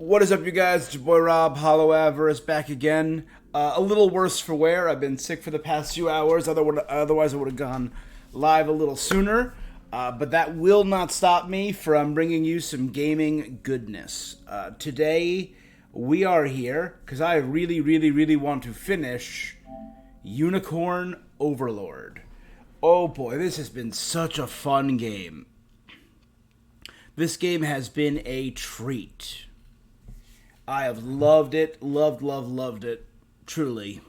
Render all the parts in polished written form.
What is up, you guys? It's your boy Rob, Hollow Avarice, back again. A little worse for wear. I've been sick for the past few hours. Otherwise, I would have gone live a little sooner. But that will not stop me from bringing you some gaming goodness. Today, we are here because I really want to finish Unicorn Overlord. Oh boy, this has been such a fun game. This game has been a treat. I have loved it, loved it, truly.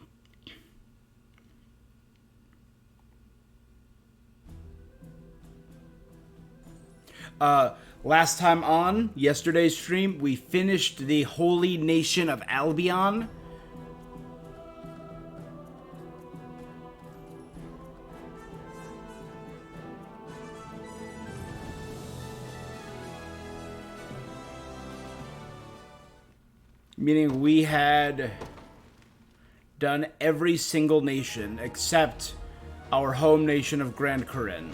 Last time on yesterday's stream, we finished the Holy Nation of Albion. Meaning we had done every single nation except our home nation of Grand Corinne.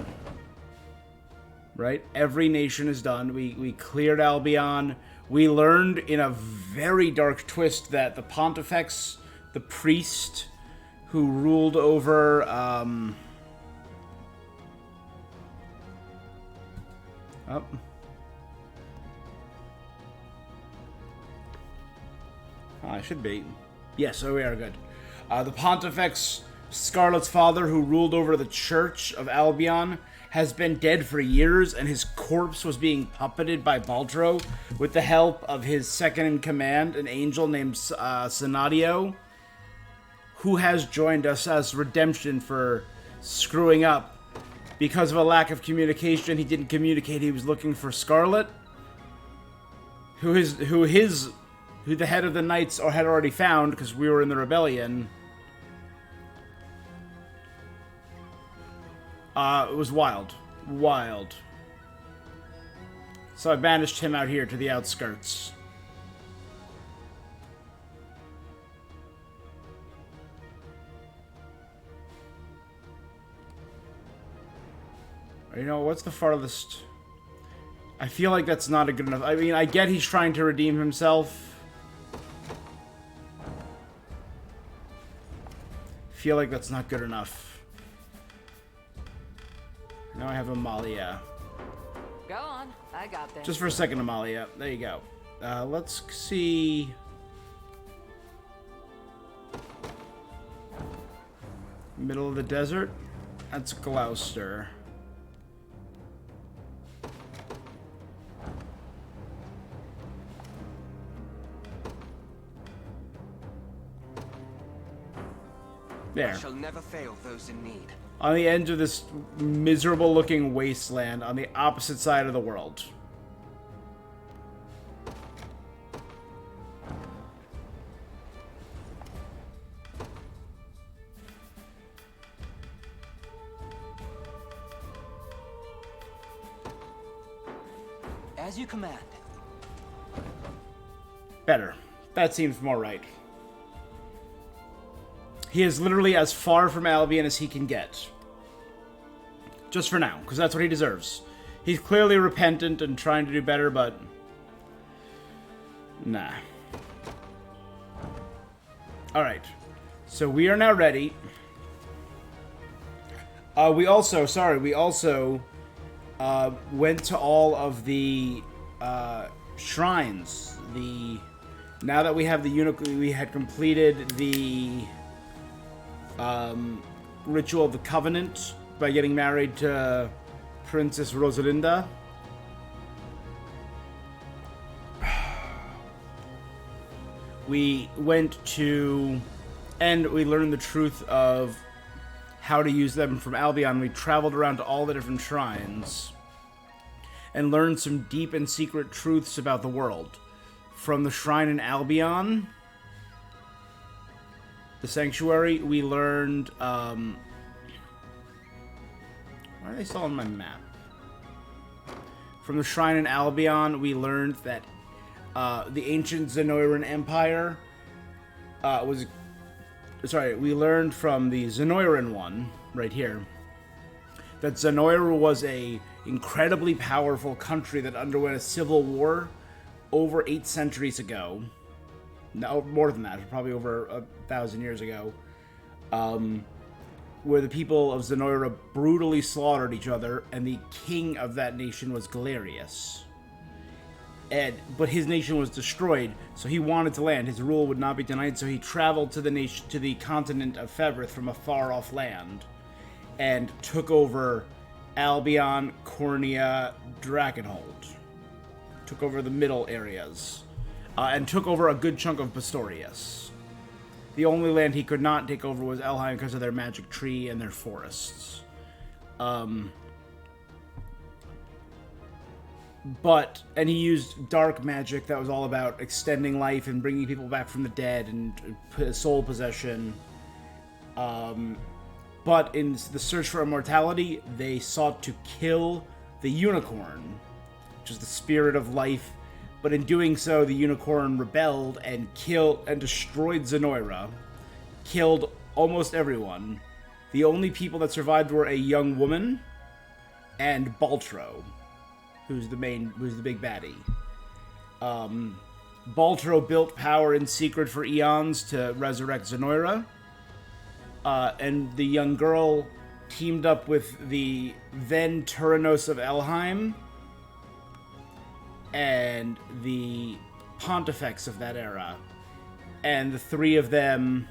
Right? Every nation is done. We cleared Albion. We learned in a very dark twist that the Pontifex, the priest who ruled over I should be. Yes, so we are good. The Pontifex, Scarlet's father, who ruled over the Church of Albion, has been dead for years, and his corpse was being puppeted by Baltro with the help of his second-in-command, an angel named Senadio, who has joined us as redemption for screwing up. Because of a lack of communication, he didn't communicate he was looking for Scarlet, who the head of the Knights had already found, because we were in the rebellion. It was wild. So I banished him out here to the outskirts. You know, what's the farthest? I feel like that's not a good enough. I mean, I get he's trying to redeem himself. Feel like that's not good enough. Now I have Amalia. Go on, I got this. Just for a second, Amalia. There you go. Let's see. Middle of the desert. That's Gloucester. There. I shall never fail those in need. On the edge of this miserable-looking wasteland on the opposite side of the world. As you command. Better. That seems more right. He is literally as far from Albion as he can get. Just for now, because that's what he deserves. He's clearly repentant and trying to do better, but... nah. Alright. So we are now ready. We also went to all of the shrines. Now that we have the unicorn, we had completed the... Ritual of the Covenant by getting married to Princess Rosalinda. We went to, and we learned the truth of how to use them from Albion. We traveled around to all the different shrines and learned some deep and secret truths about the world. From the shrine in Albion, the Sanctuary, we learned, why are they still on my map? From the Shrine in Albion, we learned that, the ancient Zenoiran Empire, we learned from the Zenoiran one, right here, that Zenoira was a incredibly powerful country that underwent a civil war over 8 centuries ago. No, more than that, probably over 1,000 years ago. Where the people of Zenoira brutally slaughtered each other, and the king of that nation was Galerius. But his nation was destroyed, so he wanted to land. His rule would not be denied, so he traveled to the continent of Fevrith from a far-off land, and took over Albion, Cornea, Drakenhold. Took over the middle areas, and took over a good chunk of Bastorius. The only land he could not take over was Elheim because of their magic tree and their forests. And he used dark magic that was all about extending life and bringing people back from the dead and soul possession. But in the search for immortality, they sought to kill the unicorn, which is the spirit of life. But in doing so, the unicorn rebelled and destroyed Zenoira, killed almost everyone. The only people that survived were a young woman and Baltro, who's the big baddie. Baltro built power in secret for eons to resurrect Zenoira, and the young girl teamed up with the then Tyrannos of Elheim and the Pontifex of that era, and the three of them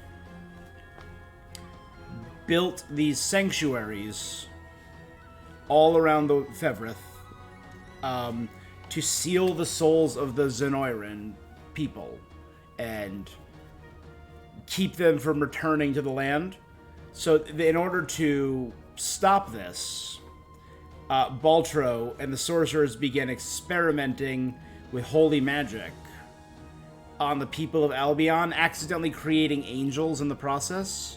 built these sanctuaries all around the Fevrith to seal the souls of the Zenoiran people and keep them from returning to the land. So in order to stop this, Baltro and the sorcerers began experimenting with holy magic on the people of Albion, accidentally creating angels in the process,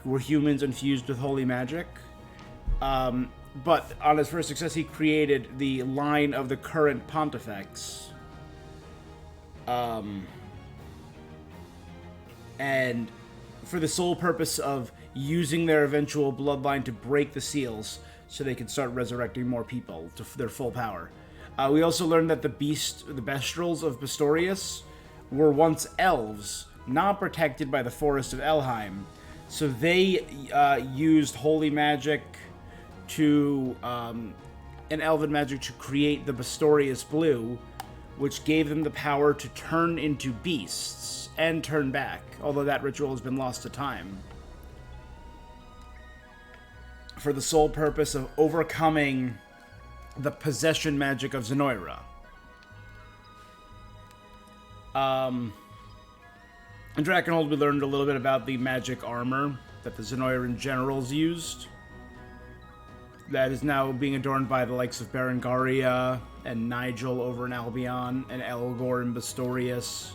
who were humans infused with holy magic. But on his first success, he created the line of the current Pontifex. And for the sole purpose of using their eventual bloodline to break the seals so they could start resurrecting more people to their full power. We also learned that the Bestrels of Bastorius were once elves, not protected by the Forest of Elheim. So they used holy magic and elven magic to create the Bastorius Blue, which gave them the power to turn into beasts and turn back, although that ritual has been lost to time, for the sole purpose of overcoming the possession magic of Zenoira. In Drakenhold, we learned a little bit about the magic armor that the Zenoiran generals used. That is now being adorned by the likes of Berengaria and Nigel over in Albion, and Elgor in Bastorius.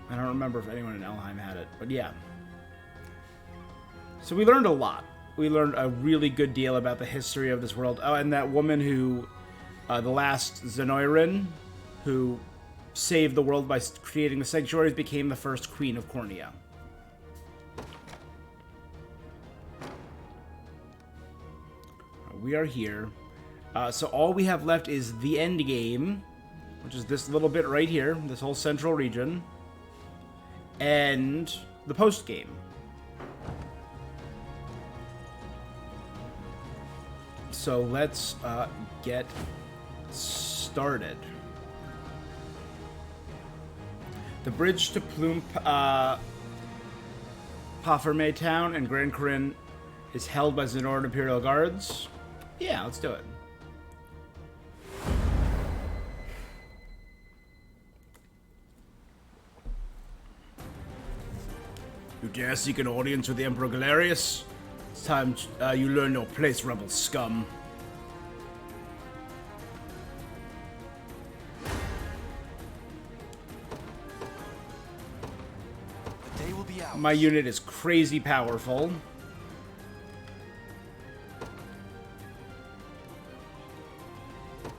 I don't remember if anyone in Elheim had it, but yeah. So we learned a lot. We learned a really good deal about the history of this world. Oh, and that woman who, the last Zenoiran, who saved the world by creating the sanctuaries, became the first queen of Cornea. We are here. So all we have left is the end game, which is this little bit right here, this whole central region, and the post game. So let's get started. The bridge to Plume Paferme Town and Grand Corinne is held by Zenoran Imperial Guards. Yeah, let's do it. You dare seek an audience with the Emperor Galerius? It's time you learn your place, rebel scum. The day will be ours. My unit is crazy powerful.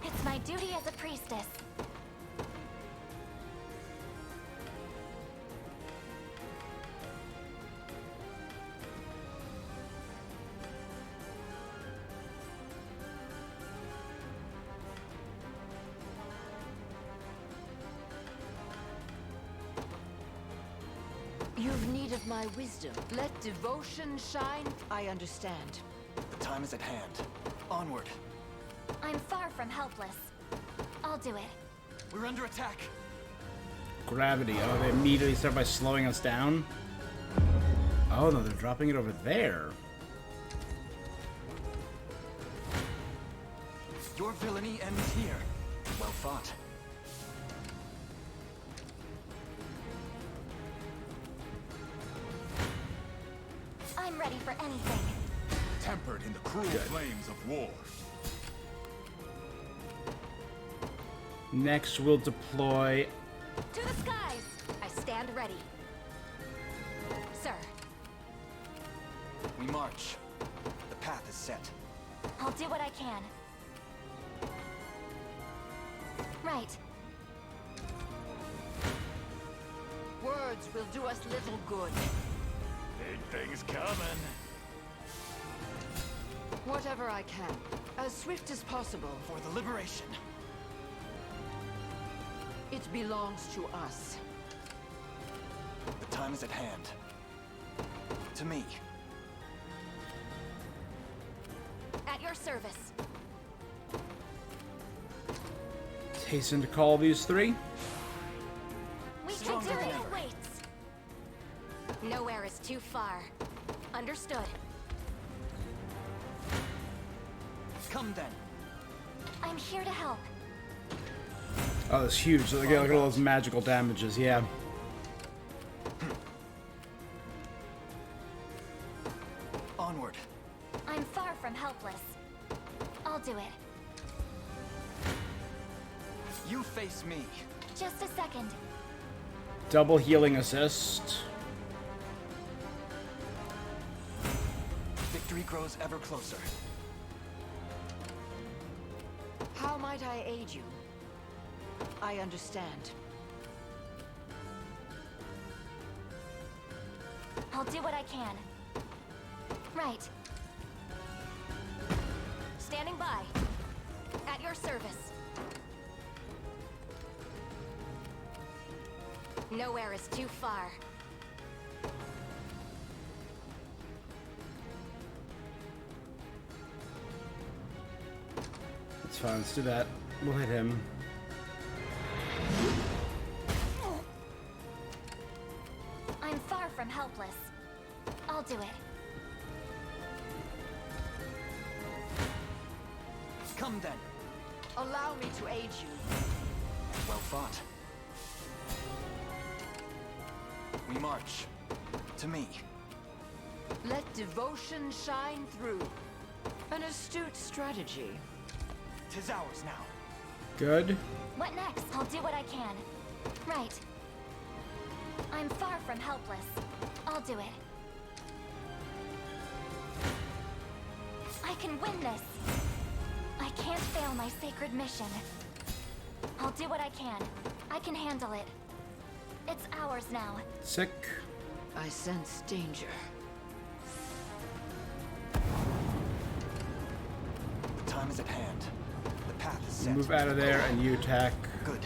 It's my duty as a priestess. You've need of my wisdom. Let devotion shine. I understand. The time is at hand. Onward. I'm far from helpless. I'll do it. We're under attack. Gravity. Oh, they immediately start by slowing us down? Oh, no, they're dropping it over there. Your villainy ends here. Well fought. I'm ready for anything. Tempered in the cruel flames of war. Next, we'll deploy... To the skies! I stand ready. Sir, We march. The path is set. I'll do what I can. Right. Words will do us little good. Big things coming. Whatever I can. As swift as possible. For the liberation. It belongs to us. The time is at hand. To me. At your service. Hasten to call these three. We can Stronger do than it. ever. Waits. Nowhere is too far. Understood. Come then. I'm here to help. Oh, that's huge. Look at all those magical damages, yeah. Onward. I'm far from helpless. I'll do it. You face me. Just a second. Double healing assist. Victory grows ever closer. How might I aid you? I understand. I'll do what I can. Right. Standing by. At your service. Nowhere is too far. It's fine, let's do that. We'll hit him. I'm far from helpless. I'll do it. Come then. Allow me to aid you. Well fought. We march. To me. Let devotion shine through. An astute strategy. 'Tis ours now. Good. What next? I'll do what I can. Right. I'm far from helpless. I'll do it. I can win this. I can't fail my sacred mission. I'll do what I can. I can handle it. It's ours now. Sick. I sense danger. The time is at hand. The path is set. Move out of there and you attack. Good.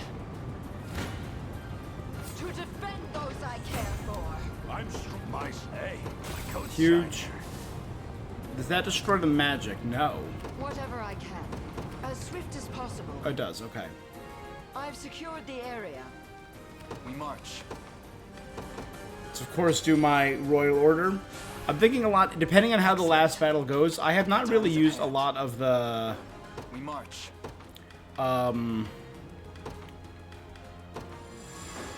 To defend those I care for. I'm my say. My coach Huge. Does that destroy the magic? No. Whatever I can. As swift as possible. Oh, it does, okay. I've secured the area. We march. Let's of course do my royal order. I'm thinking a lot, depending on how the last battle goes, I have not really used a lot of the We march.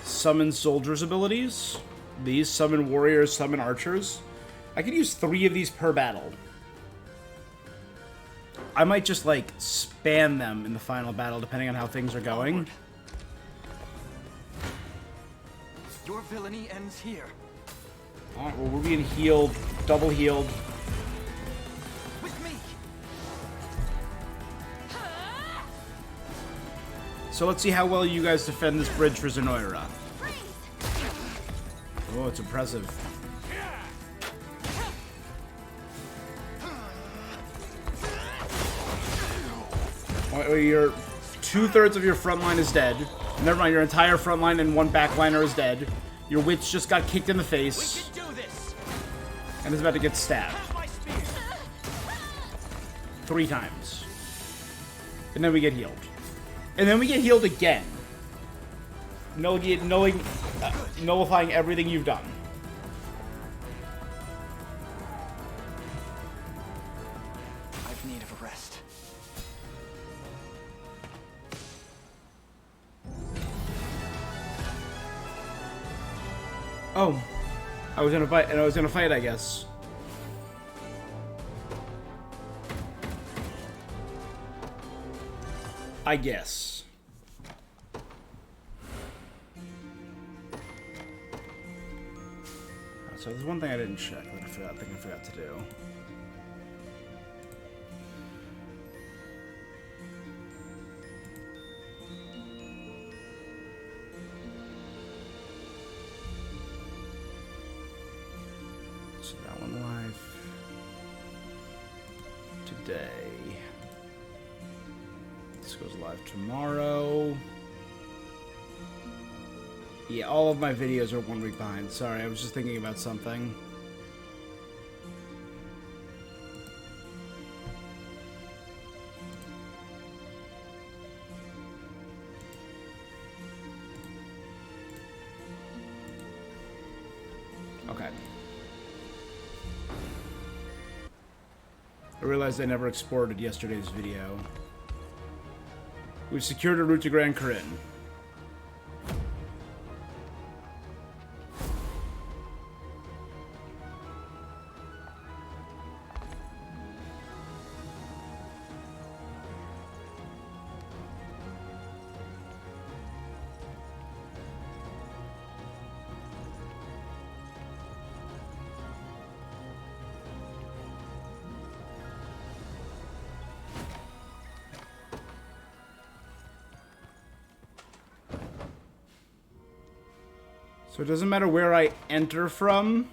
summon soldiers abilities. These summon warriors, summon archers. I could use 3 of these per battle. I might just like spam them in the final battle depending on how things are going. Onward. Your villainy ends here. Alright, well, we're being healed, double healed. With me. So let's see how well you guys defend this bridge for Zenoira. Freeze! Oh, it's impressive. Your 2/3 of your front line is dead. Never mind, your entire front line and 1 back liner is dead. Your witch just got kicked in the face. We can do this. And is about to get stabbed. Have my spear. 3 times. And then we get healed. And then we get healed again. Nullifying everything you've done. I've need of a rest. Oh. I was gonna fight, I guess. I guess. So there's one thing I didn't check that I forgot to do. So that one live today. This goes live tomorrow. Yeah, all of my videos are 1 week behind. Sorry, I was just thinking about something. Okay. I realized I never exported yesterday's video. We've secured a route to Grand Corinne. So it doesn't matter where I enter from.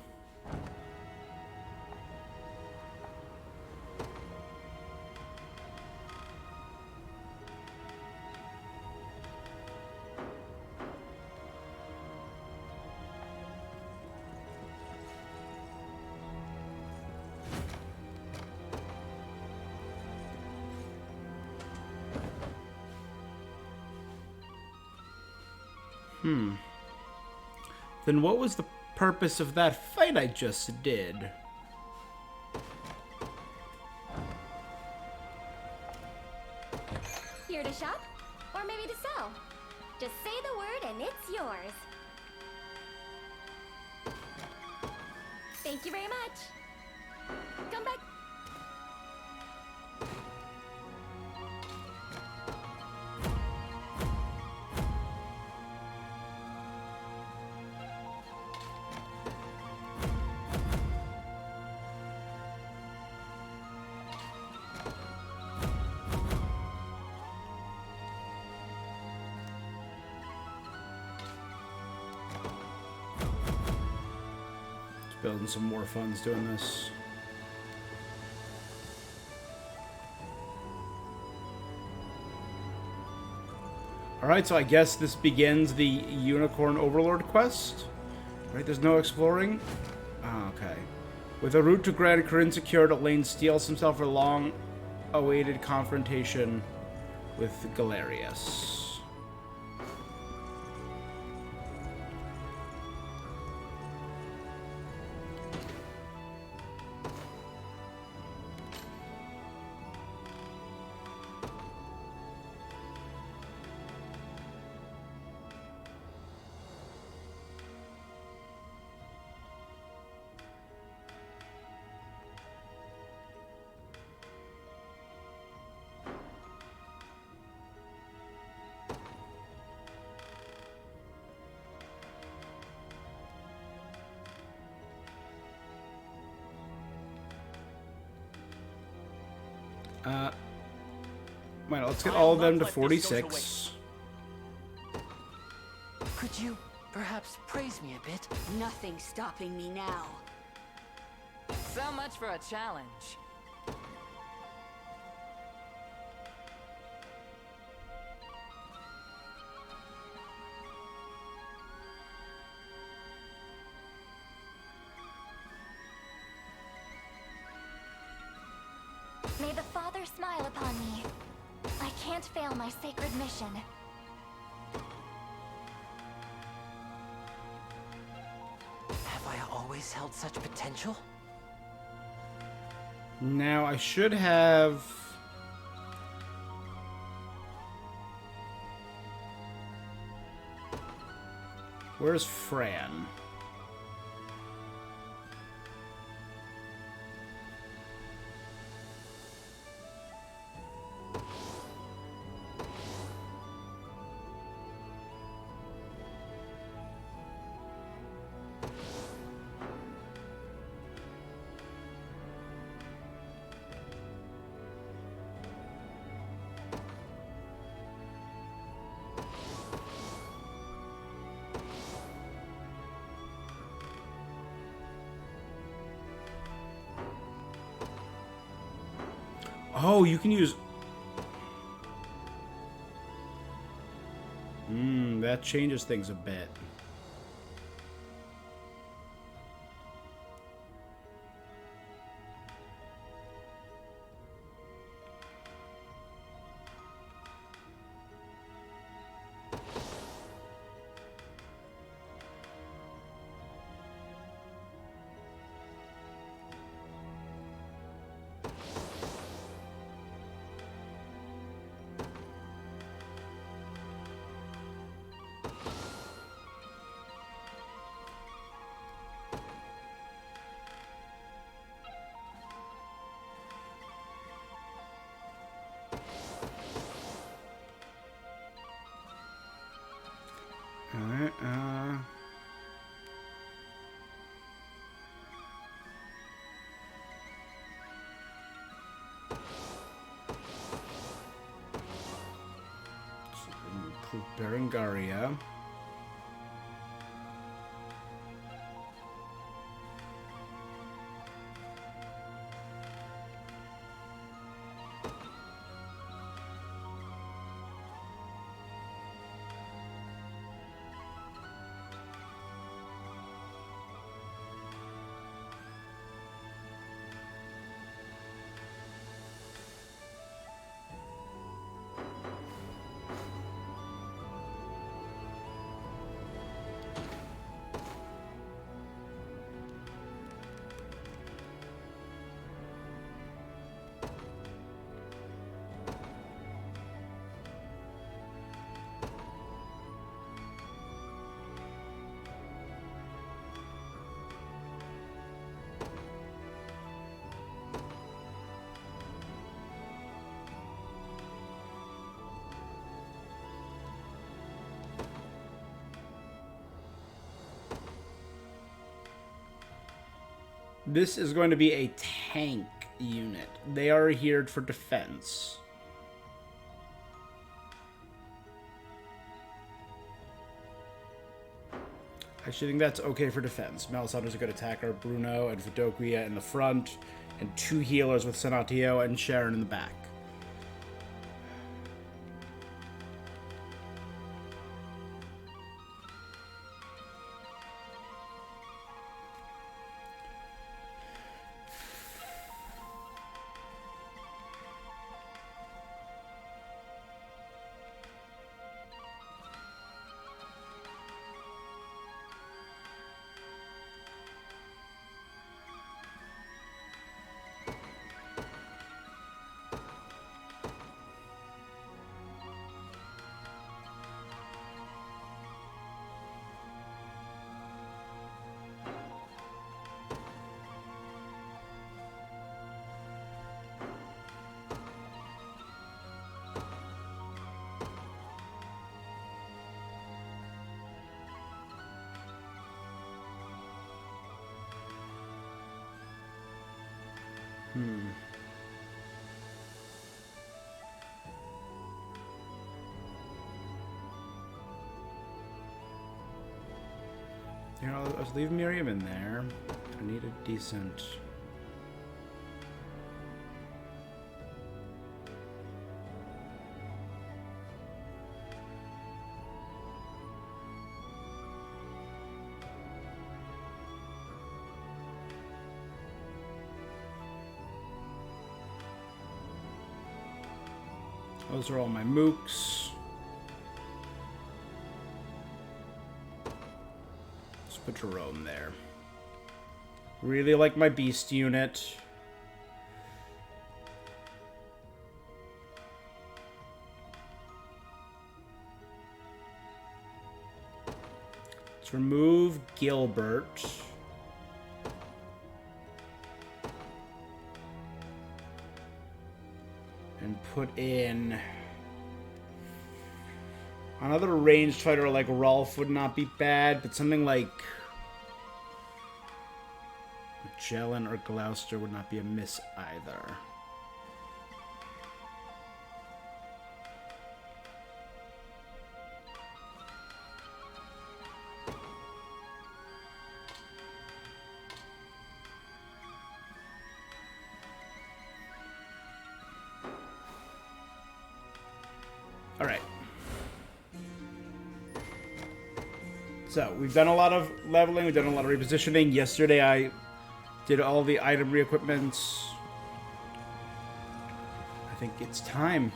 Then what was the purpose of that fight I just did? Here to shop? Or maybe to sell? Just say the word and it's yours. Thank you very much. Come back. Building some more funds doing this. Alright, so I guess this begins the Unicorn Overlord quest. Right, there's no exploring? Oh, okay. With a route to Grand Corinne secured, Elaine steels himself for a long-awaited confrontation with Galerius. Well, let's get all of them to 46. Could you perhaps praise me a bit? Nothing's stopping me now. So much for a challenge. your smile upon me. I can't fail my sacred mission. Have I always held such potential? Now, I should have... Where's Fran? Oh, you can use... that changes things a bit. Alright, improve Berengaria. This is going to be a tank unit. They are here for defense. I actually think that's okay for defense. Melisandre's a good attacker. Bruno and Vidoquia in the front, and 2 healers with Senatio and Sharon in the back. You know, let's leave Miriam in there. I need a decent... Those are all my mooks. Let's put Jerome there. Really like my beast unit. Let's remove Gilbert. And put in another ranged fighter like Rolf would not be bad, but something like Magellan or Gloucester would not be amiss either. All right. So, we've done a lot of leveling, we've done a lot of repositioning. Yesterday I did all the item re-equipments. I think it's time.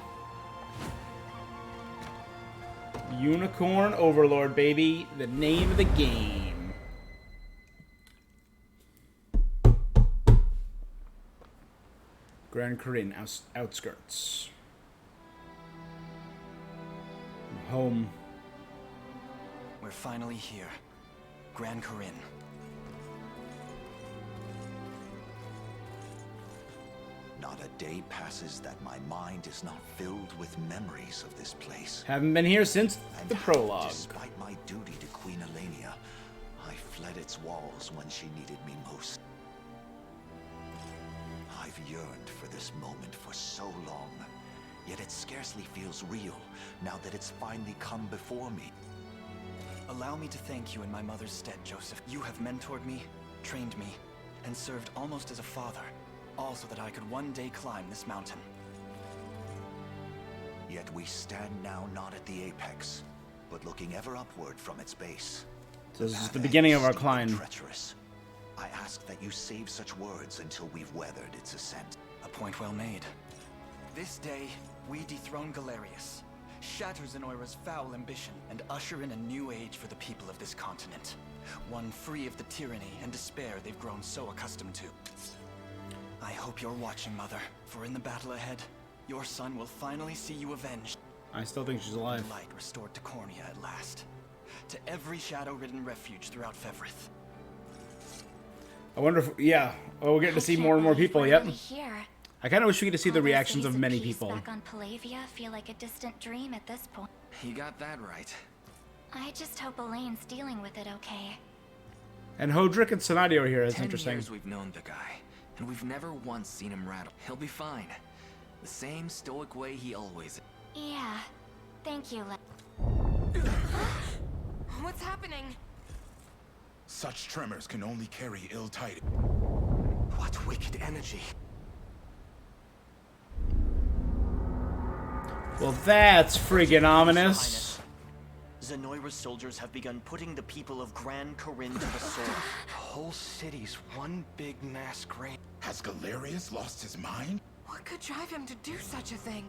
Unicorn Overlord, baby. The name of the game. Grand Corinne, outskirts. Home. We're finally here. Grand Corinne. Not a day passes that my mind is not filled with memories of this place. Haven't been here since And the how, prologue. despite my duty to Queen Elenia, I fled its walls when she needed me most. I've yearned for this moment for so long, yet it scarcely feels real now that it's finally come before me. Allow me to thank you in my mother's stead, Joseph. You have mentored me, trained me, and served almost as a father, all so that I could one day climb this mountain. Yet we stand now not at the apex, but looking ever upward from its base. So this is path the ahead beginning is of our steep and climb. treacherous. I ask that you save such words until we've weathered its ascent. A point well made. This day, we dethrone Galerius, shatter Zenoira's foul ambition, and usher in a new age for the people of this continent. One free of the tyranny and despair they've grown so accustomed to. I hope you're watching, Mother, for in the battle ahead, your son will finally see you avenged. I still think she's alive. And light restored to Cornea at last. To every shadow-ridden refuge throughout Fevrith. I wonder if, yeah. Oh, we're getting to see more and more people, We're yep. really here. I kind of wish we could see the All those reactions days of many peace people. Back on Palavia feel like a distant dream at this point. You got that right. I just hope Elaine's dealing with it okay. And Hodrick and Sonadio are here. That's 10 interesting. years we've known the guy, and we've never once seen him rattle. He'll be fine. The same stoic way he always. Yeah. Thank you, What's happening? Such tremors can only carry ill tidings. What wicked energy! Well, that's friggin' ominous. Zenoira's soldiers have begun putting the people of Grand Corinne to the sword. The whole city's one big mass grave. Has Galerius lost his mind? What could drive him to do such a thing?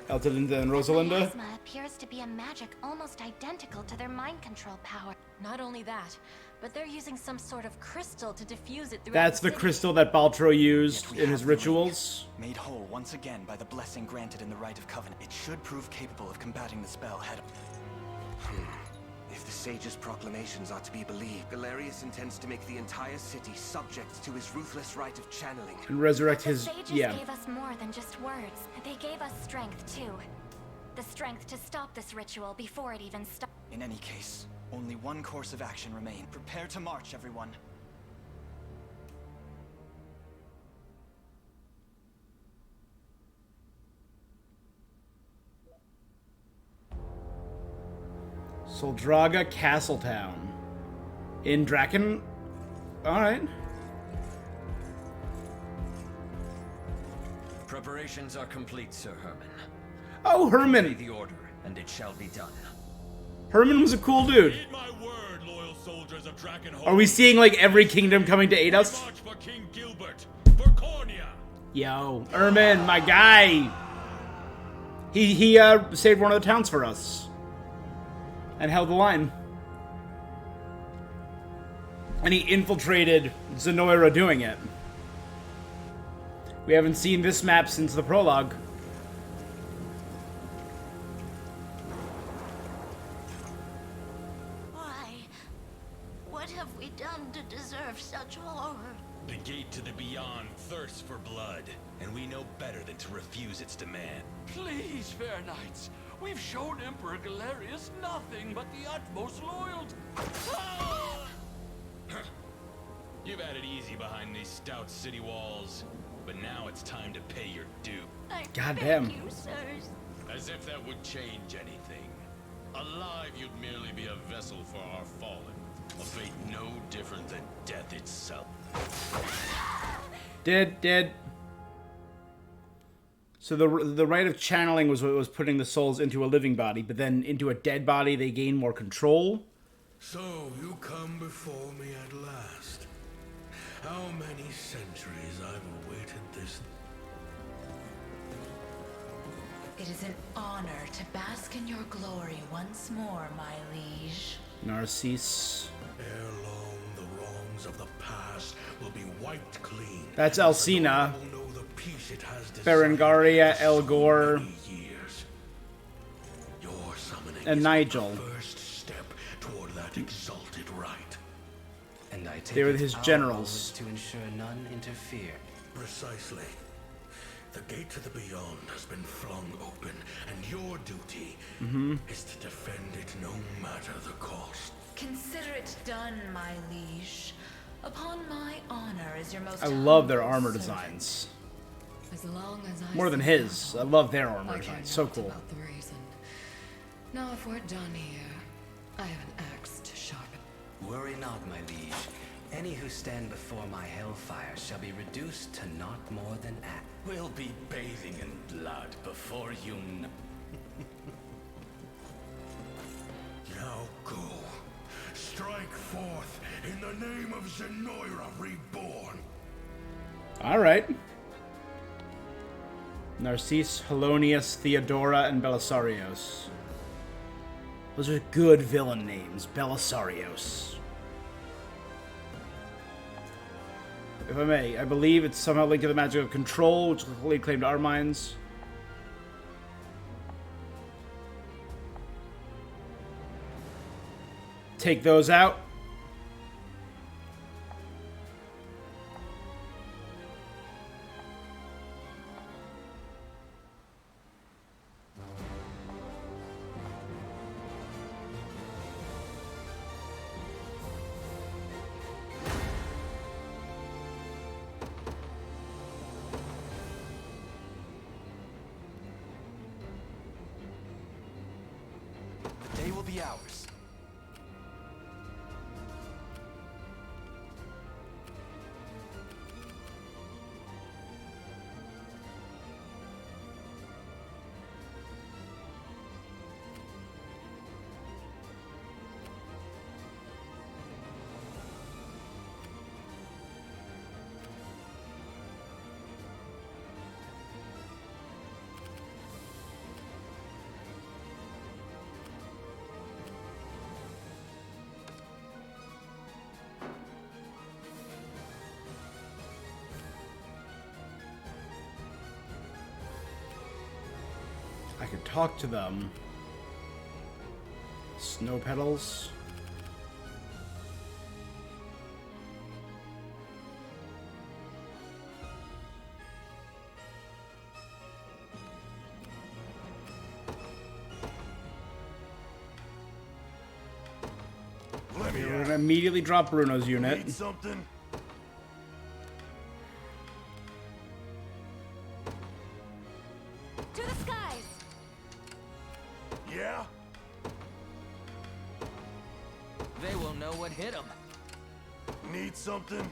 Eltalinda and Rosalinda. Miasma appears to be a magic almost identical to their mind control power. Not only that, but they're using some sort of crystal to diffuse it throughout That's the city. crystal that Baltro used Yet we in his have the ring, rituals. Made whole once again by the blessing granted in the Rite of Covenant. It should prove capable of combating the spell head on. If the sage's proclamations are to be believed, Galerius intends to make the entire city subject to his ruthless rite of channeling. And resurrect The his, sages yeah. gave us more than just words. They gave us strength, too. The strength to stop this ritual before it even starts. In any case, only one course of action remains. Prepare to march, everyone. Soldraga Castletown. In Draken? Alright. Preparations are complete, Sir Herman. Oh, Obey Herman! the order, and it shall be done. Herman was a cool dude. Heed my word, loyal soldiers of Drakenholm. Are we seeing like every kingdom coming to aid us? March for King Gilbert, for Cornea. Yo, Herman, my guy! He saved one of the towns for us. And held the line. And he infiltrated Zenoira doing it. We haven't seen this map since the prologue. Why? What have we done to deserve such horror? The gate to the beyond thirsts for blood, and we know better than to refuse its demand. Please, fair knights. We've shown Emperor Galerius nothing but the utmost loyalty. You've had it easy behind these stout city walls, but now it's time to pay your due. Goddamn. You, sirs. As if that would change anything. Alive, you'd merely be a vessel for our fallen. A fate no different than death itself. Dead. So the rite of channeling was what was putting the souls into a living body, but then into a dead body they gain more control. So you come before me at last. How many centuries I've awaited this. It is an honor to bask in your glory once more, my liege. Narcisse. Ere long, the wrongs of the past will be wiped clean. That's Alcina. Berengaria, Elgor, and Nigel. First step toward that exalted right. And I take they were his generals. To ensure none interfere. Precisely. The gate to the beyond has been flung open, and your duty is to defend it no matter the cost. Consider it done, my liege. Upon my honor as your most. I love their armor designs. As long as I more than his. I love their armor designs. So cool. About the reason. Now, if we're done here, I have an axe to sharpen. Worry not, my liege. Any who stand before my hellfire shall be reduced to not more than act. We'll be bathing in blood before you know. Now go. Strike forth in the name of Zenoira reborn. Alright. Narcisse, Helonius, Theodora, and Belisarius. Those are good villain names. Belisarius. If I may, I believe it's somehow linked to the magic of control, which will claim to our minds. Take those out. The day will be ours. I could talk to them. Snow petals. We're gonna immediately drop Bruno's unit. Need something? To the skies! Yeah? They will know what hit them. Need something?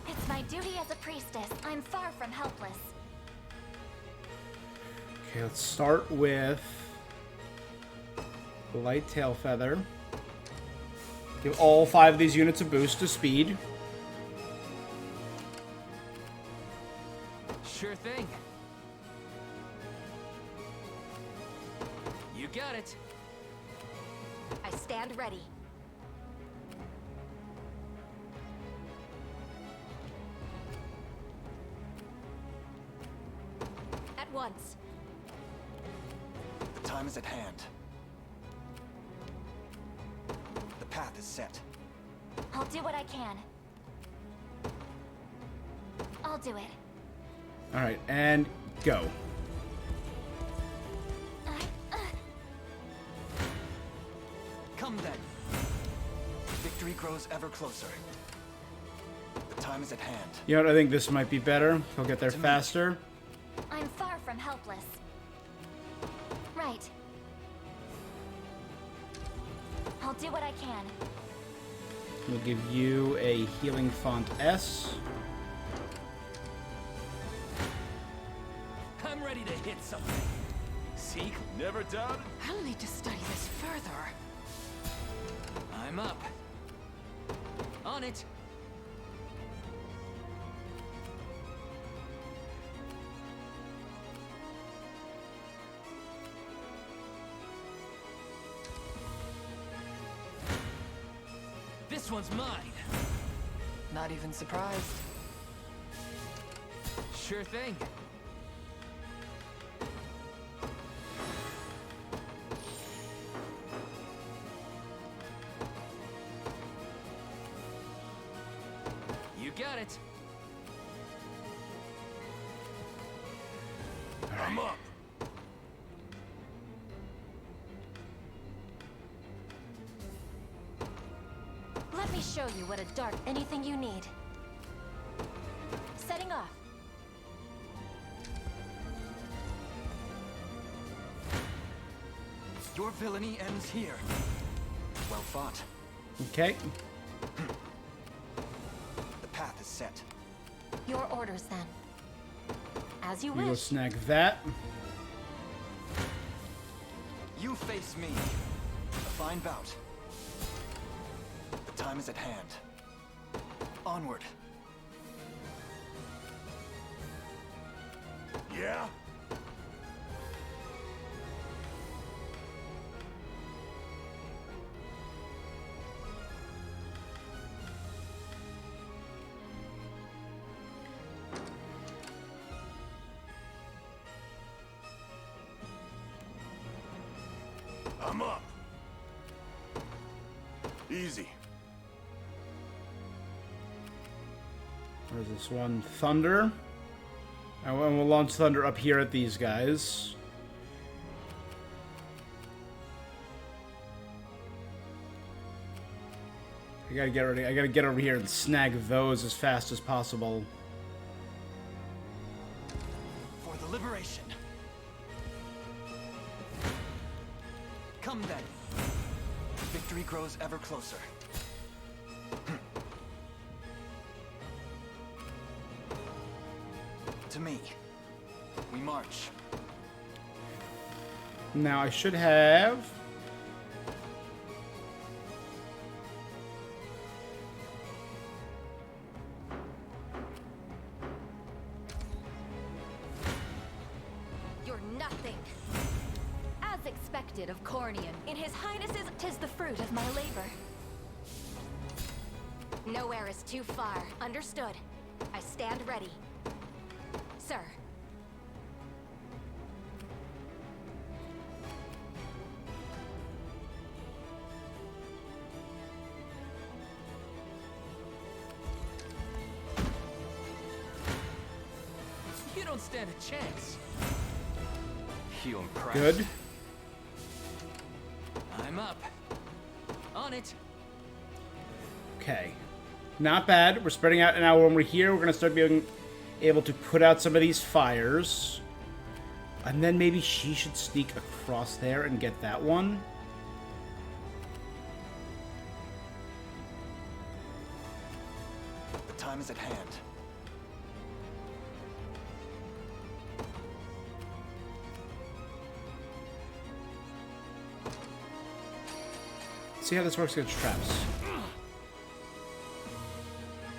It's my duty as a priestess. I'm far from helpless. Okay, let's start with the light tail feather. Give all 5 of these units a boost to speed. Sure thing. You got it. I stand ready. At once. The time is at hand. The path is set. I'll do what I can. I'll do it. Alright, and go. Come then. Victory grows ever closer. The time is at hand. You know what? I think this might be better. He'll get there faster. I'm far from helpless. Right. I'll do what I can. We'll give you a healing font S. I'm ready to hit something. See? Never doubted. I'll need to study this further. I'm up. On it. This one's mine. Not even surprised. Sure thing. You got it. I'm up. Let me show you what a dark anything you need. Setting off. Your villainy ends here. Well fought. Okay. The path is set. Your orders then. As you We will wish. snag that. You face me. A fine bout. The time is at hand. Onward. Yeah? I'm up. Easy. Where's this one? Thunder. And we'll launch Thunder up here at these guys. I gotta get ready. I gotta get over here and snag those as fast as possible. For the liberation. Come then. Victory grows ever closer. To me. We march. Now I should have... You're nothing. As expected of Cornian. In his highness's, 'tis the fruit of my labor. Nowhere is too far. Understood. I stand ready. Sir. You don't stand a chance. You impressed? Good. I'm up. On it. Okay. Not bad. We're spreading out. And now when we're here, we're going to start being able to put out some of these fires. And then maybe she should sneak across there and get that one. The time is at hand. See how this works against traps.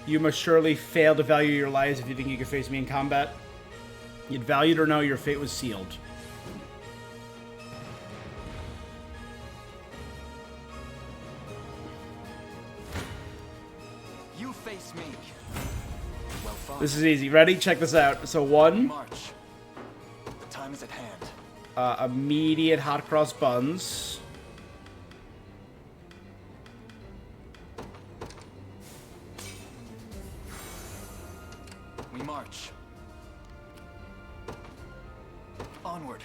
You must surely fail to value your lives if you think you can face me in combat. Yet valued or no, your fate was sealed. This is easy. Ready? Check this out. So one. March. The time is at hand. Immediate hot cross buns. We march. Onward.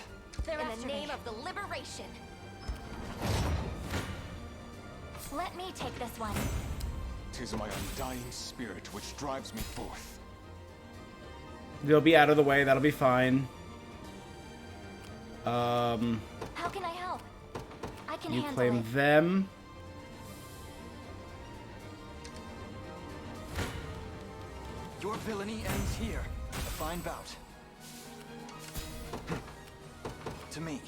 In the name of the liberation. Let me take this one. 'Tis my undying spirit which drives me forth. They'll be out of the way. That'll be fine. How can I help? I can You handle claim it. them. Your villainy ends here. A fine bout. To me.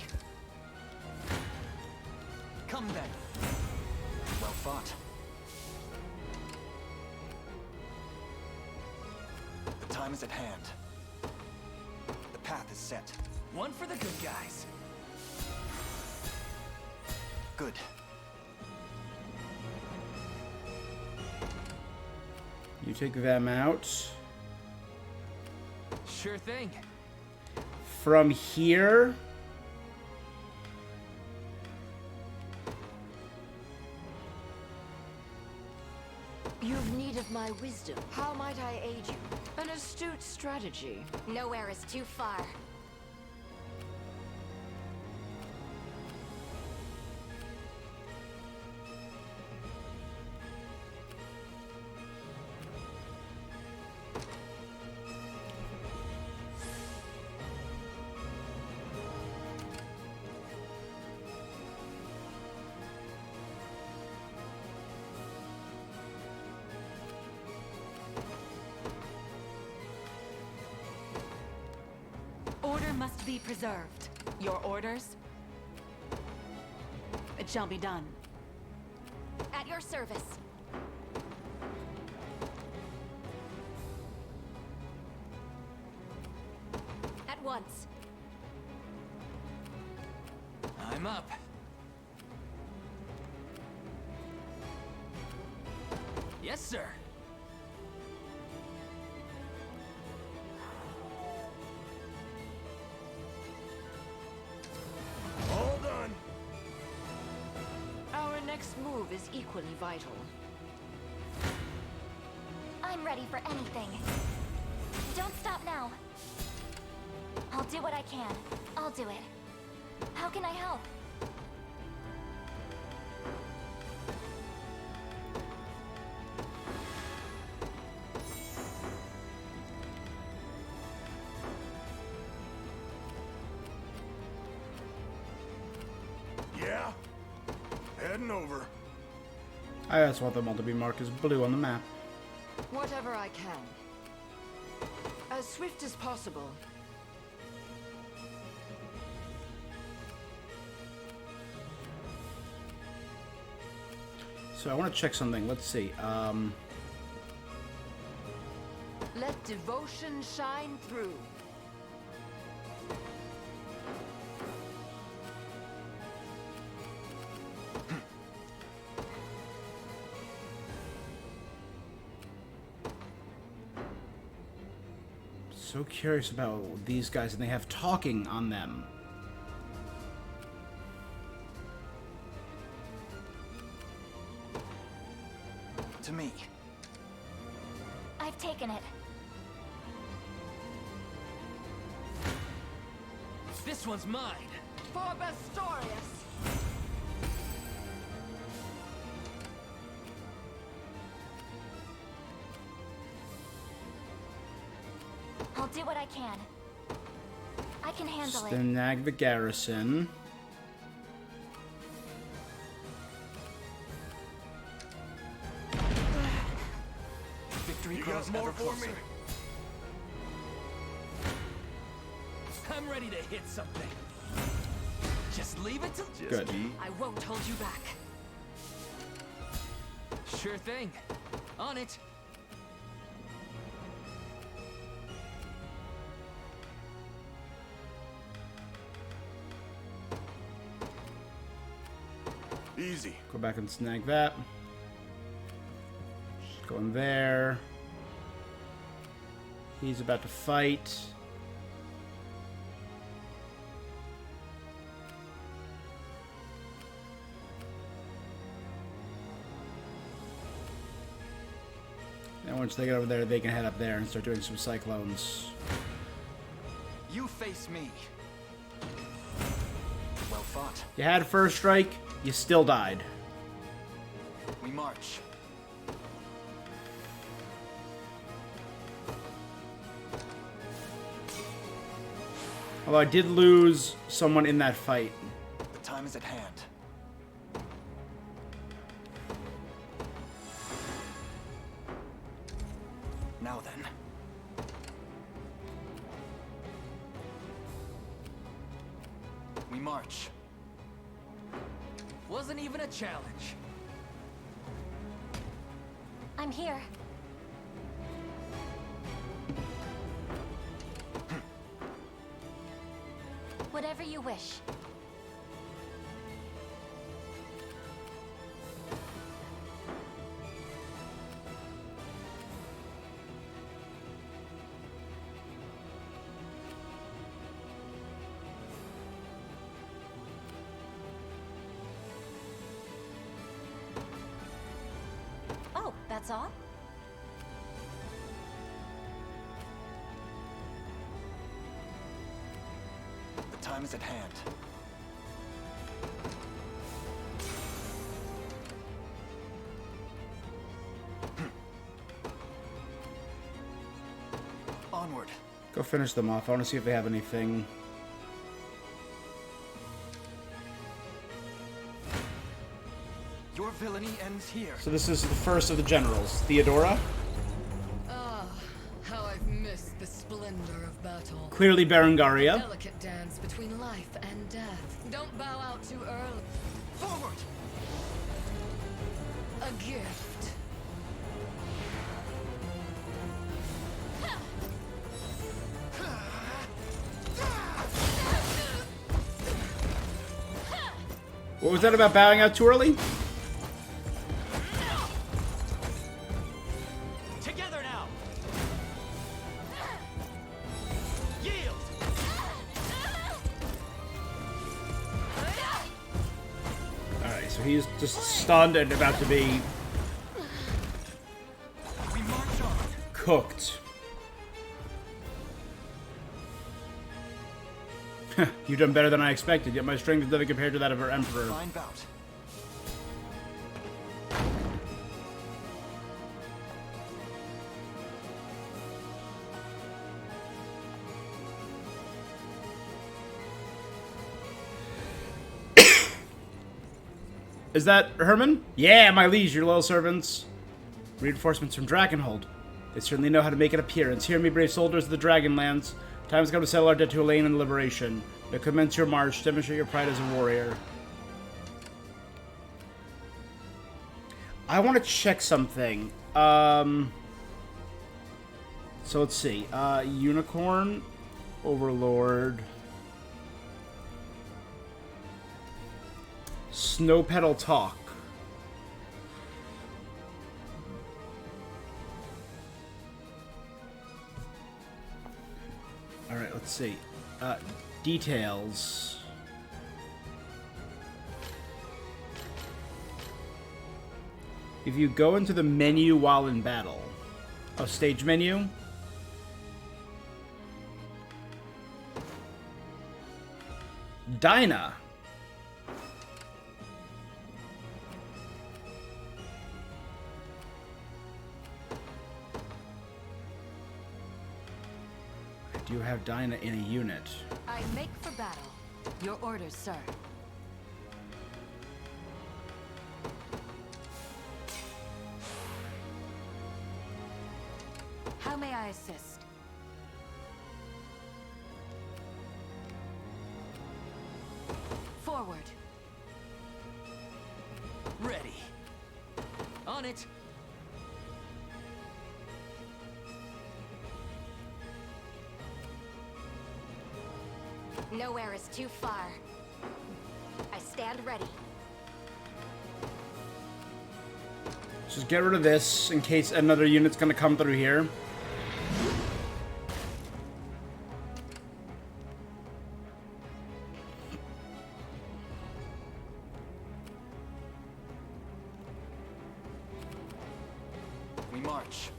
Come then. Well fought. The time is at hand. The path is set. One for the good guys. Good. You take them out. Sure thing. From here. You've need of my wisdom. How might I aid you? An astute strategy. Nowhere is too far. Order must be preserved. Your orders? It shall be done. At your service. At once. I'm up. Yes, sir. All done. Our next move is equally vital. I'm ready for anything. Don't stop now. I'll do what I can. I'll do it. How can I help? Yeah? Heading over. I just want them all to be marked as blue on the map. Whatever I can. As swift as possible. So I want to check something. Let's see. Let devotion shine through. So curious about these guys, and they have talking on them. To me. I've taken it. This one's mine. For Bastorius. I'll do what I can. I can handle it. Snag the garrison. Victory You grows got more ever for closer. me? I'm ready to hit something. Just leave it to... Good. I won't hold you back. Sure thing. On it. Easy. Go back and snag that. Go in there. He's about to fight. And once they get over there, they can head up there and start doing some cyclones. You face me. Well fought. You had first strike, you still died. We march. Although I did lose someone in that fight. The time is at hand. Now then. We march. Wasn't even a challenge. I'm here. Whatever you wish. Oh, that's all? The time is at hand. Onward. Go finish them off. I want to see if they have anything. Your villainy ends here. So this is the first of the generals. Theodora. Ah, how I've missed the splendor of battle. Clearly Berengaria. Delicate dance between life and death. Don't bow out too early. Forward! A gift. What was that about bowing out too early? Together now. Yield. Alright, so he's just stunned and about to be We march on. cooked. You've done better than I expected, yet my strength is nothing compared to that of our Emperor. Fine bout. Is that Herman? Yeah, my liege, your loyal servants. Reinforcements from Dragonhold. They certainly know how to make an appearance. Hear me, brave soldiers of the Dragonlands. Time has come to settle our debt to Elaine and liberation. Now commence your march. Demonstrate your pride as a warrior. I want to check something. So let's see. Unicorn. Overlord. Snow Petal Talk. Alright, let's see. Details. If you go into the menu while in battle. Oh, stage menu? Dinah. Do you have Dinah in a unit? I make for battle. Your orders, sir. How may I assist? Forward. Ready. On it. Nowhere is too far. I stand ready. Just get rid of this in case another unit's gonna come through here. march.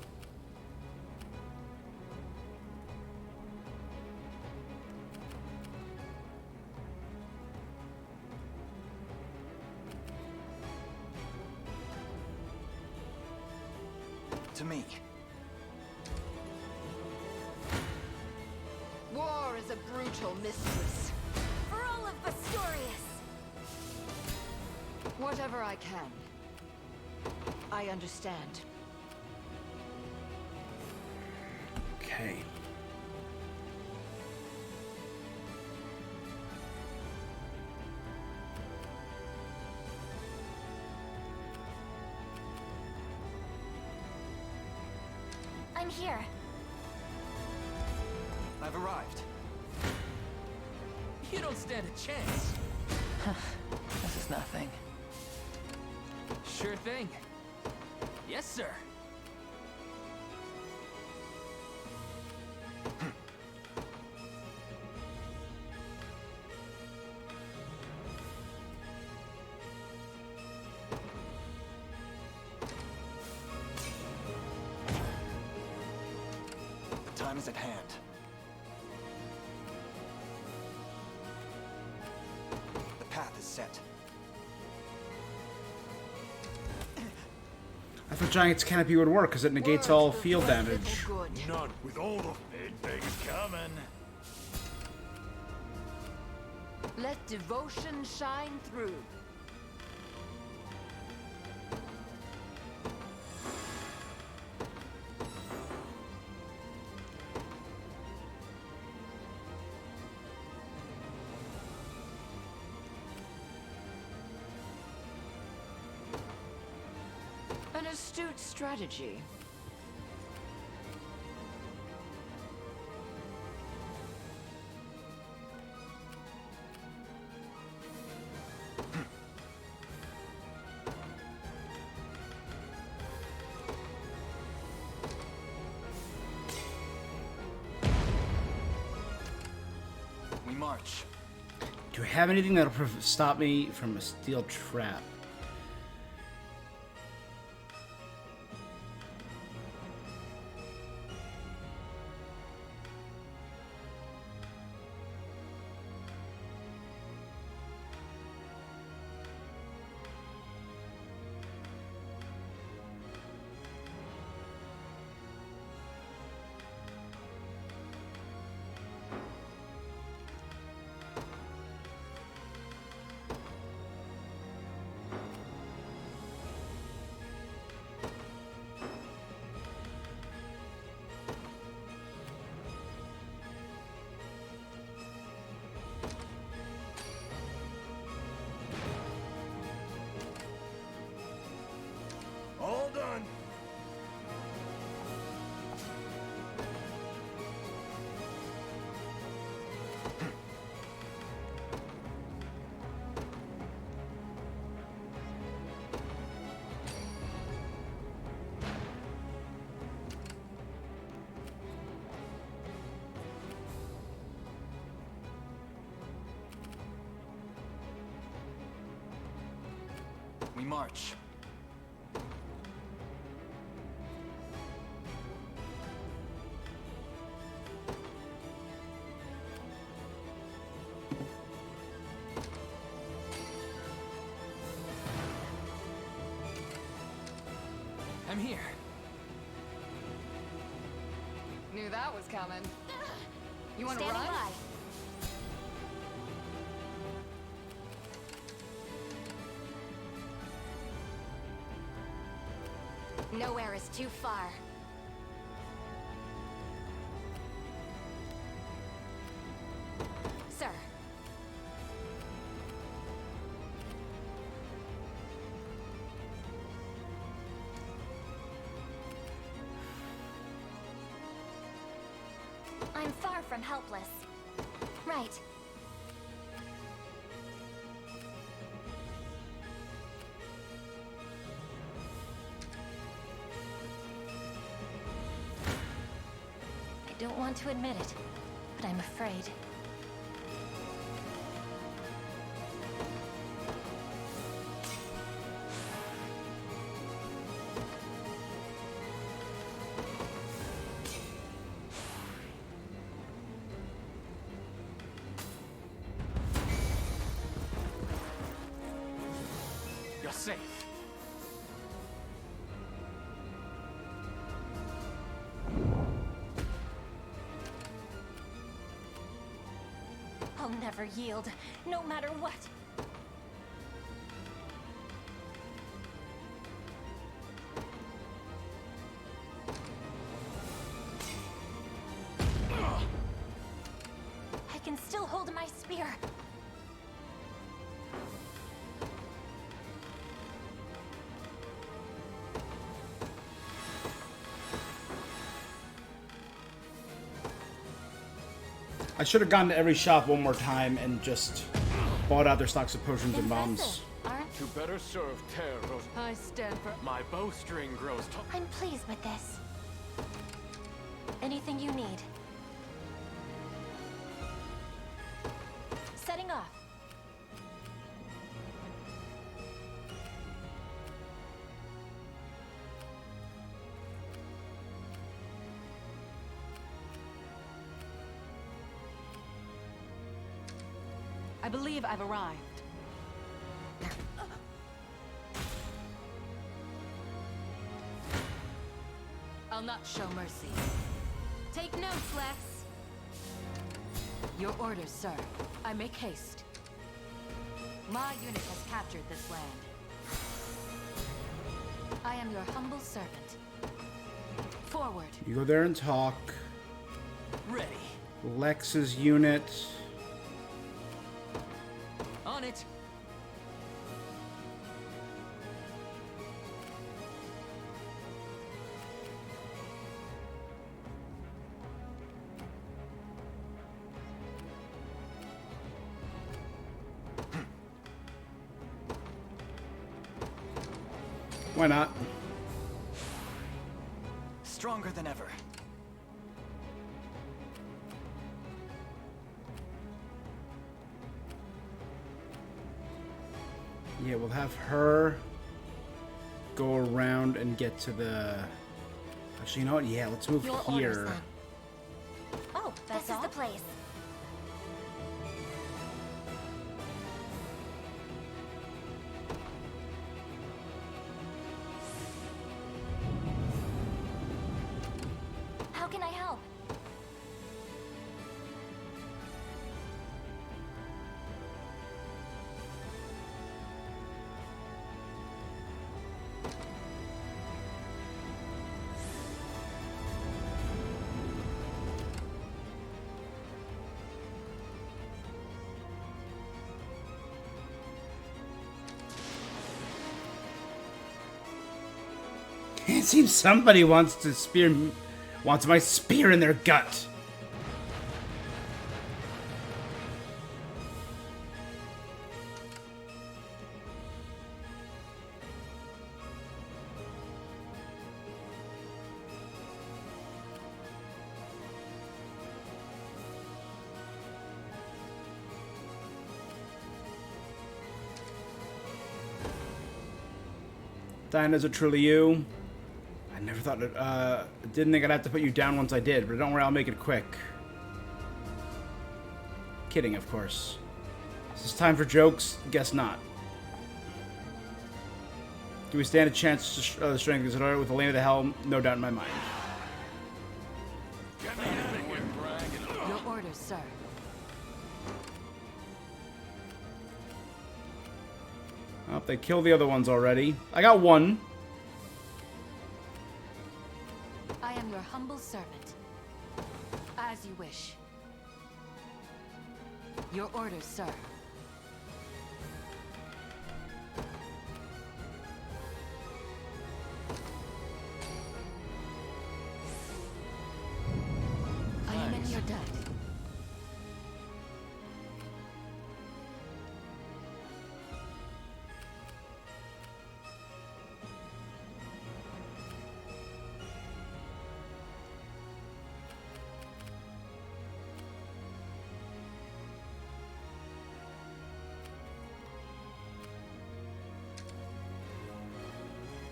To me. War is a brutal mistress. For all of Bastorius! Whatever I can. I understand. Okay. I'm here. I've arrived. You don't stand a chance. This is nothing. Sure thing. Yes, sir. The time is at hand. The path is set. I thought Giant's Canopy would work because it negates all field damage. Not with all the big things coming. Let devotion shine through. An astute strategy. We march. Do I have anything that'll stop me from a steel trap? All done. We march. I'm here. Knew that was coming. You want to Standing run? by. Nowhere is too far. Sir. I'm far from helpless. Right. I don't want to admit it, but I'm afraid. safe. I'll never yield, no matter what. I can still hold my spear. I should have gone to every shop one more time and just bought out their stocks of potions and bombs. To better serve Terros, I stand for... my bowstring grows tall. I'm pleased with this. Anything you need. Setting off. I believe I've arrived. I'll not show mercy. Take notes, Lex. Your orders, sir. I make haste. My unit has captured this land. I am your humble servant. Forward. You go there and talk. Ready. Lex's unit. On it. Why not? Stronger than ever. Yeah, we'll have her go around and get to the... Actually, you know what? Yeah, let's move Your here. orders, then. Oh, that's This is the place. How can I help? It seems somebody wants my spear in their gut. Diana, is it truly you? I never thought it, didn't think I'd have to put you down once I did, but don't worry, I'll make it quick. Kidding, of course. Is this time for jokes? Guess not. Do we stand a chance to strength Isidore with the Lane of the Helm? No doubt in my mind. Your orders, sir. Oh, they killed the other ones already. I got one. I am your humble servant. As you wish. Your orders, sir. I am in your debt.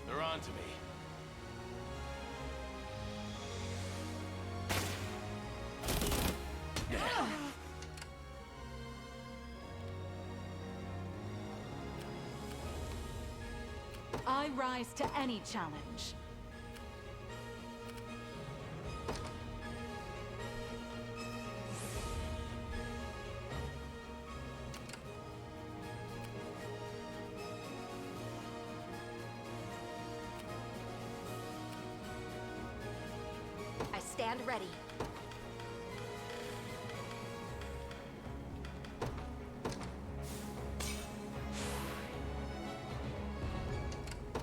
They're on to me. I rise to any challenge. I stand ready.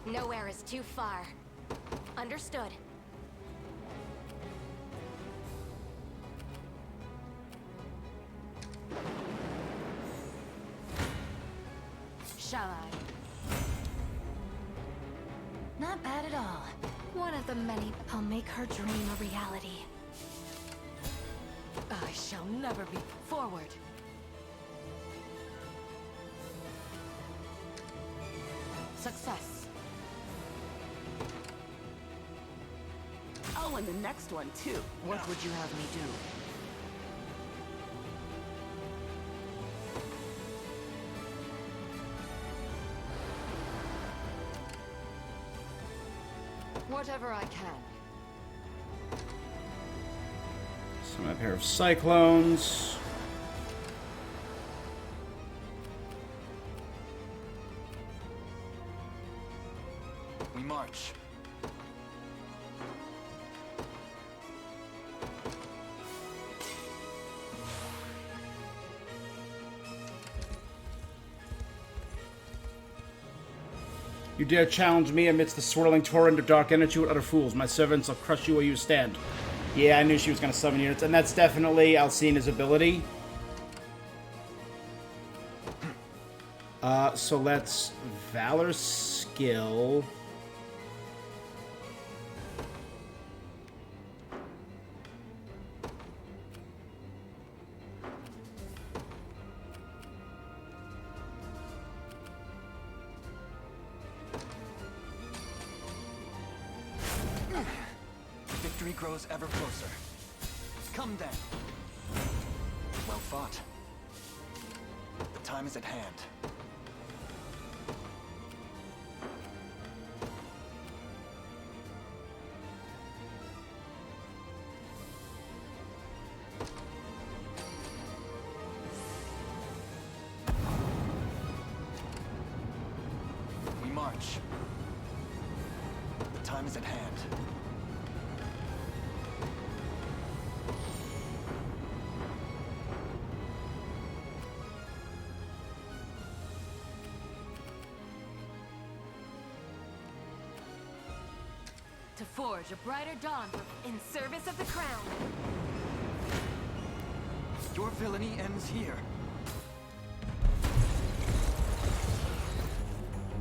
Nowhere is too far. Understood. Shall I? Not bad at all. One of the many. I'll make her dream a reality. I shall never be forward. Success. Oh, and the next one, too. What would you have me do? Whatever I can. So a pair of cyclones. We march. You dare challenge me amidst the swirling torrent of dark energy with utter fools. My servants will crush you where you stand. Yeah, I knew she was going to summon units, and that's definitely Alcena's ability. So let's Valor skill. Victory grows ever closer. Come then. Well fought. The time is at hand. We march. The time is at hand. To forge a brighter dawn in service of the crown. Your villainy ends here.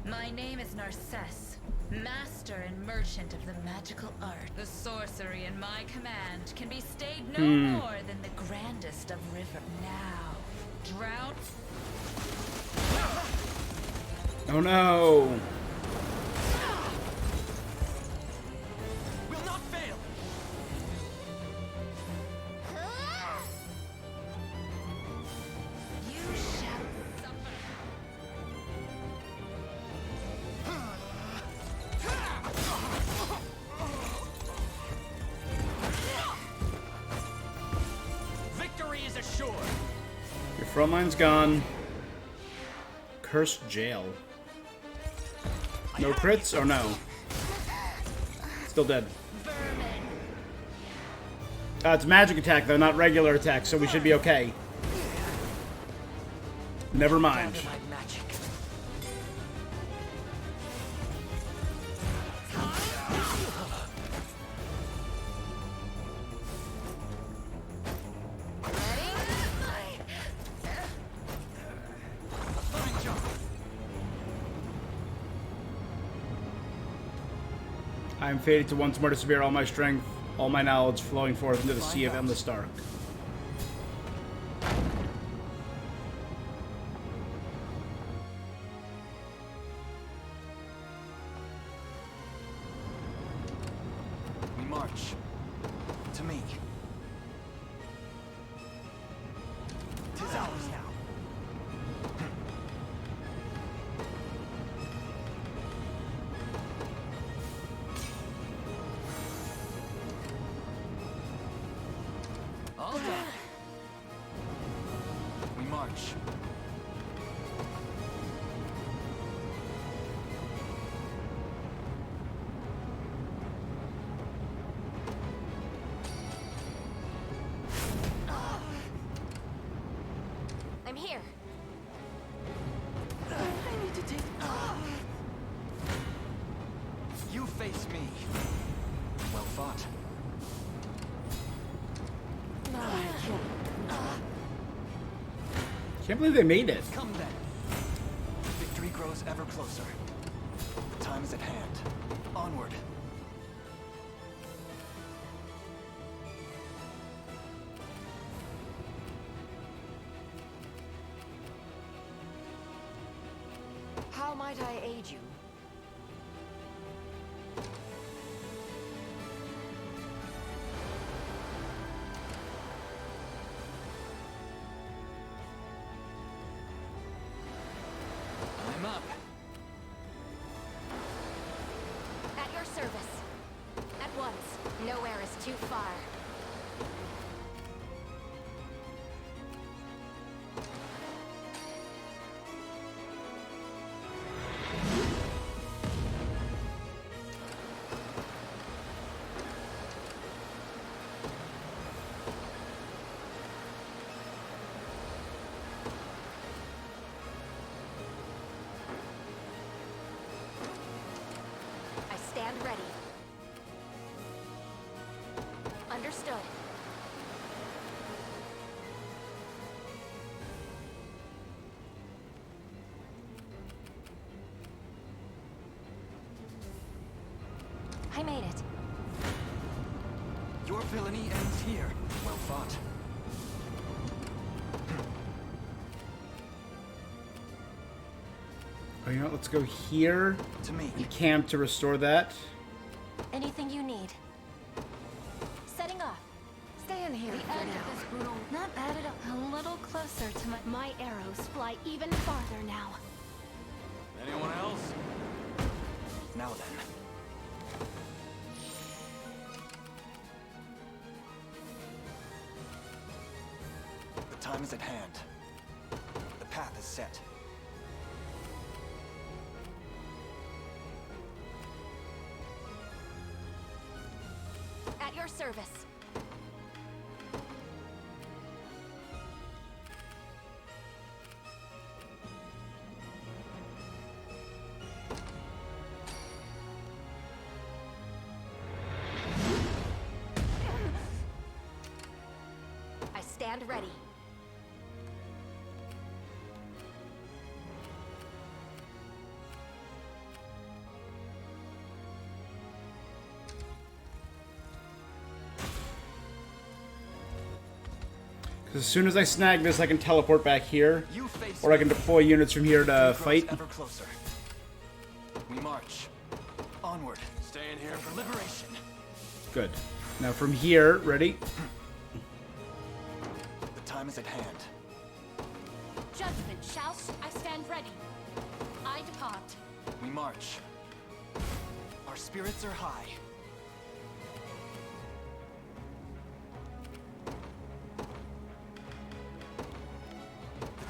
My name is Narcisse, master and merchant of the magical art. The sorcery in my command can be stayed no more than the grandest of rivers. Now, drought. Oh no! Will not fail. You shall suffer. Victory is assured. Your front line's gone. Cursed jail. No crits or no? Still dead. It's magic attack though, not regular attack, so we should be okay. Never mind. I am fated to once more disappear all my strength, all my knowledge flowing forth into the sea of endless dark. We march. To me. 'Tis ours now. Can't believe they made it. Come then. Victory grows ever closer. The time is at hand. Onward. How might I aid you? I'm up. At your service. At once. Nowhere is too far. I stand ready. Understood. I made it. Your villainy ends here. Well fought. Oh, you know what? Let's go here. To me. And camp to restore that. Anything you need. Setting off. Stay in here. The end of this brutal. Not bad at all. A little closer to my arrows fly even farther now. Anyone else? Now then. The time is at hand. The path is set. At your service. I stand ready. Because as soon as I snag this, I can teleport back here. Or I can deploy units from here to fight. Ever closer. We march. Onward. Stay in here for liberation. Good. Now from here, ready? The time is at hand. Judgment shall. I stand ready. I depart. We march. Our spirits are high.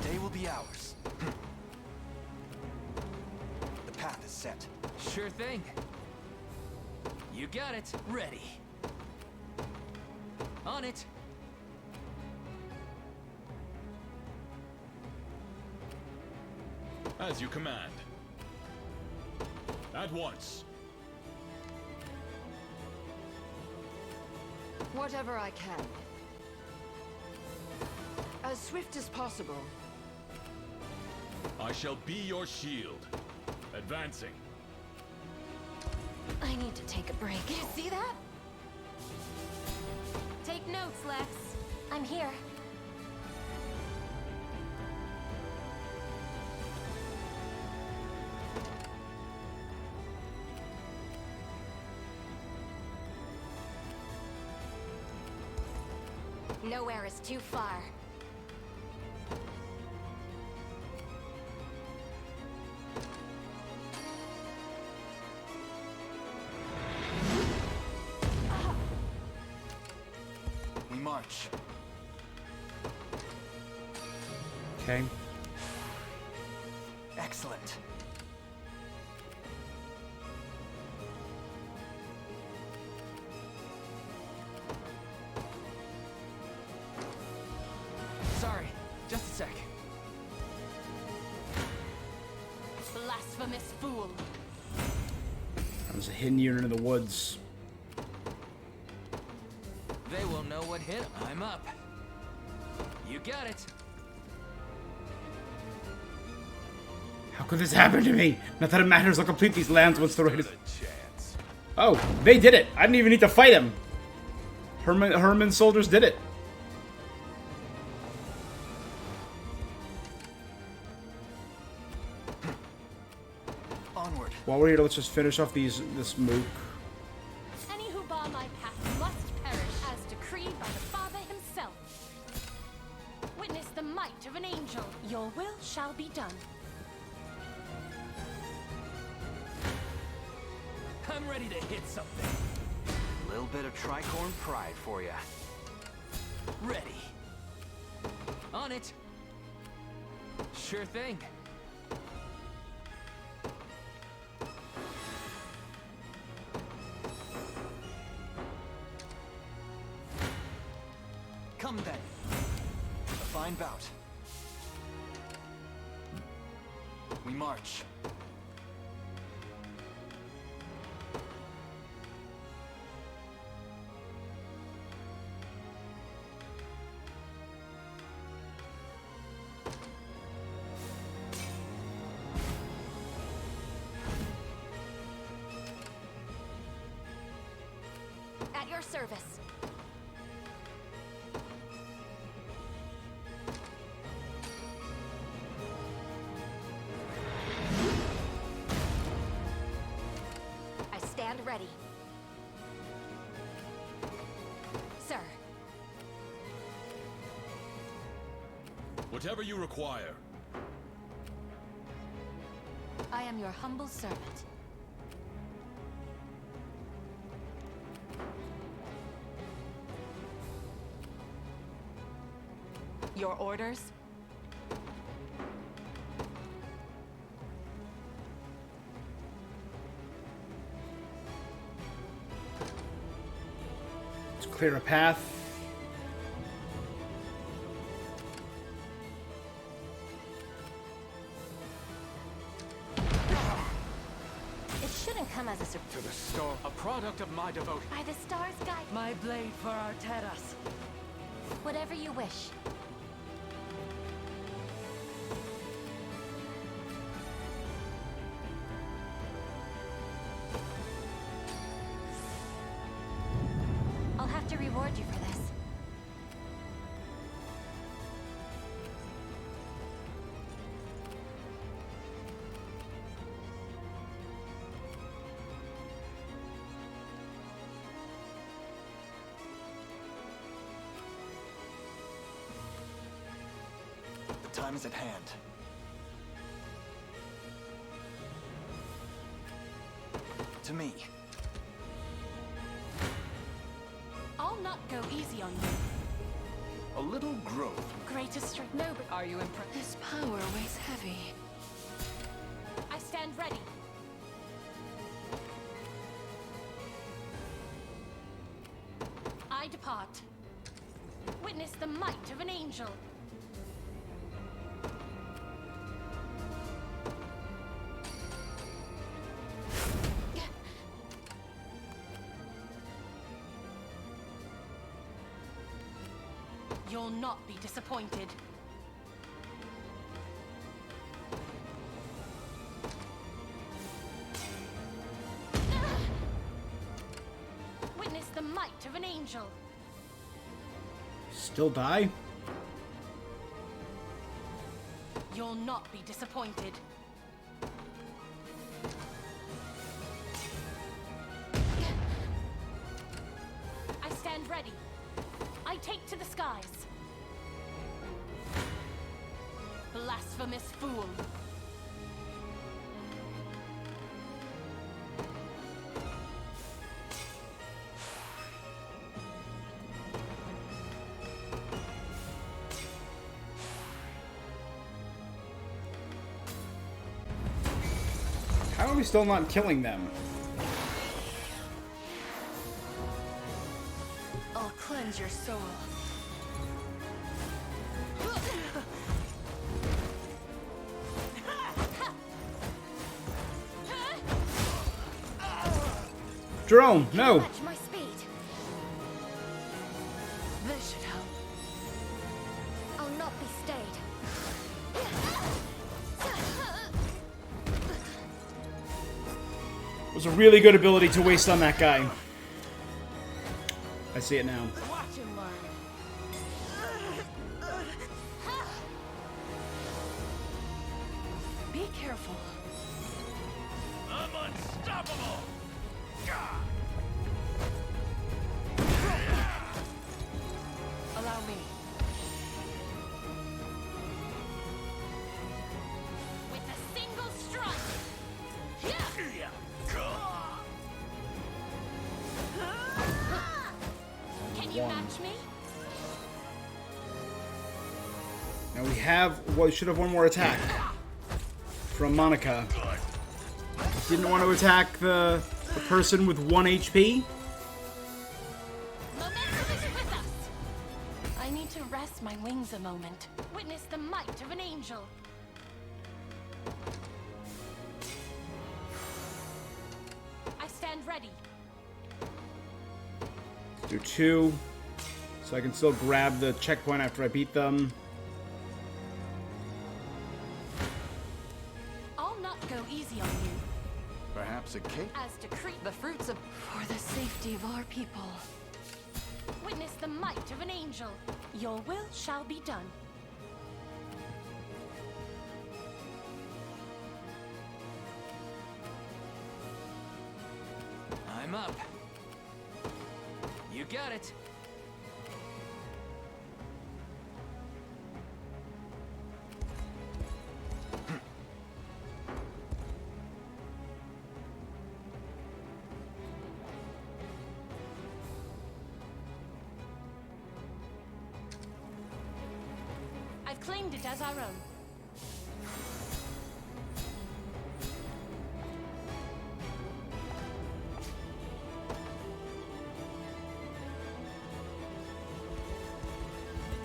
The day will be ours. The path is set. Sure thing. You got it. Ready. On it. As you command. At once. Whatever I can. As swift as possible. I shall be your shield. Advancing. I need to take a break. You see that? Take notes, Lex. I'm here. Nowhere is too far. We march. Okay. Excellent. Sorry, just a sec. Blasphemous fool. That was a hidden unit in the woods. They will know what hit 'em. I'm up. You got it. could this happen to me? Not that it matters, I'll complete these lands once the raid is... Oh, they did it! I didn't even need to fight him! Herman's soldiers did it. Onward. While we're here, let's just finish off this mook. Any who bar my path must perish, as decreed by the Father himself. Witness the might of an angel. Your will shall be done. I'm ready to hit something. A little bit of tricorn pride for you. Ready. On it. Sure thing. Come then. A fine bout. We march. At your service. I stand ready. Sir. Whatever you require. I am your humble servant. Your orders? Let's clear a path. It shouldn't come as a surprise. To the storm, a product of my devotion. By the stars' guide. My blade for Arteras. Whatever you wish. I'll have to reward you for this. The time is at hand. To me. I'll not go easy on you. A little growth. Greatest strength. No, but Are you impressed? This power weighs heavy. I stand ready. I depart. Witness the might of an angel. You'll not be disappointed. Witness the might of an angel. Still die? You'll not be disappointed. I stand ready. I take to the skies. Blasphemous fool. How are we still not killing them? I'll cleanse your soul. Jerome, no! Match my speed. This should help. I'll not be stayed. was a really good ability to waste on that guy. I see it now. Watch him learn. Be careful. I'm unstoppable! Allow me. With a single strike. Can you match me? Now we have, well, we should have one more attack from Monica. Didn't want to attack the person with 1 HP. Momentum is with us. I need to rest my wings a moment. Witness the might of an angel. I stand ready. Do 2, so I can still grab the checkpoint after I beat them. I'll not go easy on you. Perhaps a cake? As decreed, the fruits of for the safety of our people. Witness the might of an angel. Your will shall be done. I'm up. You got it. I've claimed it as our own.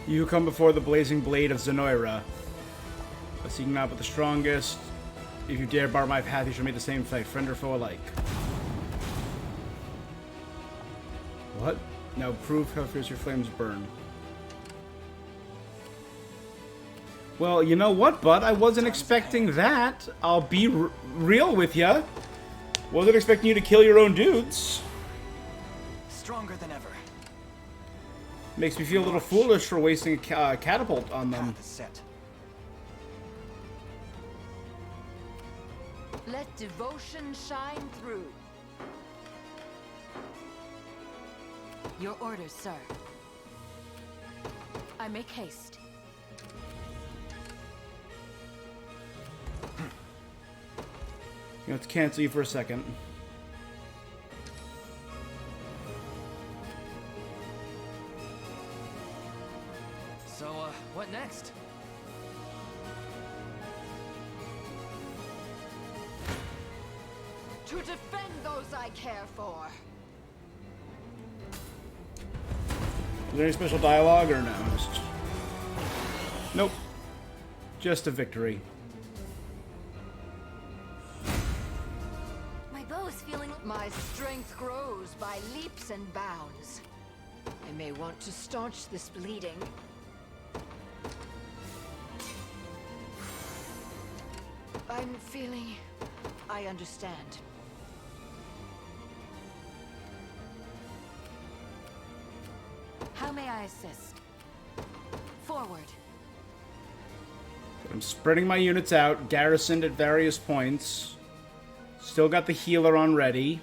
You who come before the blazing blade of Zenoira, seeking not but the strongest. If you dare bar my path, you shall meet the same fate, friend or foe alike. What? Now prove how fierce your flames burn. Well, you know what, bud? I wasn't expecting that. I'll be real with ya. Wasn't expecting you to kill your own dudes. Stronger than ever. Makes me feel a little foolish for wasting a catapult on them. Path is set. Let devotion shine through. Your orders, sir. I make haste. You have to cancel you for a second. So, what next? To defend those I care for. Is there any special dialogue or no? Just... Nope. Just a victory. My bow is feeling... My strength grows by leaps and bounds. I may want to staunch this bleeding. I'm feeling... I understand. How may I assist? Forward. I'm spreading my units out, garrisoned at various points. Still got the healer on ready.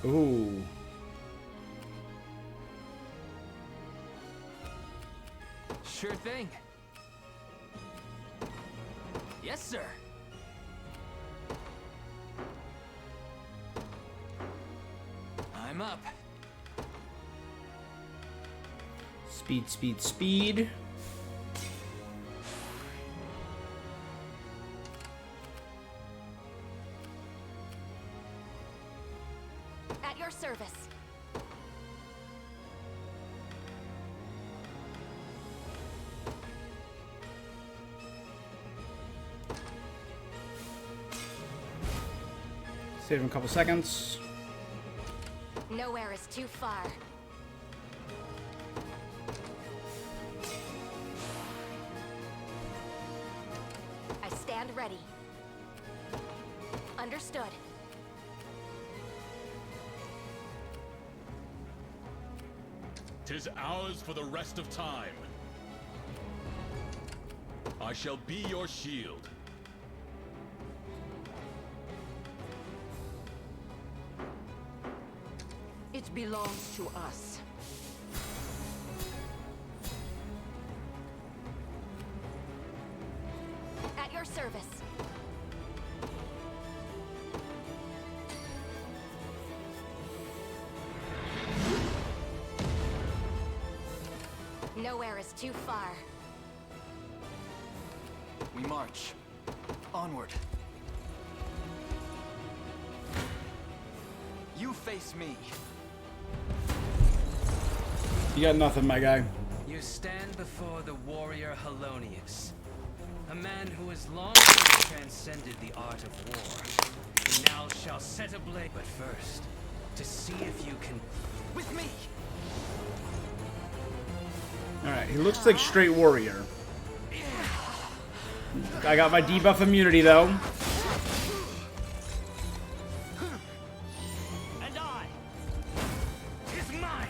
Ooh. Sure thing. Yes, sir. I'm up. Speed, speed, speed. At your service. Save him a couple seconds. Nowhere is too far. I stand ready. Understood. "'Tis ours for the rest of time. I shall be your shield. It belongs to us. At your service. Nowhere is too far. We march. Onward. You face me. You got nothing, my guy. You stand before the warrior Halonius, a man who has long since transcended the art of war. He now shall set ablaze. But first, to see if you can... With me! Alright, he looks like straight warrior. I got my debuff immunity, though. And I is mine.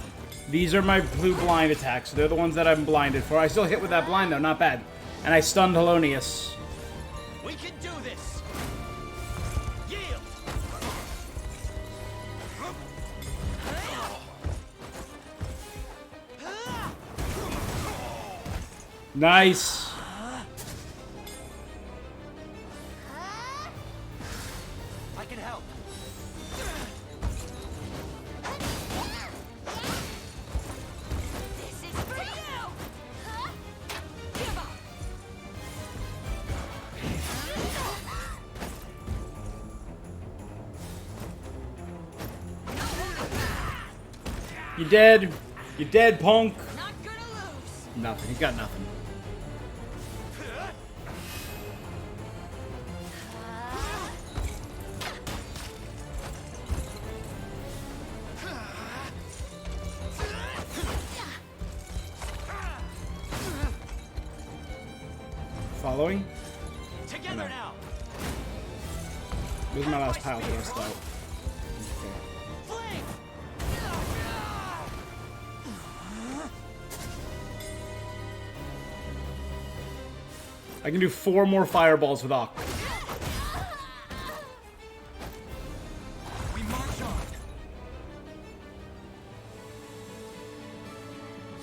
These are my blue blind attacks. They're the ones that I'm blinded for. I still hit with that blind, though. Not bad. And I stunned Halonius. We can do this. Yield. Nice. I can help. This is for you! Give up! You dead. You dead, punk. Nothing. He's got nothing. Following? Together now. This is my last pile for us, though. I can do 4 more fireballs with Aqua. We march on.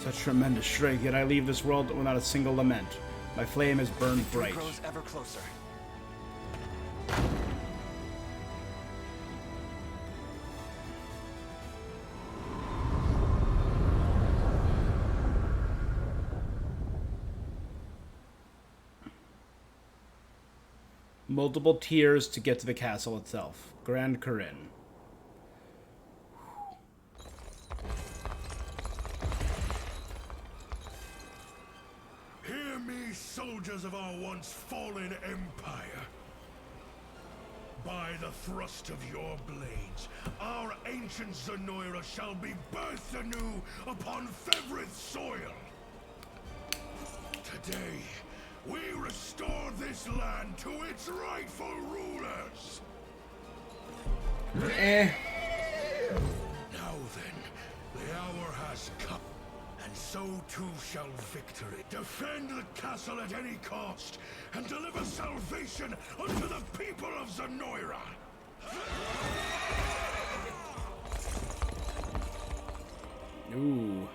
Such tremendous strength, yet I leave this world without a single lament. My flame has burned bright. Grows ever closer. Multiple tiers to get to the castle itself. Grand Corinne. Hear me, soldiers of our once fallen empire. By the thrust of your blades, our ancient Zenoira shall be birthed anew upon Fevrith soil. Today, we restore this land to its rightful rulers. Now then, the hour has come, and so too shall victory. Defend the castle at any cost, and deliver salvation unto the people of Zenoira. Ooh.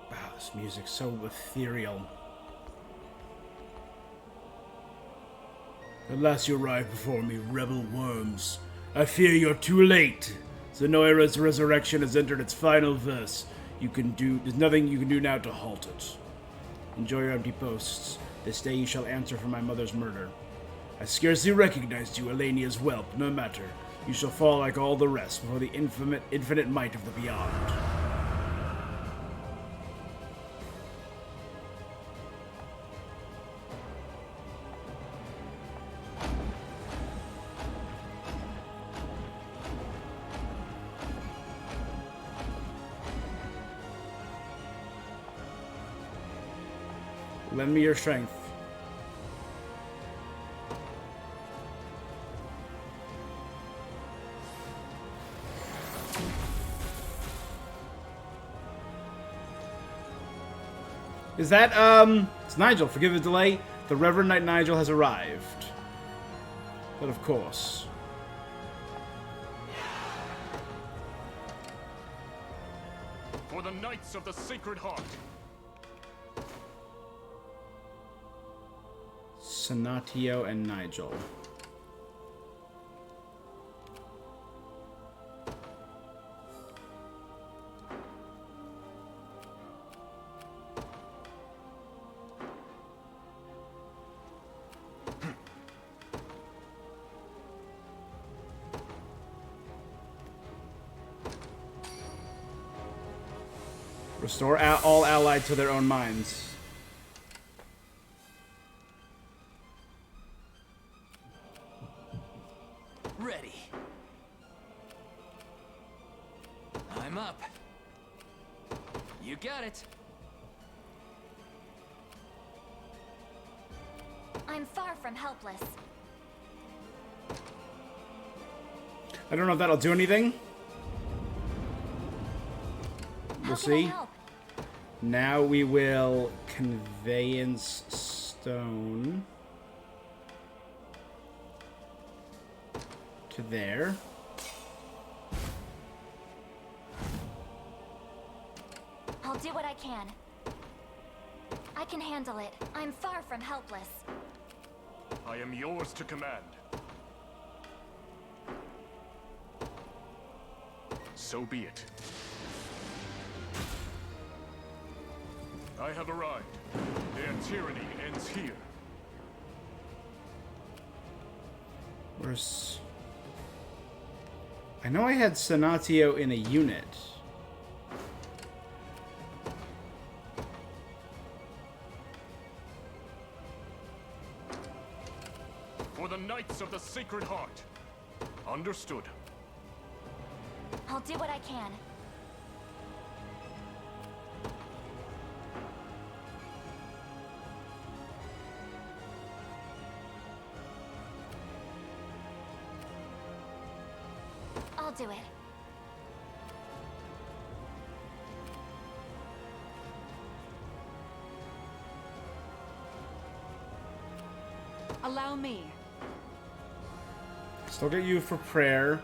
Wow, this music's so ethereal. At last you arrive before me, rebel worms. I fear you're too late. Zenoira's resurrection has entered its final verse. There's nothing you can do now to halt it. Enjoy your empty posts. This day you shall answer for my mother's murder. I scarcely recognized you, Elenia's whelp. No matter. You shall fall like all the rest before the infinite might of the Beyond. Lend me your strength. Is that, it's Nigel. Forgive the delay. The Reverend Knight Nigel has arrived. But of course. For the Knights of the Sacred Heart. Sonatio and Nigel. Restore all allied to their own minds. Ready. I'm up. You got it. I'm far from helpless. I don't know if that'll do anything. We'll see. Now we will conveyance stone to there. I'll do what I can. I can handle it. I'm far from helpless. I am yours to command. So be it. I have arrived. Their tyranny ends here. Where's... I know I had Sonatio in a unit. For the Knights of the Sacred Heart. Understood. I'll do what I can. I'll do it. Allow me. Still get you for prayer.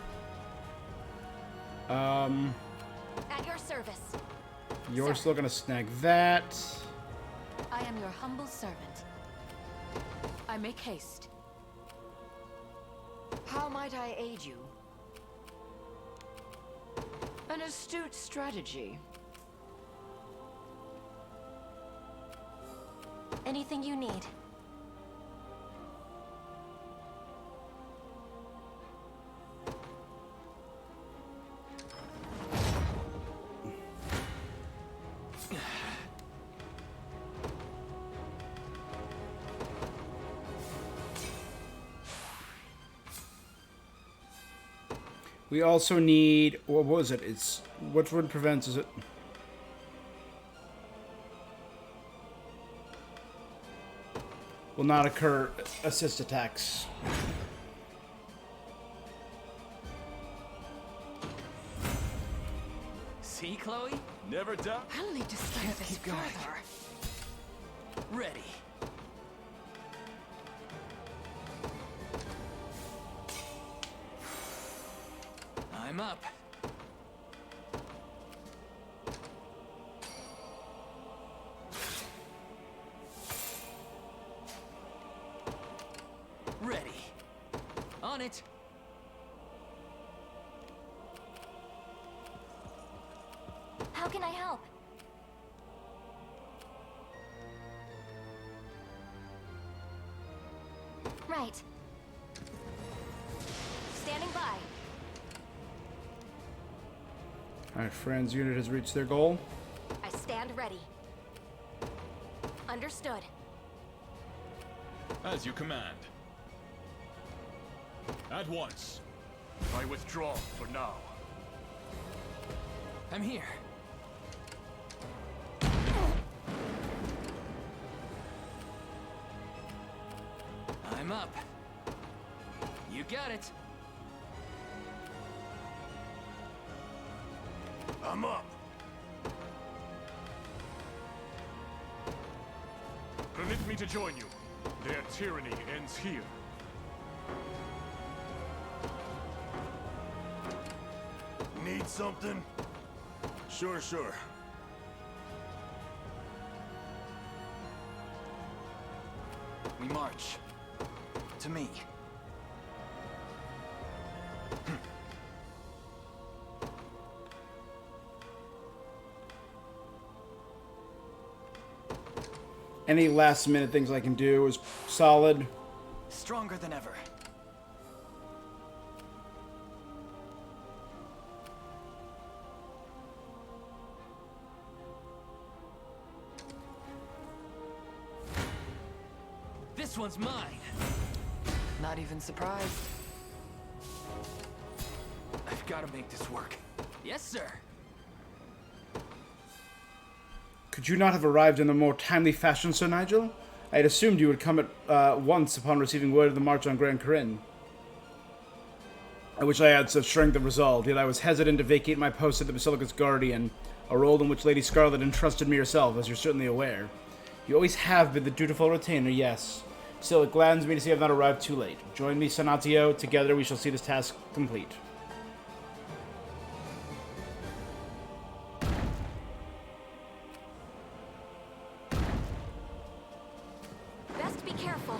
At your service. You're still gonna snag that. I am your humble servant. I make haste. How might I aid you? An astute strategy. Anything you need. We also need... What was it? It's... Which one prevents is it? Will not occur assist attacks. See, Chloe? Never doubt. I'll need to study this Keep going. further. Ready. I'm up. Ready. On it. How can I help? Right. Standing by. Alright, friends, unit has reached their goal. I stand ready. Understood. As you command. At once. I withdraw for now. I'm here. I'm up. You got it. I'm up. Permit me to join you. Their tyranny ends here. Need something? Sure. We march. To me. Any last minute things I can do is solid. Stronger than ever. This one's mine. Not even surprised. I've got to make this work. Yes, sir. Could you not have arrived in a more timely fashion, Sir Nigel? I had assumed you would come at once upon receiving word of the march on Grand Corinne. I wish I had such strength of resolve, yet I was hesitant to vacate my post at the Basilica's Guardian, a role in which Lady Scarlet entrusted me herself, as you're certainly aware. You always have been the dutiful retainer, yes. Still, it gladdens me to see I have not arrived too late. Join me, Sanatio. Together we shall see this task complete. Best be careful.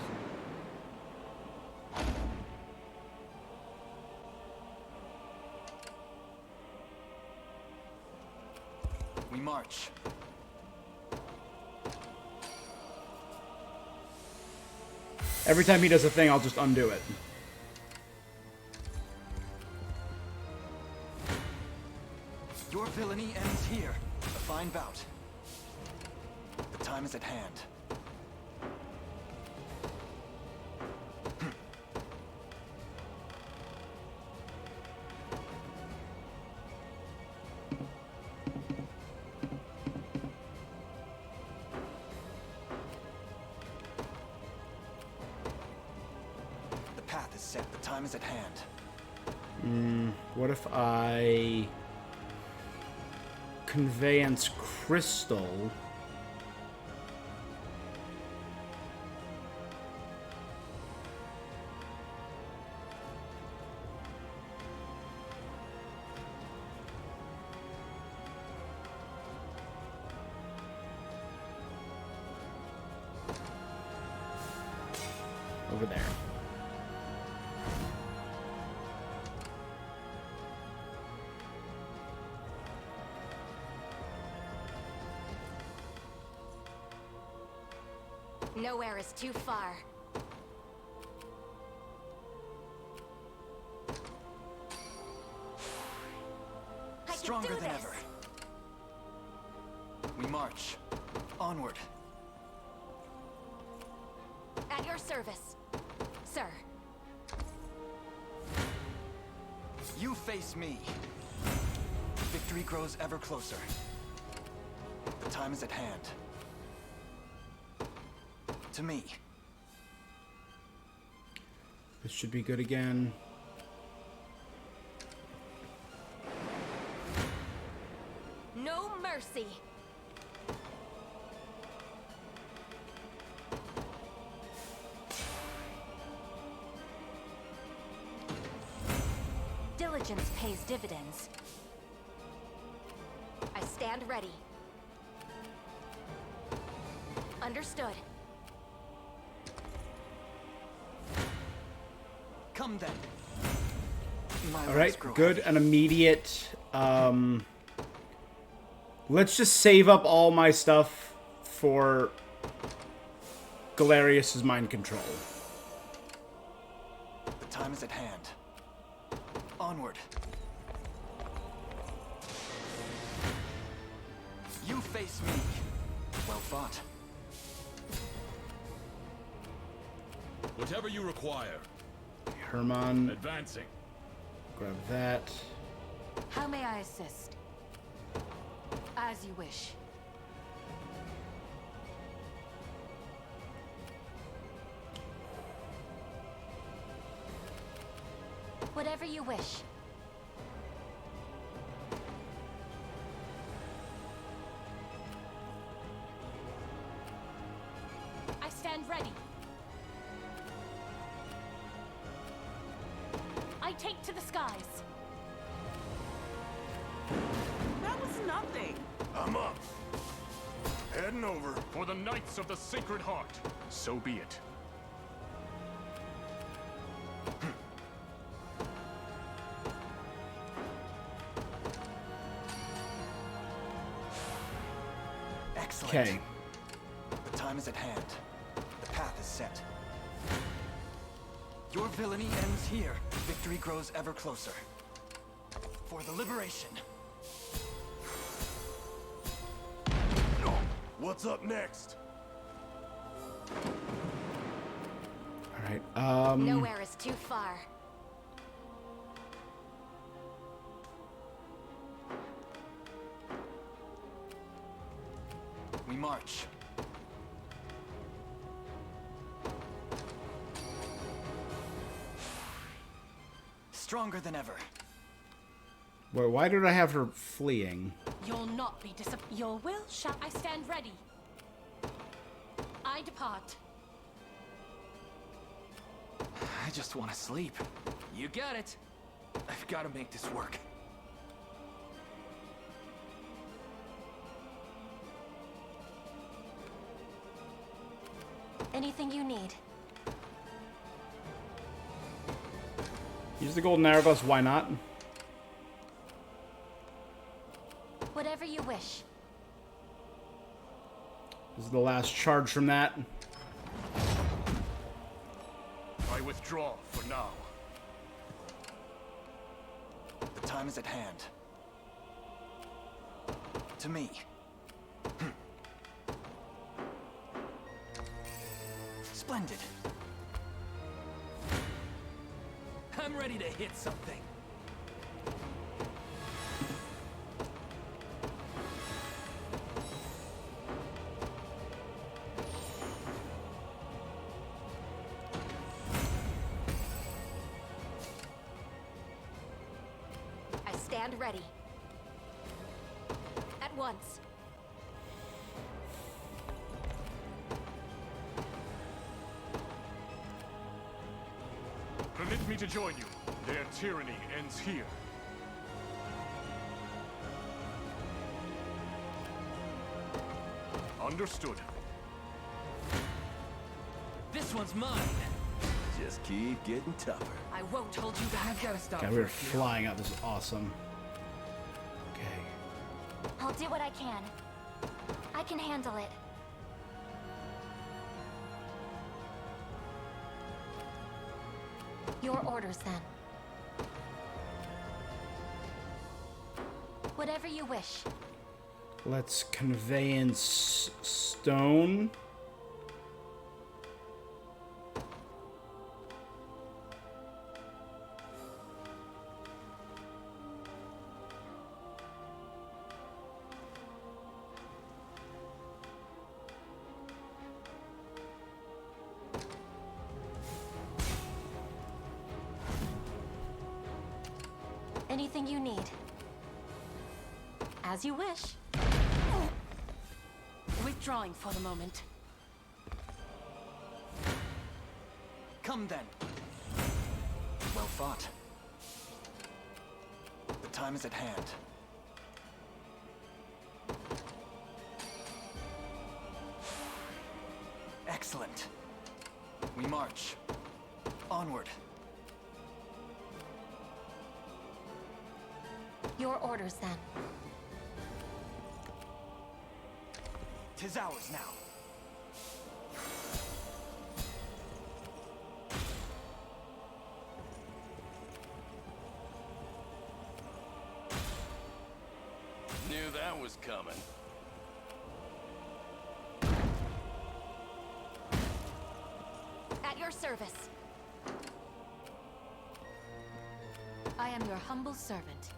We march. Every time he does a thing, I'll just undo it. Your villainy ends here. A fine bout. The time is at hand. The path is set. The time is at hand. What if I conveyance crystal? Over there. Nowhere is too far. Stronger do than this. ever. We march. Onward. At your service, sir. You face me. Victory grows ever closer. The time is at hand. To me. This should be good again. No mercy. Diligence pays dividends. I stand ready. Understood. Come then. All right, good and immediate. Let's just save up all my stuff for Galerius's mind control. The time is at hand. Onward. You face me. Well fought. Whatever you require. Herman. Advancing. Grab that. How may I assist? As you wish. Whatever you wish. I stand ready. I take to the skies. That was nothing. I'm up. Heading over. For the Knights of the Sacred Heart. So be it. Excellent. Okay. The time is at hand. The path is set. Your villainy ends here. Victory grows ever closer. For the liberation. What's up next? All right. Nowhere is too far. We march. Stronger than ever. Well, why did I have her fleeing? You'll not be disappointed. Your will shall. I stand ready. I depart. I just want to sleep. You got it. I've got to make this work. Anything you need. Use the golden arrows, why not? Whatever you wish. This is the last charge from that. I withdraw for now. The time is at hand. To me. Splendid. I'm ready to hit something. I stand ready. At once. Permit me to join you. Their tyranny ends here. Understood. This one's mine. Just keep getting tougher. I won't hold you back. I've got to stop. God, we were flying out. This is awesome. Okay. I'll do what I can. I can handle it. Your orders, then. Whatever you wish. Let's conveyance stone. Anything you need. As you wish. Withdrawing for the moment. Come then. Well fought. The time is at hand. Excellent. We march. Onward. Your orders, then. 'Tis ours now. Knew that was coming. At your service. I am your humble servant.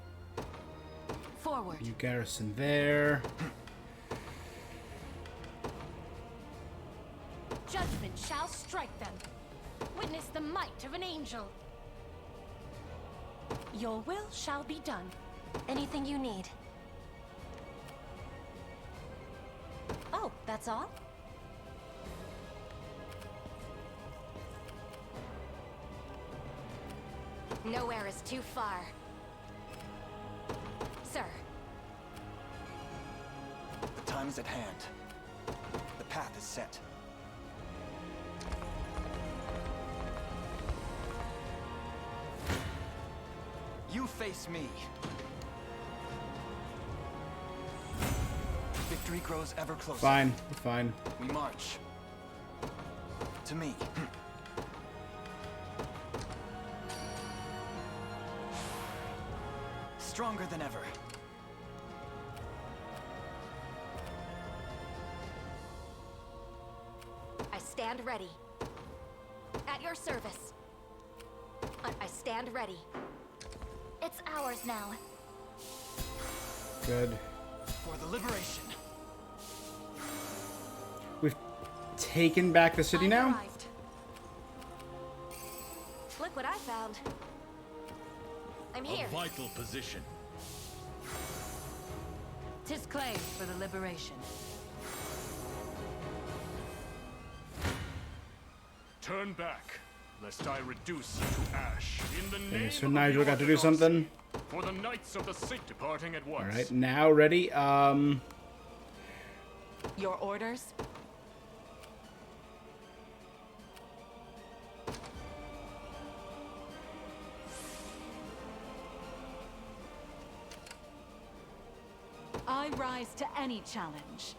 Forward. You garrison there. Judgment shall strike them. Witness the might of an angel. Your will shall be done. Anything you need. Oh, that's all? Nowhere is too far. Sir. The time is at hand. The path is set. You face me. Victory grows ever closer. Fine, fine. We march. To me. Stronger than ever. I stand ready. At your service. I stand ready. It's ours now. Good. For the liberation. We've taken back the city now? Arrived. Look what I found. I'm here. A vital position. 'Tis claimed for the liberation. Turn back, lest I reduce you to ash. In the name Okay, so of Nigel the got to do Orthodoxy, something. For the Knights of the Sick departing at once. Alright, now ready. Your orders? I rise to any challenge.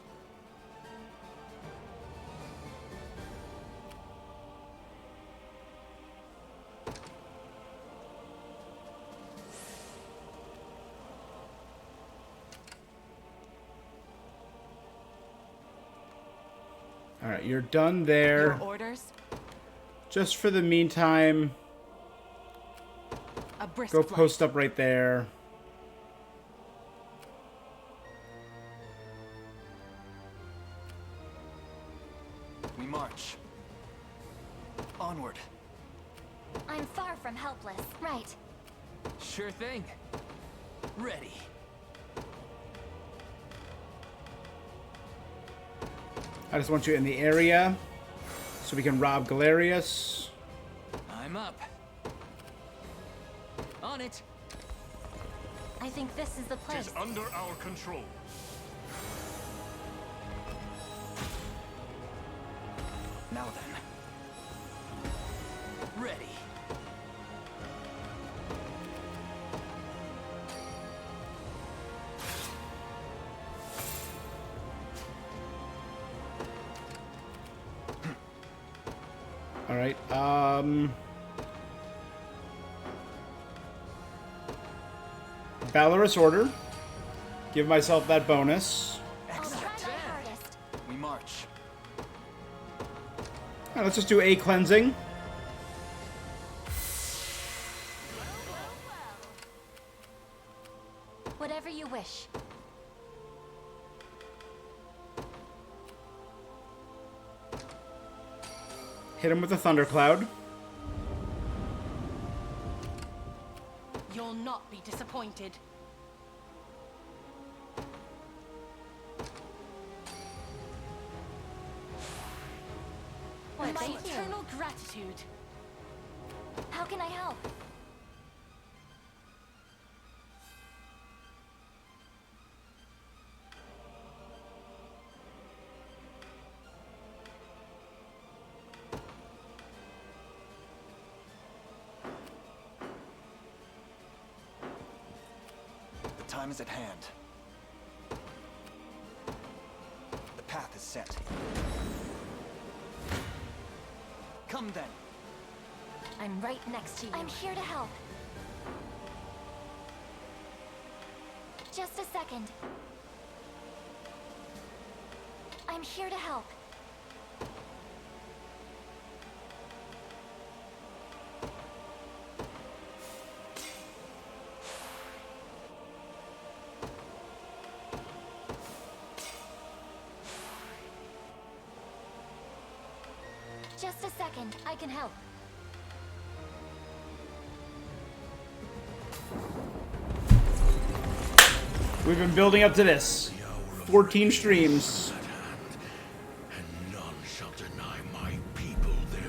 Alright, you're done there. Your orders? Just for the meantime, A brisk go flight. post up right there. We march. Onward. I'm far from helpless. Right. Sure thing. Ready. I just want you in the area so we can rob Galerius. I'm up. On it. I think this is the It place. is under our control. Now then. Ready. Alright, Valorous Order. Give myself that bonus. Excellent. We march. Alright, let's just do a cleansing. Whatever you wish. Hit him with a thundercloud. You'll not be disappointed. What My thank you. eternal gratitude. How can I help? The time is at hand. The path is set. Come then. I'm right next to you. I'm here to help. Just a second. I'm here to help. Just a second. I can help. We've been building up to this. 14 streams.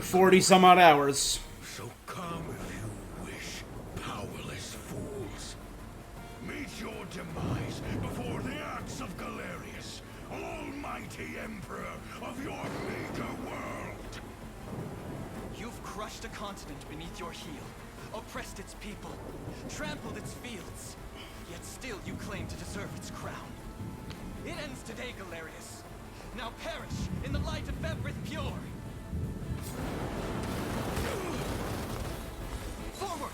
40 some odd hours. So come if you wish, powerless fools. Meet your demise before the axe of Galerius, almighty emperor of your meager world. You've crushed a continent beneath your heel, oppressed its people, trampled its fields, yet still you claim to deserve its crown. It ends today, Galerius. Now perish in the light of Everith Pure. Forward!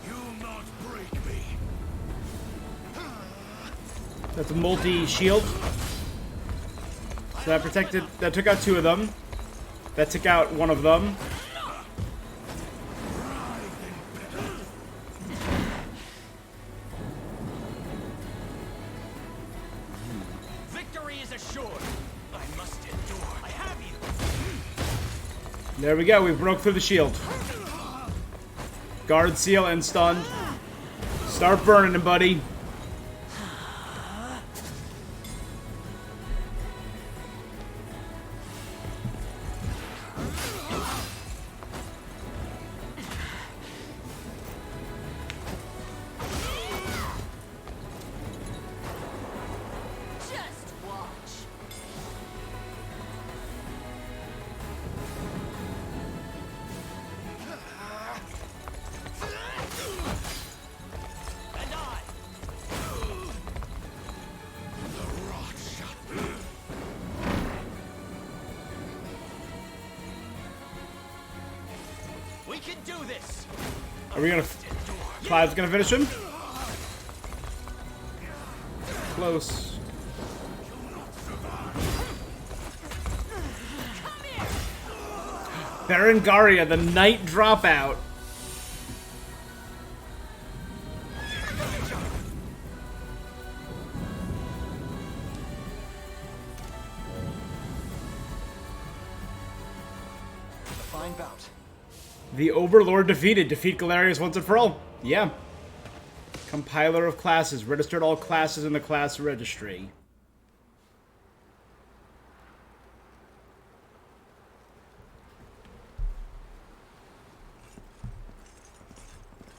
You'll not break me. That's a multi-shield. So that took out 2 of them. That took out 1 of them. Victory is assured. I must endure. I have you. There we go. We broke through the shield. Guard seal and stunned. Start burning him, buddy. Just watch. And I. The rot shot. We can do this. Are we gonna... Clive's gonna finish him? Close. Berengaria, the Knight Dropout. A fine bout. The Overlord defeated. Defeat Galerius once and for all. Yeah. Compiler of classes. Registered all classes in the class registry.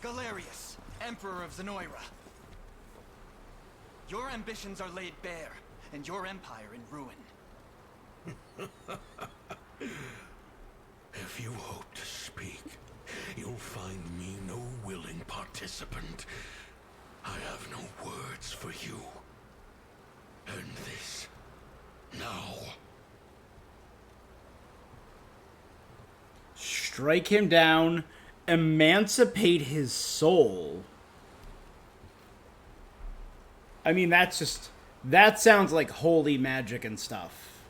Galerius, Emperor of Zenoira. Your ambitions are laid bare, and your empire in ruin. If you hope to speak, you'll find me no willing participant. I have no words for you. And this, now. Strike him down. Emancipate his soul. I mean, that's just... That sounds like holy magic and stuff.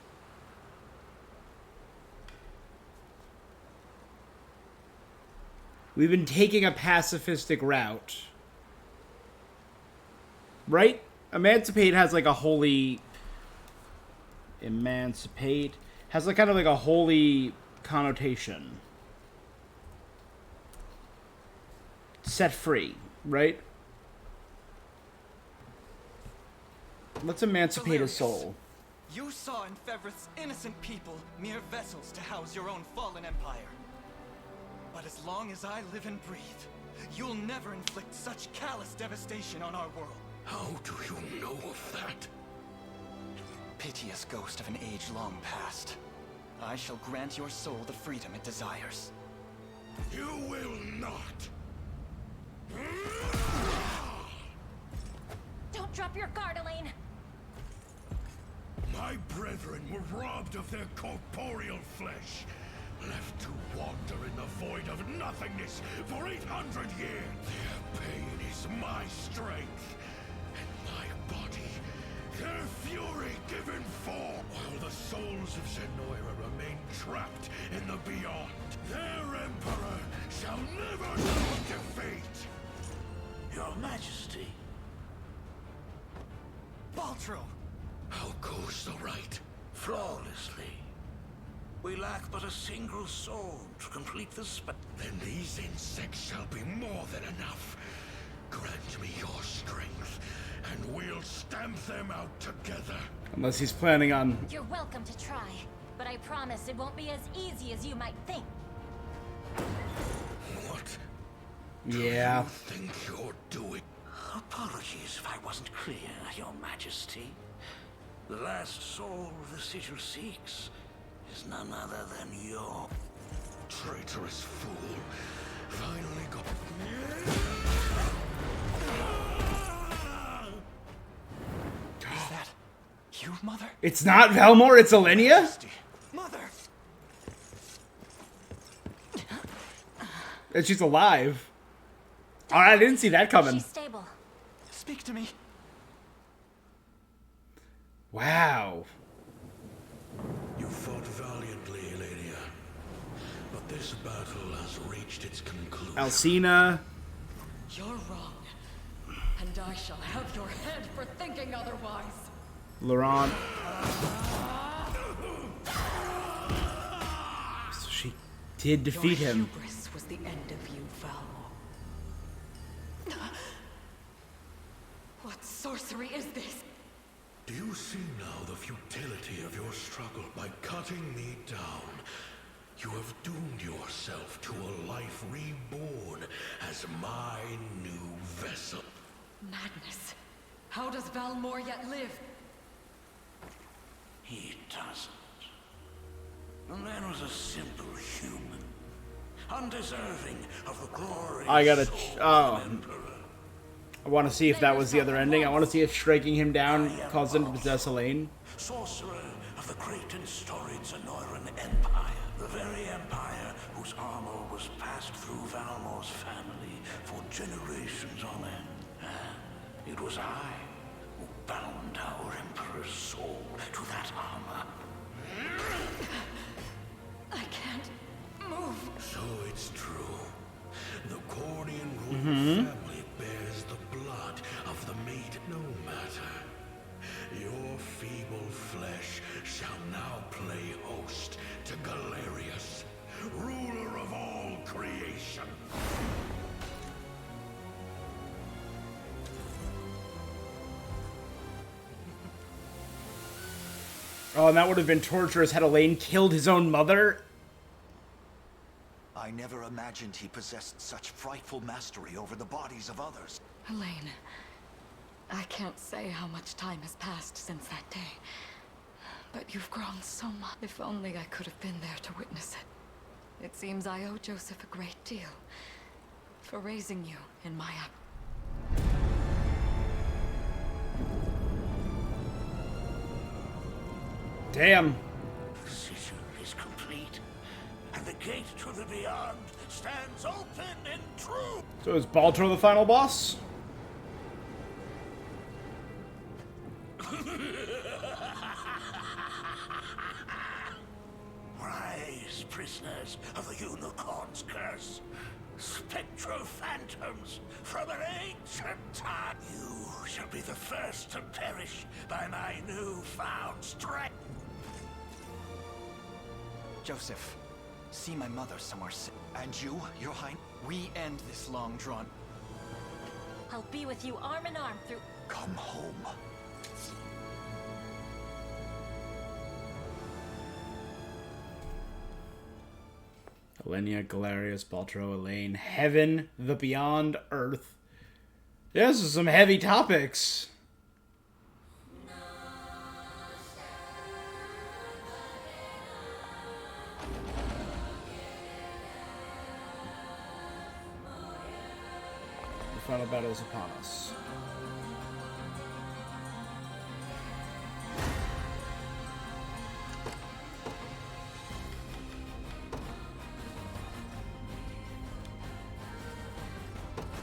We've been taking a pacifistic route. Right? Emancipate has like a holy... Emancipate has like kind of like a holy connotation. Set free, right? Let's emancipate his soul. You saw in Fevrith's innocent people mere vessels to house your own fallen empire. But as long as I live and breathe, you'll never inflict such callous devastation on our world. How do you know of that? Piteous ghost of an age long past. I shall grant your soul the freedom it desires. You will not. Don't drop your guard, Elaine. My brethren were robbed of their corporeal flesh, left to wander in the void of nothingness for 800 years. Their pain is my strength, and my body, their fury given form, while the souls of Zenoira remain trapped in the beyond. Their emperor shall never know defeat. Your Majesty. Baltro! How goes the rite? Flawlessly. We lack but a single soul to complete the spell. Then these insects shall be more than enough. Grant me your strength, and we'll stamp them out together. Unless he's planning on... You're welcome to try, but I promise it won't be as easy as you might think. What Yeah. do you think you're doing? Apologies if I wasn't clear, Your Majesty. The last soul the sigil seeks is none other than your... Traitorous fool. Finally got... Is that you, Mother? It's not Valmore, it's Alenia? Mother! And she's alive. Alright, I didn't see that coming. She's stable. Speak to me. Wow. You fought valiantly, Elenia. But this battle has reached its conclusion. Alcina. You're wrong. And I shall have your head for thinking otherwise. Laurent. So she did defeat Your him. hubris was the end of you, Valmore. What sorcery is this? Do you see now the futility of your struggle? By cutting me down, you have doomed yourself to a life reborn as my new vessel. Madness. How does Valmore yet live? He doesn't. The man was a simple human, undeserving of the glory. I gotta... I want to see if that was the other ending. I want to see if striking him down caused him to possess Elaine. Sorcerer of the great and storied Zenoiran Empire, the very empire whose armor was passed through Valmore's family for generations on end. It was I who bound our Emperor's soul to that armor. I can't move. So it's true. The Cornian royal family bears the blood of the maid. No matter. Your feeble flesh shall now play host to Galerius, ruler of all creation. Oh, and that would have been torturous had Elaine killed his own mother. I never imagined he possessed such frightful mastery over the bodies of others. Elaine, I can't say how much time has passed since that day. But you've grown so much. If only I could have been there to witness it. It seems I owe Joseph a great deal for raising you in my act. Damn. The sigil is complete, and the gate to the beyond stands open in truth. So is Baltro the final boss? Rise, prisoners of the Unicorn's curse. Spectral phantoms from an ancient time. You shall be the first to perish by my newfound strength. Joseph, see my mother somewhere. And you, Your Highness? We end this long drawn. I'll be with you arm in arm through... Come home. Elenia, Galerius, Baltro, Elaine, Heaven, the Beyond, Earth. Yeah, this is some heavy topics. The final battle is upon us.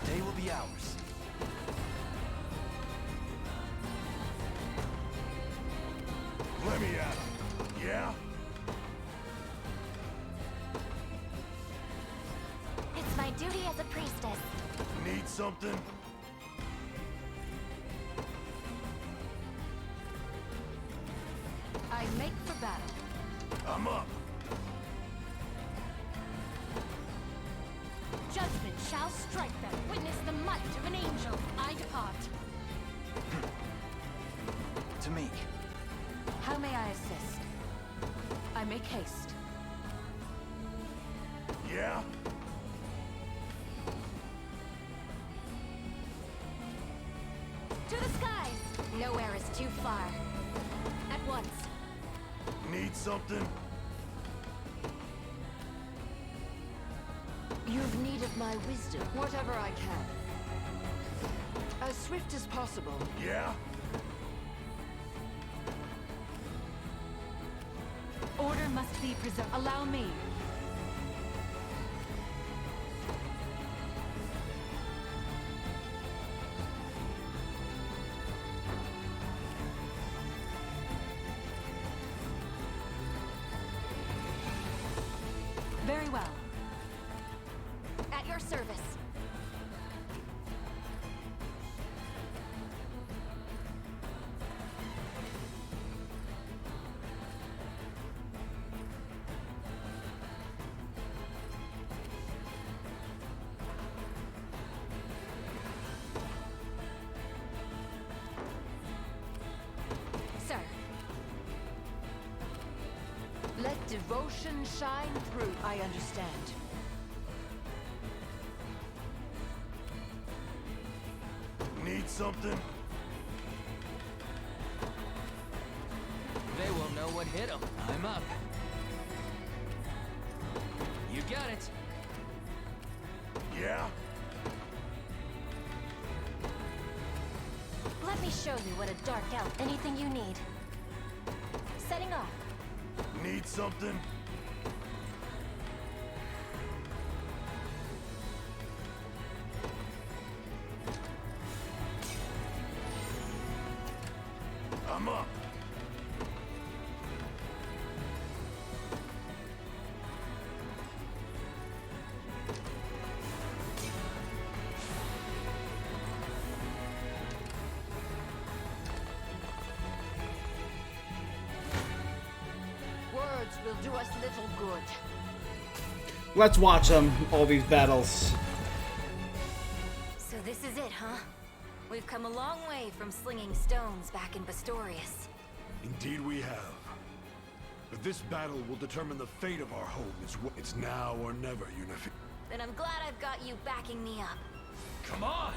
The day will be ours. Let me at him. Yeah? It's my duty as a priestess. Need something? I make for battle. I'm up. Judgment shall strike them. Witness the might of an angel. I depart. To me. How may I assist? I make haste. Yeah? To the skies! Nowhere is too far. At once. Need something? You've need of my wisdom, whatever I can. As swift as possible. Yeah? Order must be preserved. Allow me. Very well. At your service. Sir. Let devotion shine through. I understand. Need something? They will know what hit them. I'm up. You got it. Yeah? Let me show you what a dark elf. Anything you need. Setting off. Need something? I'm up. Words will do us little good. Let's watch them, all these battles. So this is it, huh? We've come a long way from slinging stones back in Bastorius. Indeed we have. But this battle will determine the fate of our home. It's now or never, Unifi. Then I'm glad I've got you backing me up. Come on!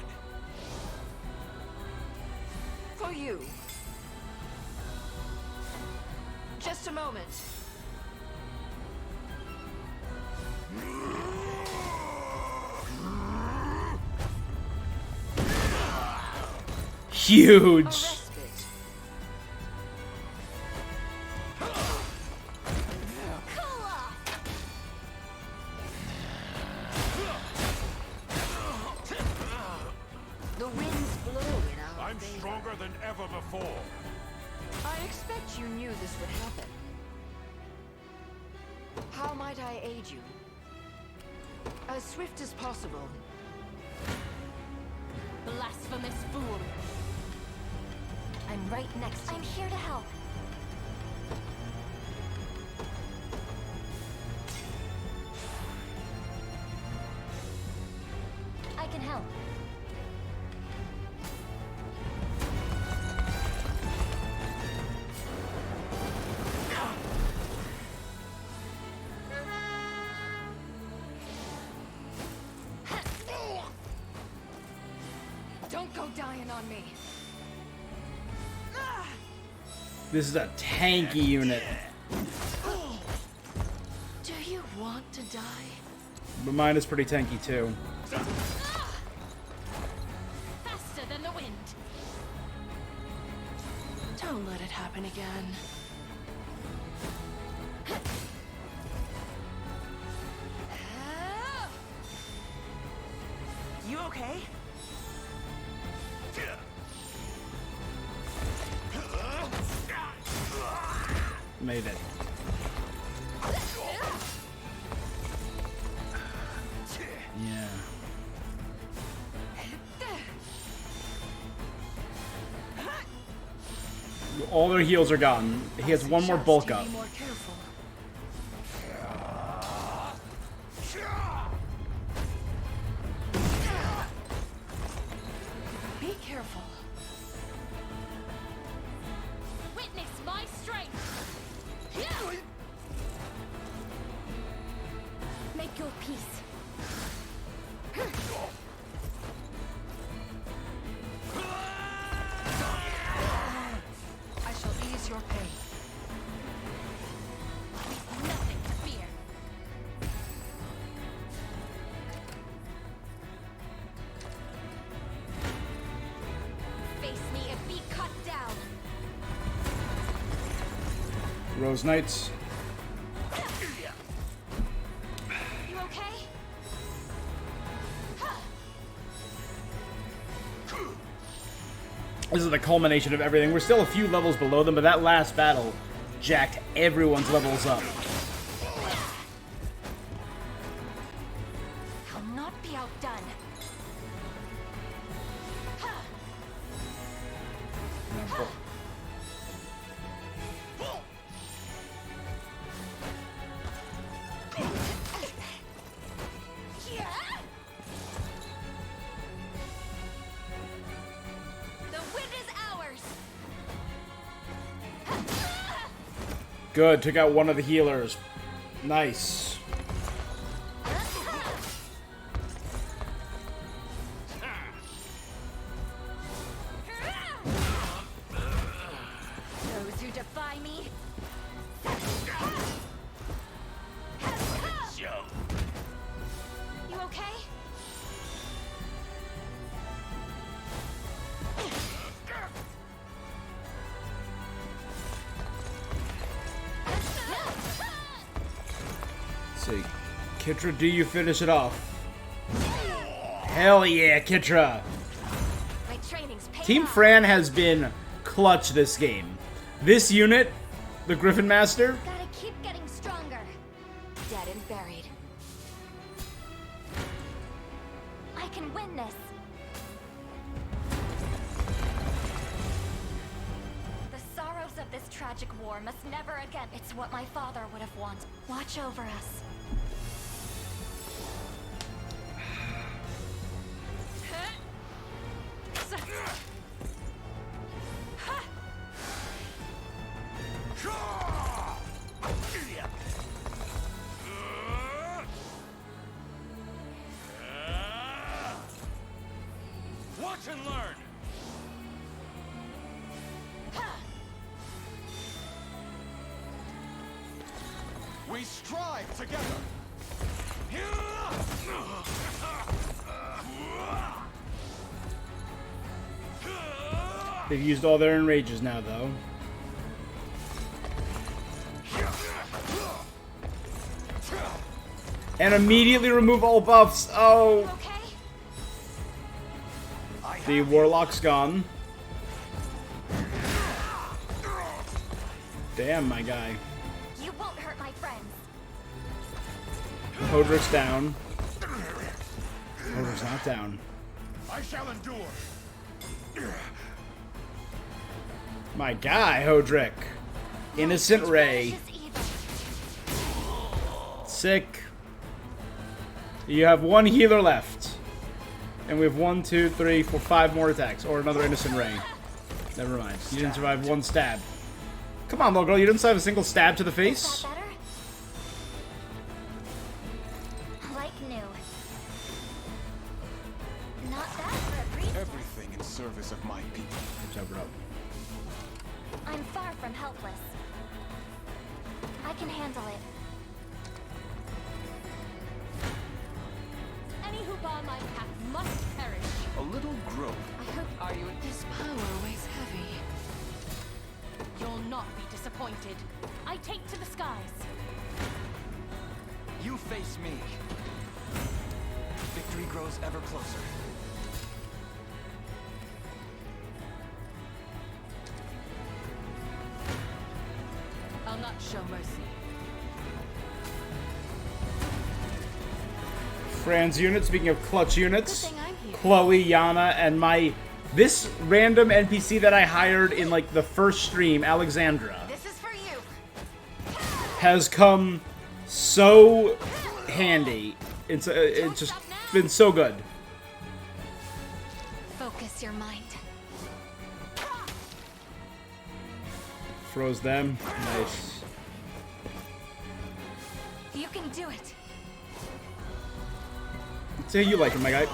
For you. Just a moment. Huge. The winds blow in our I'm favor. stronger than ever before. I expect you knew this would happen. How might I aid you? As swift as possible. Blasphemous fool. I'm right next to you. I'm here to help. I can help. Don't go dying on me. This is a tanky unit. Do you want to die? But mine is pretty tanky too. Faster than the wind. Don't let it happen again. You okay? Made it. Yeah. All their heals are gone. He has one more bulk up. Be more careful. Rose Knights. You okay? This is the culmination of everything. We're still a few levels below them, but that last battle jacked everyone's levels up. I'll not be outdone. Good, took out one of the healers. Nice. Those who defy me. You okay? Let's see. Kitra, do you finish it off? Hell yeah, Kitra! My training's paid Team off. Fran has been clutch this game. This unit, the Griffin Master, Gotta keep getting stronger. Dead and buried. I can win this. The sorrows of this tragic war must never again. It's what my father would have wanted. Watch over us. Watch and learn. We strive together. they've used all their enrages now, though. And immediately remove all buffs. Oh. The Warlock's gone. Damn, my guy. You won't hurt my friends. Hodrick's down. Hodrick's not down. I shall endure. My guy, Hodrick. Innocent Ray. Sick. You have one healer left. And we have 1, 2, 3, 4, 5 more attacks. Or another Innocent Ray. Never mind. You didn't survive one stab. Come on, little girl. You didn't survive a single stab to the face? Like new. Not bad for a priest. Everything in service of my people. Jump it up. I'm far from helpless. I can handle it. Any who bar my path must perish. A little growth. I hope Are you? This power weighs heavy. you'll not be disappointed. I take to the skies. You face me. Victory grows ever closer. I'll not show mercy. Fran's unit, speaking of clutch units. Good thing I'm here. Chloe, Yana, and this random NPC that I hired in like the first stream, Alexandra, This is for you. has come so handy. It's just been so good. Focus your mind. Froze them. Nice. You can do it. Say you like it, my guy.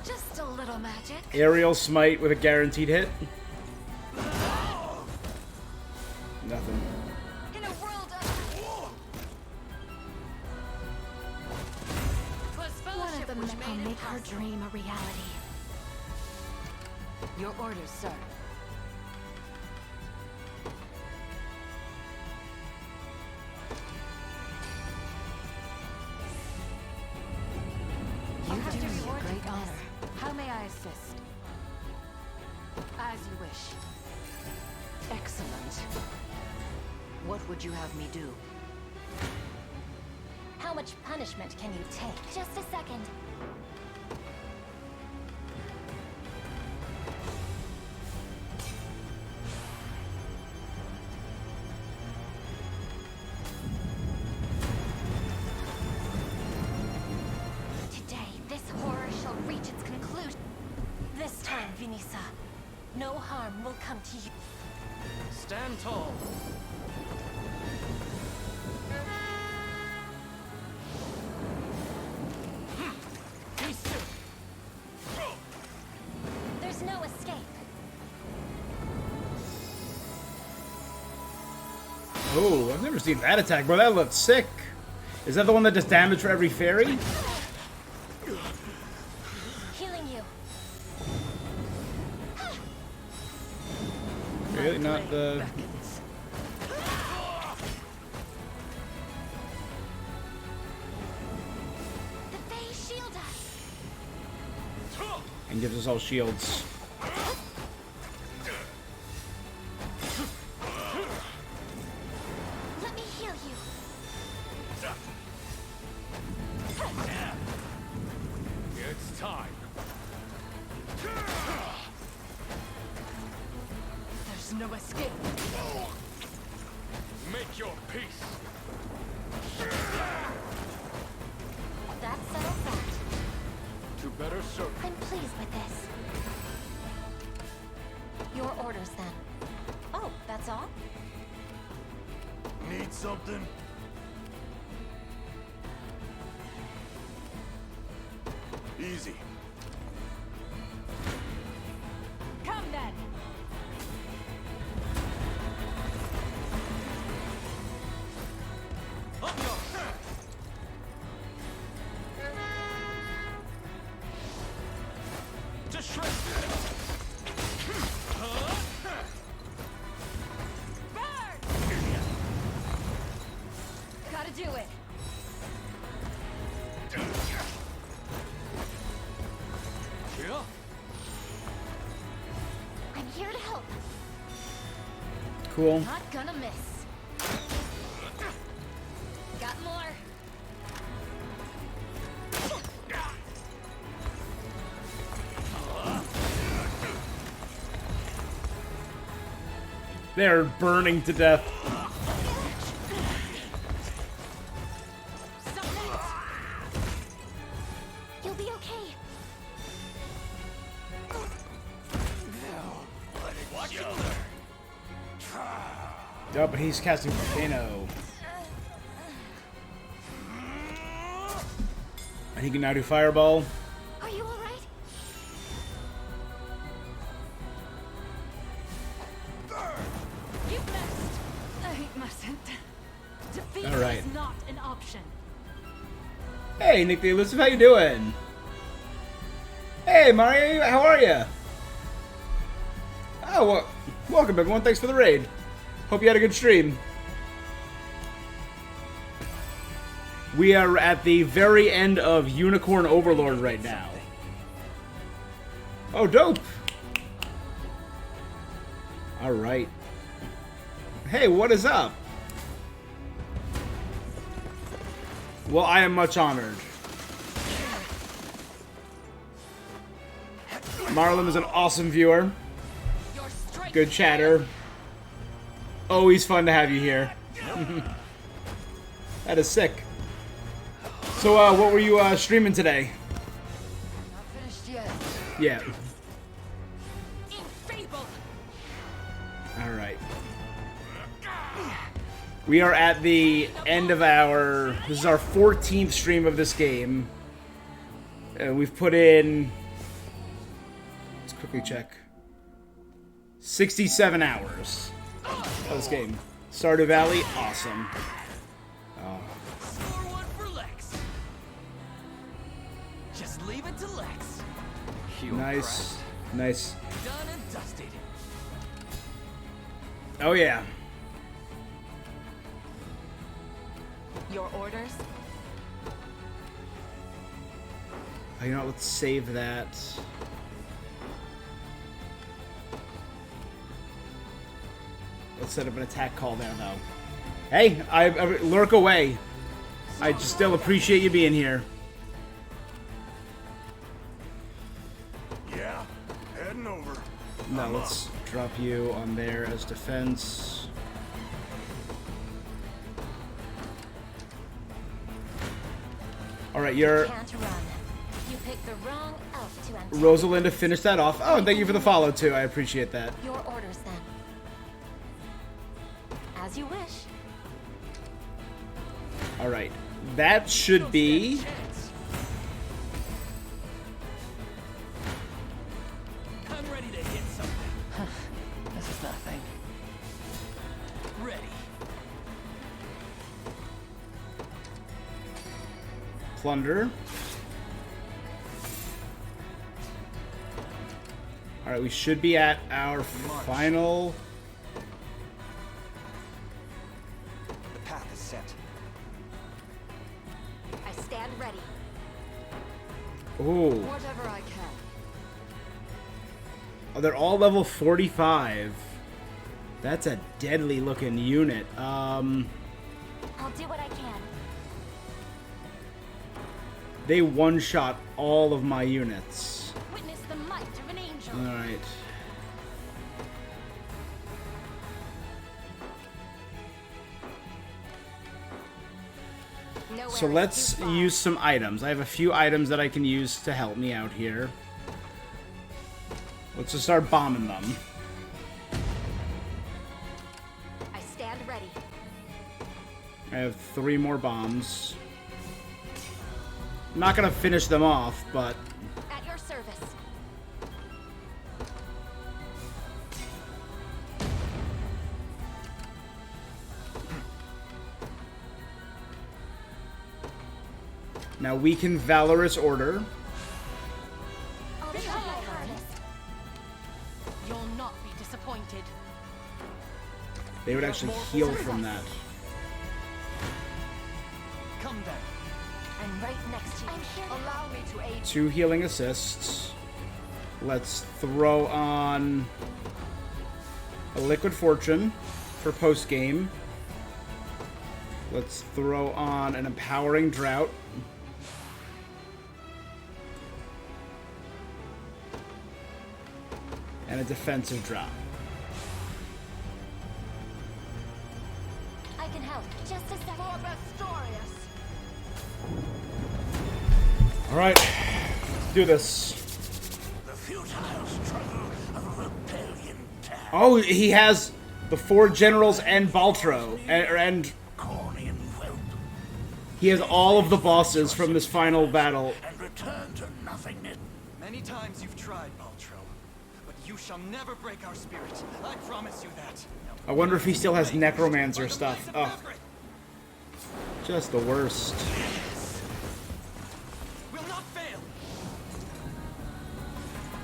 Just a little magic. Aerial smite with a guaranteed hit. Nothing. In a world of... One of them I'll make her dream a reality. Your orders, sir. honor. How may I assist? As you wish. Excellent. What would you have me do? How much punishment can you take? Just a second. Today, this horror shall reach its conclusion. This time, Vinisa, no harm will come to you. Stand tall. There's no escape. Oh, I've never seen that attack, bro. That looked sick. Is that the one that does damage for every fairy? Healing you. Really? Not the... The Fae shield us. And gives us all shields. Let me heal you. It's time. There's no escape. Make your peace. That settles that. To better serve. I'm pleased with this. Your orders, then. Oh, that's all? Need something? Easy. Come then. To shred. Gotta do it. Yeah. I'm here to help. Cool. Not gonna miss. Got more. They're burning to death. You'll be okay. Oh, but he's casting Volcano. And he can now do Fireball. Are you all right? You missed. I mustn't. Defeat All right. is not an option. Hey, Nick the Elusive, how you doing? Hey, Mario, how are you? Oh, well, welcome everyone. Thanks for the raid. Hope you had a good stream. We are at the very end of Unicorn Overlord right now. Oh, dope. All right. Hey, what is up? Well, I am much honored. Marlon is an awesome viewer. Good chatter. Always fun to have you here. That is sick. So, what were you streaming today? Not finished yet. Yeah. Enfeebled. Alright. We are at the end of our... This is our 14th stream of this game. We've put in... Let's quickly check. 67 hours of this game. Stardew Valley, awesome. Score one for Lex. Just leave it to Lex. Nice. Nice. Done and dusted. Oh, yeah. Your orders? You know what? Let's save that. Let's set up an attack call there, though. Hey, I lurk away. I just still appreciate you being here. Yeah, heading over. Now let's drop you on there as defense. Alright, you're... Can't run. You picked the wrong elf to enter. Rosalinda, finish that off. Oh, and thank you for the follow, too. I appreciate that. Your orders, then. As you wish. Alright. That should be... I'm ready to hit something. This is nothing. Ready. Plunder. Alright, we should be at our final... The path is set. I stand ready. Ooh. Whatever I can. Oh, they're all level 45. That's a deadly looking unit. I'll do what I can. They one-shot all of my units. Witness the might of an angel. Alright. So let's use some items. I have a few items that I can use to help me out here. Let's just start bombing them. I stand ready. I have 3 more bombs. I'm not gonna finish them off, but... At your service. Now we can Valorous Order. I'll try my hardest. You'll not be disappointed. They would actually heal from that. Come then. I'm right next to you. I'm here. Allow me to aid. 2 healing assists. Let's throw on a Liquid Fortune for post-game. Let's throw on an Empowering Drought. And a defensive drop. I can help. Just a second. Alright, let's do this. The futile struggle of a rebellion task. Oh, he has the 4 generals and Baltro. And Corny and whelp. he has all of the bosses from this final battle. And return to nothingness. Many times you've tried, Baltro, but you shall never break our spirit. I promise you that. I wonder if he still has Necromancer stuff. Oh, just the worst. Will not fail.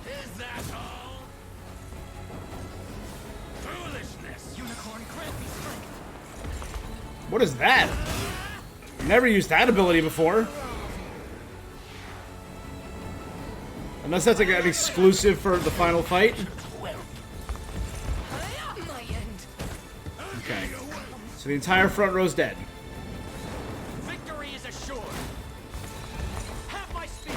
Is that all? Foolishness. Unicorn, grant me strength. What is that? Never used that ability before. Unless that's like an exclusive for the final fight. Okay. So the entire front row's dead. Victory is assured. Have my spear.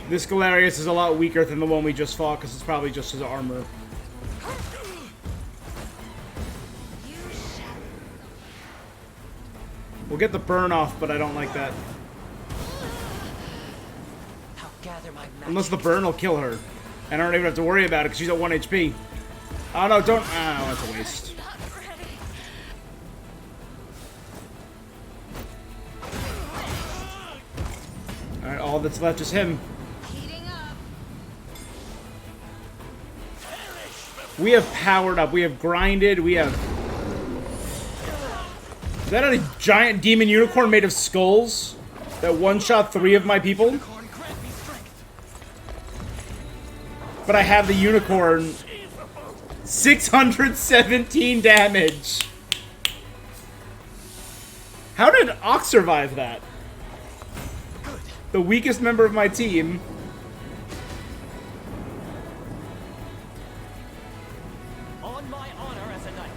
This Galarius is a lot weaker than the one we just fought because it's probably just his armor. We'll get the burn off, but I don't like that. Unless the burn will kill her. And I don't even have to worry about it because she's at 1 HP. Oh no, don't. Oh, that's a waste. Alright, all that's left is him. We have powered up. We have grinded. We have... Is that a giant demon unicorn made of skulls? That one-shot 3 of my people? But I have the unicorn. 617 damage. How did Ox survive that? The weakest member of my team. On my honor as a knight.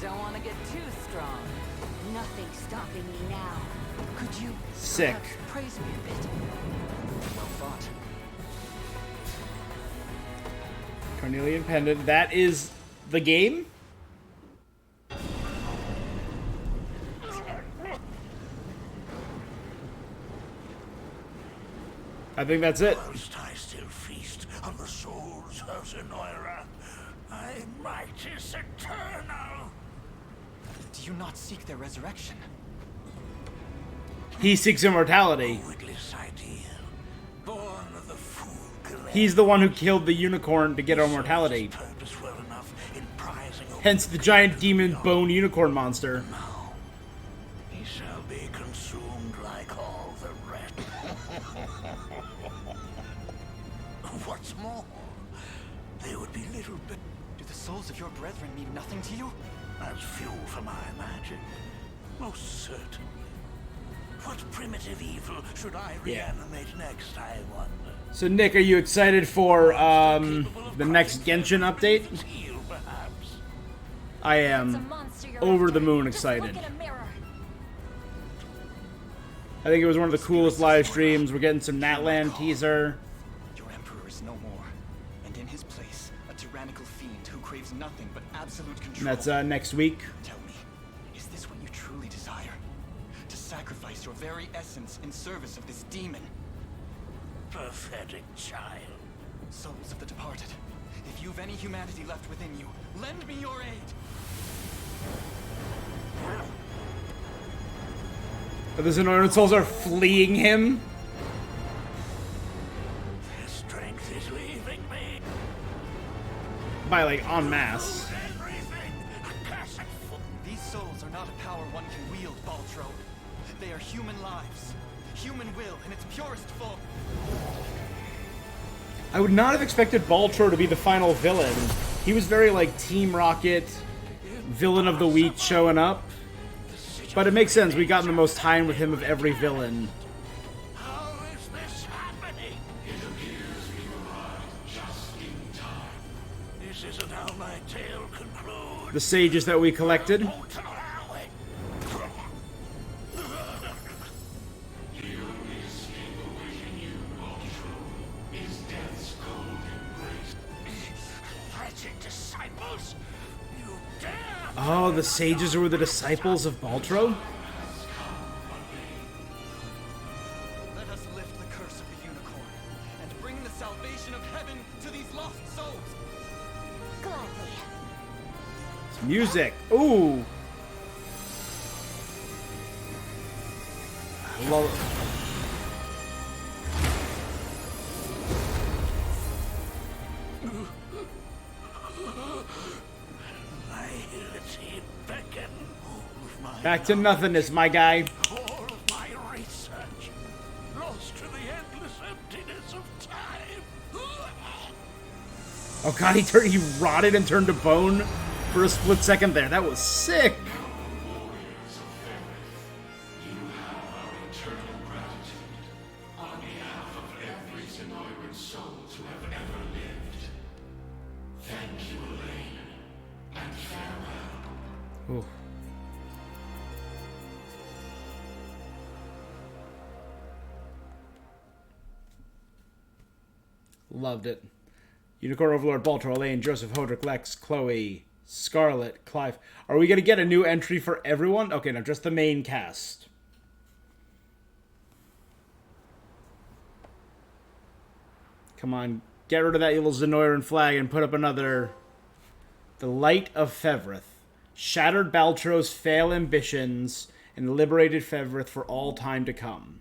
Don't want to get too strong. Nothing's stopping me now. Could you Sick. perhaps praise me a bit? Well thought. Carnelian Pendant. That is the game? I think that's it. Whilst I still feast on the souls of Zenoira, my might is eternal. Do you not seek their resurrection? He seeks immortality. Witless ideal, born of the fool Galarius. He's the one who killed the unicorn to get immortality. Purpose well enough in prizing over Hence the giant demon bone unicorn monster. now. He shall be consumed like all the rest. What's more, there would be little bit. Do the souls of your brethren mean nothing to you? As fuel for my magic, most certainly. What primitive evil should I reanimate next, I wonder? So Nick, are you excited for the next Genshin update? Heal, perhaps. I am over the moon excited. I think it was one of the coolest live streams. We're getting some Natlan teaser. Your emperor is no more, and in his place, a tyrannical fiend who craves nothing but absolute control. And that's next week. Tell me, is this what you truly desire? To sacrifice your very essence in service of this demon? Pathetic child. Souls of the departed, if you've any humanity left within you, lend me your aid. But the Zenoiran souls are fleeing him. Their strength is leaving me. By like en masse. These souls are not a power one can wield, Baltro. They are human lives, human will in its purest form. I would not have expected Baltro to be the final villain. He was very like Team Rocket, villain of the week showing up. But it makes sense, we gotten the most time with him of every villain. How is this happening? It appears we arrived just in time. This isn't how my tale concludes. The sages that we collected. Here is awaiting you, Baltro, is death's cold embrace. Wretched disciples! You dare! Oh, the sages were the disciples of Baltro? Let us lift the curse of the unicorn and bring the salvation of heaven to these lost souls. Gladly. Music. Ooh. I love it. Back to nothingness, my guy. All of my research lost to the endless emptiness of time. Oh god, he rotted and turned to bone for a split second there. That was sick. You have our eternal gratitude on behalf of every Zenoiran soul to have ever lived. Thank you, Elaine, and farewell. Ooh. Loved it. Unicorn Overlord, Baltro, Elaine, Joseph, Hodrick, Lex, Chloe, Scarlet, Clive. Are we going to get a new entry for everyone? Okay, no, just the main cast. Come on, get rid of that little Zenoiran flag and put up another. The Light of Fevrith. Shattered Baltro's fail ambitions and liberated Fevrith for all time to come.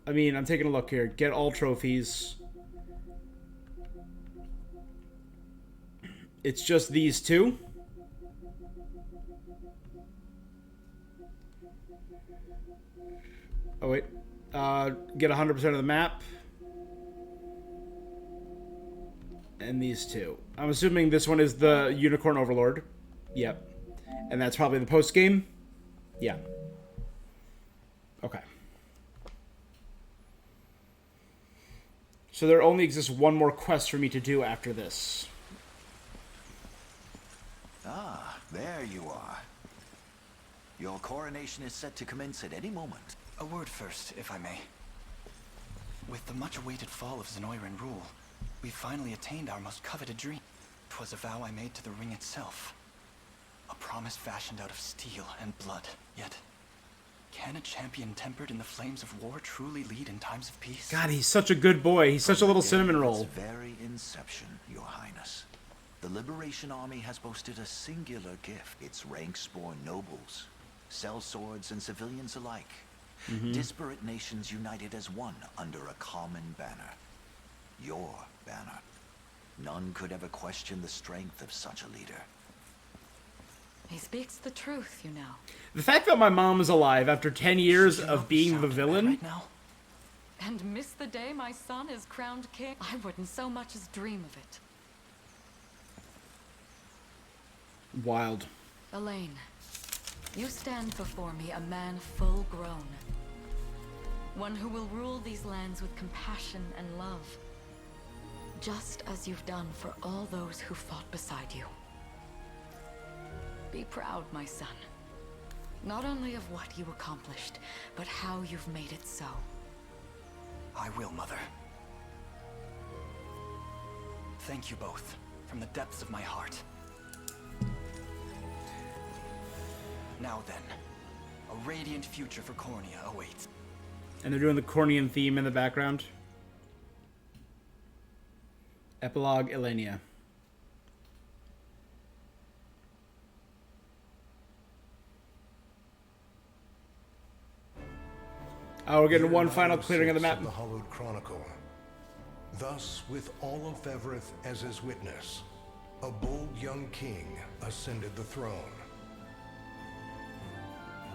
I mean, I'm taking a look here. Get all trophies. It's just these two. Oh, wait. Get 100% of the map. And these two. I'm assuming this one is the Unicorn Overlord. Yep. And that's probably the post-game? Yeah. Okay. So there only exists one more quest for me to do after this. Ah, there you are. Your coronation is set to commence at any moment. A word first, if I may. With the much-awaited fall of Zenoiran rule, we finally attained our most coveted dream. 'Twas a vow I made to the ring itself. A promise fashioned out of steel and blood. Yet, can a champion tempered in the flames of war truly lead in times of peace? God, he's such a good boy. He's such a little cinnamon roll. Its very inception, Your Highness. The Liberation Army has boasted a singular gift. Its ranks born nobles, sellswords, and civilians alike. Disparate nations united as one under a common banner. Your banner. None could ever question the strength of such a leader. He speaks the truth, you know. The fact that my mom is alive after 10 years of being the villain. Right now? And miss the day my son is crowned king? I wouldn't so much as dream of it. Wild. Elaine, you stand before me a man full grown. One who will rule these lands with compassion and love. Just as you've done for all those who fought beside you. Be proud, my son. Not only of what you accomplished, but how you've made it so. I will, Mother. Thank you both, from the depths of my heart. Now then, a radiant future for Cornea awaits. And they're doing the Cornean theme in the background. Epilogue Elenia. Oh, we're getting one final clearing of the map. The Hallowed Chronicle. Thus, with all of Evereth as his witness, a bold young king ascended the throne.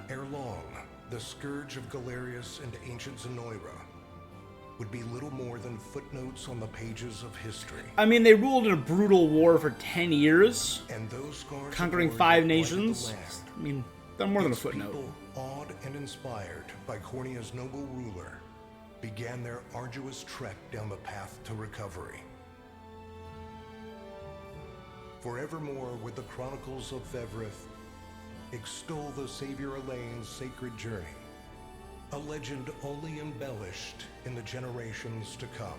Ere long, the scourge of Galerius and ancient Zenoira would be little more than footnotes on the pages of history. I mean, they ruled in a brutal war for 10 years, and those scars conquering 5 nations. I mean, they're more than a footnote. People, awed and inspired by Cornea's noble ruler, began their arduous trek down the path to recovery. Forevermore would the Chronicles of Evereth extol the Savior Elaine's sacred journey, a legend only embellished in the generations to come.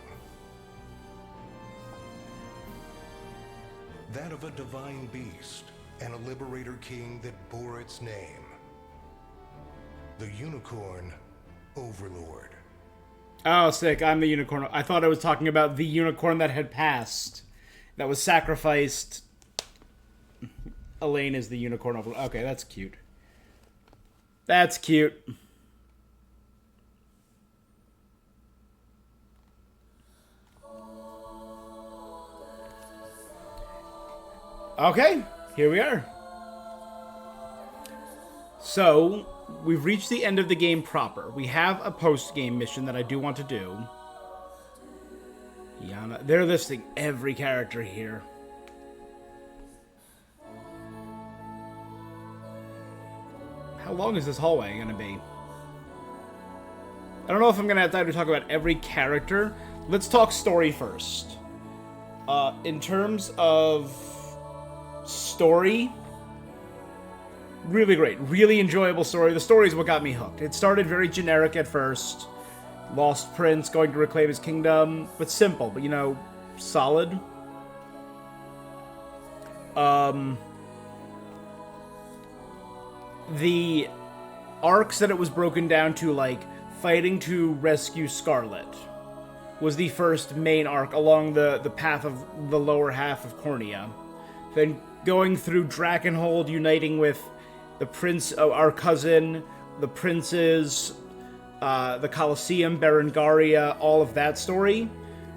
That of a divine beast and a liberator king that bore its name. The unicorn, Overlord. Oh, sick. I'm the unicorn. I thought I was talking about the unicorn that had passed. That was sacrificed. Elaine is the unicorn Overlord. Okay, that's cute. That's cute. Okay, here we are. So, we've reached the end of the game proper. We have a post-game mission that I do want to do. Yana, they're listing every character here. How long is this hallway going to be? I don't know if I'm going to have time to talk about every character. Let's talk story first. In terms of story, really great. Really enjoyable story. The story is what got me hooked. It started very generic at first. Lost prince going to reclaim his kingdom. But simple, but, you know, solid. The arcs that it was broken down to, like, fighting to rescue Scarlet, was the first main arc along the path of the lower half of Cornea. Then going through Drakenhold, uniting with the prince, our cousin, the princes, the Colosseum, Berengaria, all of that story.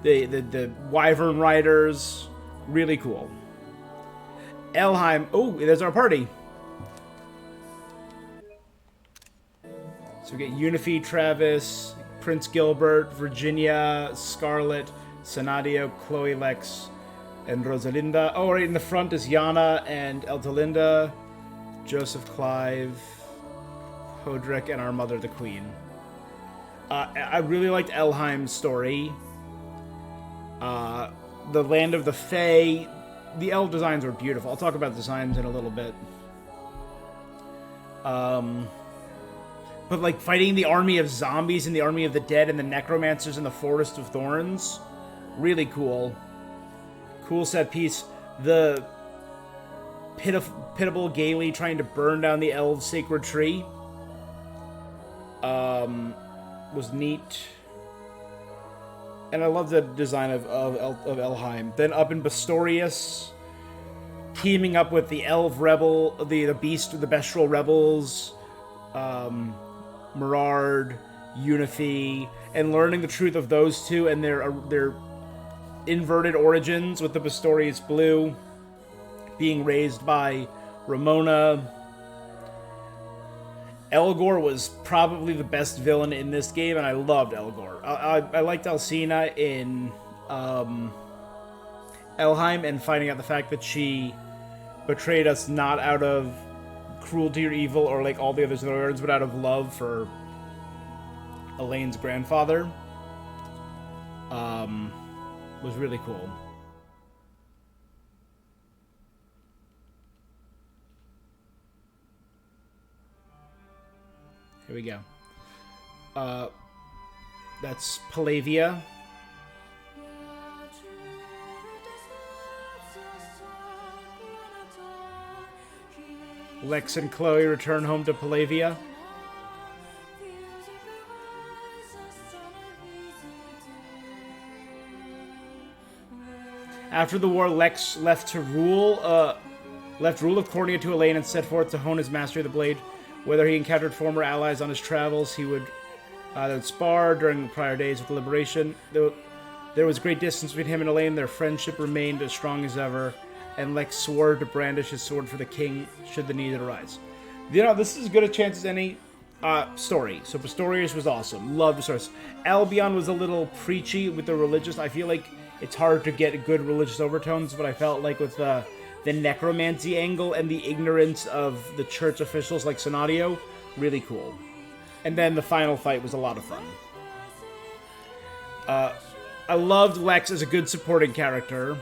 The Wyvern Riders, really cool. Elheim, oh, there's our party. So we get Unifi, Travis, Prince Gilbert, Virginia, Scarlet, Senadio, Chloe, Lex, and Rosalinda. Oh, right in the front is Yana and Eltalinda, Joseph, Clive, Hodrick, and our mother, the Queen. I really liked Elheim's story. The Land of the Fae, the elf designs were beautiful. I'll talk about designs in a little bit. But like fighting the army of zombies and the army of the dead and the necromancers in the Forest of Thorns, really cool. Cool set piece. The pitiable Gailey trying to burn down the elves' sacred tree was neat. And I love the design of Elheim. Then up in Bastorius, teaming up with the elf rebel, the bestial rebels, Mirard, Unifi, and learning the truth of those two and their inverted origins, with the Bastorius Blue being raised by Ramona. Elgor was probably the best villain in this game, and I loved Elgor. I liked Alcina in Elheim, and finding out the fact that she betrayed us not out of cruelty or evil or like all the other Nords, but out of love for Elaine's grandfather, was really cool. Here we go. That's Palavia. Lex and Chloe return home to Palavia. After the war, Lex left rule of Cornea to Elaine and set forth to hone his mastery of the blade. Whether he encountered former allies on his travels, he would spar during the prior days of the liberation. There was great distance between him and Elaine. Their friendship remained as strong as ever, and Lex swore to brandish his sword for the king should the need arise. You know, this is as good a chance as any story. So Pastorius was awesome. Loved the stories. Albion was a little preachy with the religious. I feel like it's hard to get good religious overtones, but I felt like with the necromancy angle and the ignorance of the church officials like Sonadio, really cool. And then the final fight was a lot of fun. I loved Lex as a good supporting character.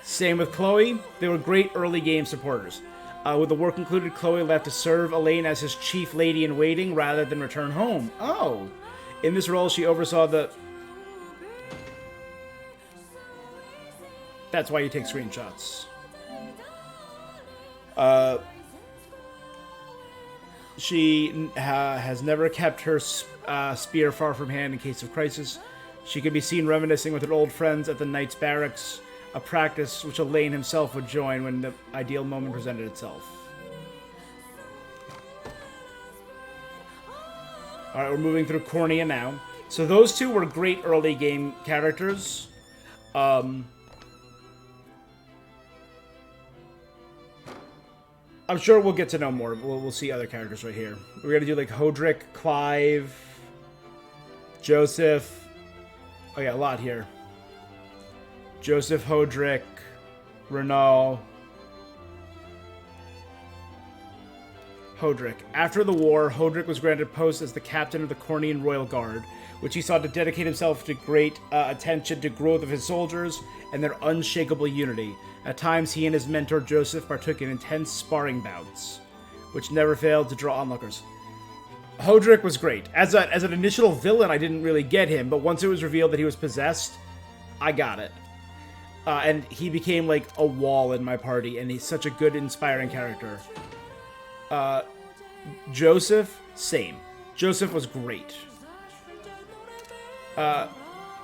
Same with Chloe. They were great early game supporters. With the war concluded, Chloe left to serve Elaine as his chief lady in waiting rather than return home. Oh! In this role, she oversaw the... That's why you take screenshots. She has never kept her spear far from hand in case of crisis. She could be seen reminiscing with her old friends at the Knights' Barracks, a practice which Elaine himself would join when the ideal moment presented itself. Alright, we're moving through Cornea now. So those two were great early game characters. I'm sure we'll get to know more. We'll see other characters right here. We're going to do like Hodrick, Clive, Joseph. Oh yeah, a lot here. Joseph, Hodrick, Renault. Hodrick. After the war, Hodrick was granted post as the captain of the Cornean Royal Guard, which he sought to dedicate himself to great attention to growth of his soldiers and their unshakable unity. At times, he and his mentor Joseph partook in intense sparring bouts, which never failed to draw onlookers. Hodrick was great. As an initial villain, I didn't really get him, but once it was revealed that he was possessed, I got it. And he became like a wall in my party, and he's such a good, inspiring character. Joseph, same. Joseph was great.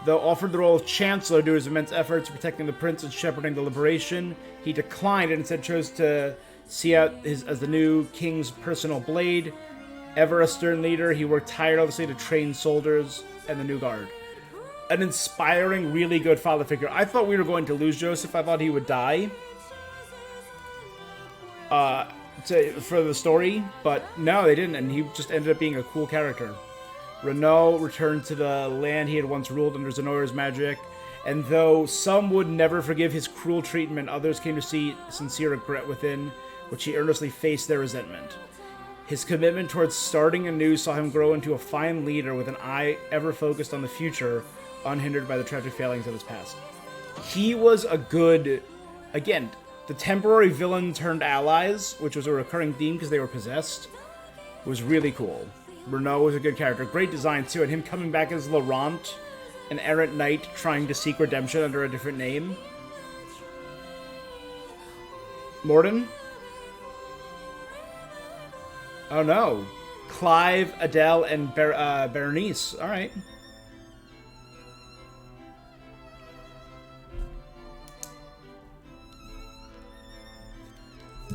Though offered the role of Chancellor due to his immense efforts protecting the prince and shepherding the liberation, he declined and instead chose to see out as the new king's personal blade. Ever a stern leader, he worked tirelessly to train soldiers and the new guard. An inspiring, really good father figure. I thought we were going to lose Joseph. I thought he would die for the story, but no, they didn't, and he just ended up being a cool character. Renault returned to the land he had once ruled under Zenoir's magic, and though some would never forgive his cruel treatment, others came to see sincere regret within, which he earnestly faced their resentment. His commitment towards starting anew saw him grow into a fine leader with an eye ever focused on the future, unhindered by the tragic failings of his past. He was a good... Again, the temporary villain turned allies, which was a recurring theme because they were possessed, was really cool. Renault was a good character. Great design, too, and him coming back as Laurent, an errant knight trying to seek redemption under a different name. Morden? Oh no. Clive, Adele, and Berenice. Alright.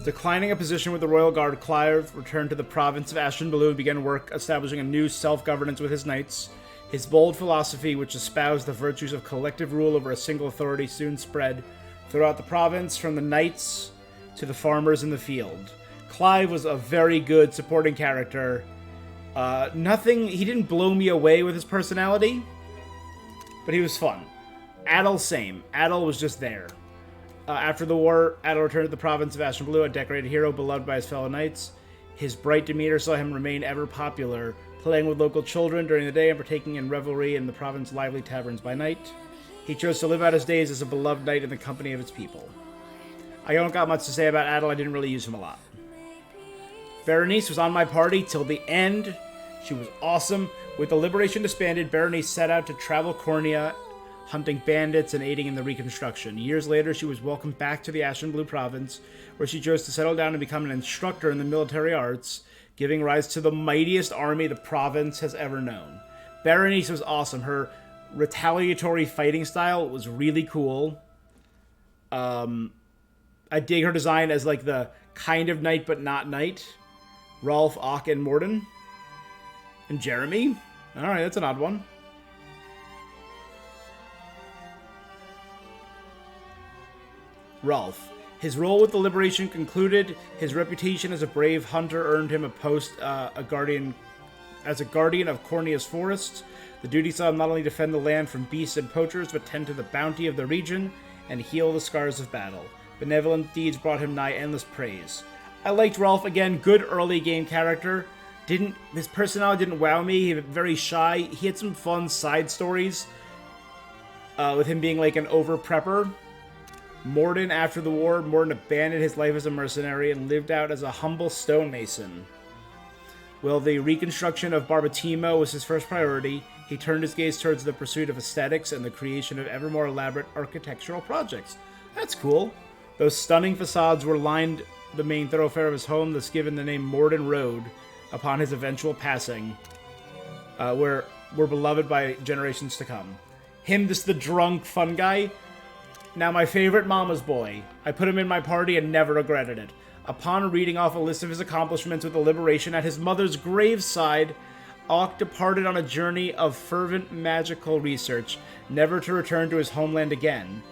Declining a position with the Royal Guard, Clive returned to the province of Ashton-Blue and began work establishing a new self-governance with his knights. His bold philosophy, which espoused the virtues of collective rule over a single authority, soon spread throughout the province, from the knights to the farmers in the field. Clive was a very good supporting character. He didn't blow me away with his personality, but he was fun. Adel, same. Adel was just there. After the war, Adel returned to the province of Ashton-Blue, a decorated hero beloved by his fellow knights. His bright demeanor saw him remain ever popular, playing with local children during the day and partaking in revelry in the province's lively taverns by night. He chose to live out his days as a beloved knight in the company of his people. I don't got much to say about Adel. I didn't really use him a lot. Berenice was on my party till the end. She was awesome. With the Liberation disbanded, Berenice set out to travel Cornea, hunting bandits and aiding in the reconstruction. Years later, she was welcomed back to the Ashton-Blue province, where she chose to settle down and become an instructor in the military arts, giving rise to the mightiest army the province has ever known. Berenice was awesome. Her retaliatory fighting style was really cool. I dig her design as like the kind of knight but not knight. Rolf, Ock, and Morden. And Jeremy? Alright, that's an odd one. Rolf. His role with the Liberation concluded. His reputation as a brave hunter earned him a post as a guardian of Cornea's forests. The duty saw him not only defend the land from beasts and poachers, but tend to the bounty of the region and heal the scars of battle. Benevolent deeds brought him nigh endless praise. I liked Rolf. Again, good early game character. His personality didn't wow me. He was very shy. He had some fun side stories with him being like an over-prepper. Morden, after the war, Morden abandoned his life as a mercenary and lived out as a humble stonemason. While the reconstruction of Barbatimo was his first priority, he turned his gaze towards the pursuit of aesthetics and the creation of ever more elaborate architectural projects. That's cool. Those stunning facades were lined the main thoroughfare of his home, thus given the name Morden Road upon his eventual passing, were beloved by generations to come. Him, just the drunk, fun guy. Now, my favorite mama's boy. I put him in my party and never regretted it. Upon reading off a list of his accomplishments with the Liberation at his mother's graveside, Ock departed on a journey of fervent magical research, never to return to his homeland again.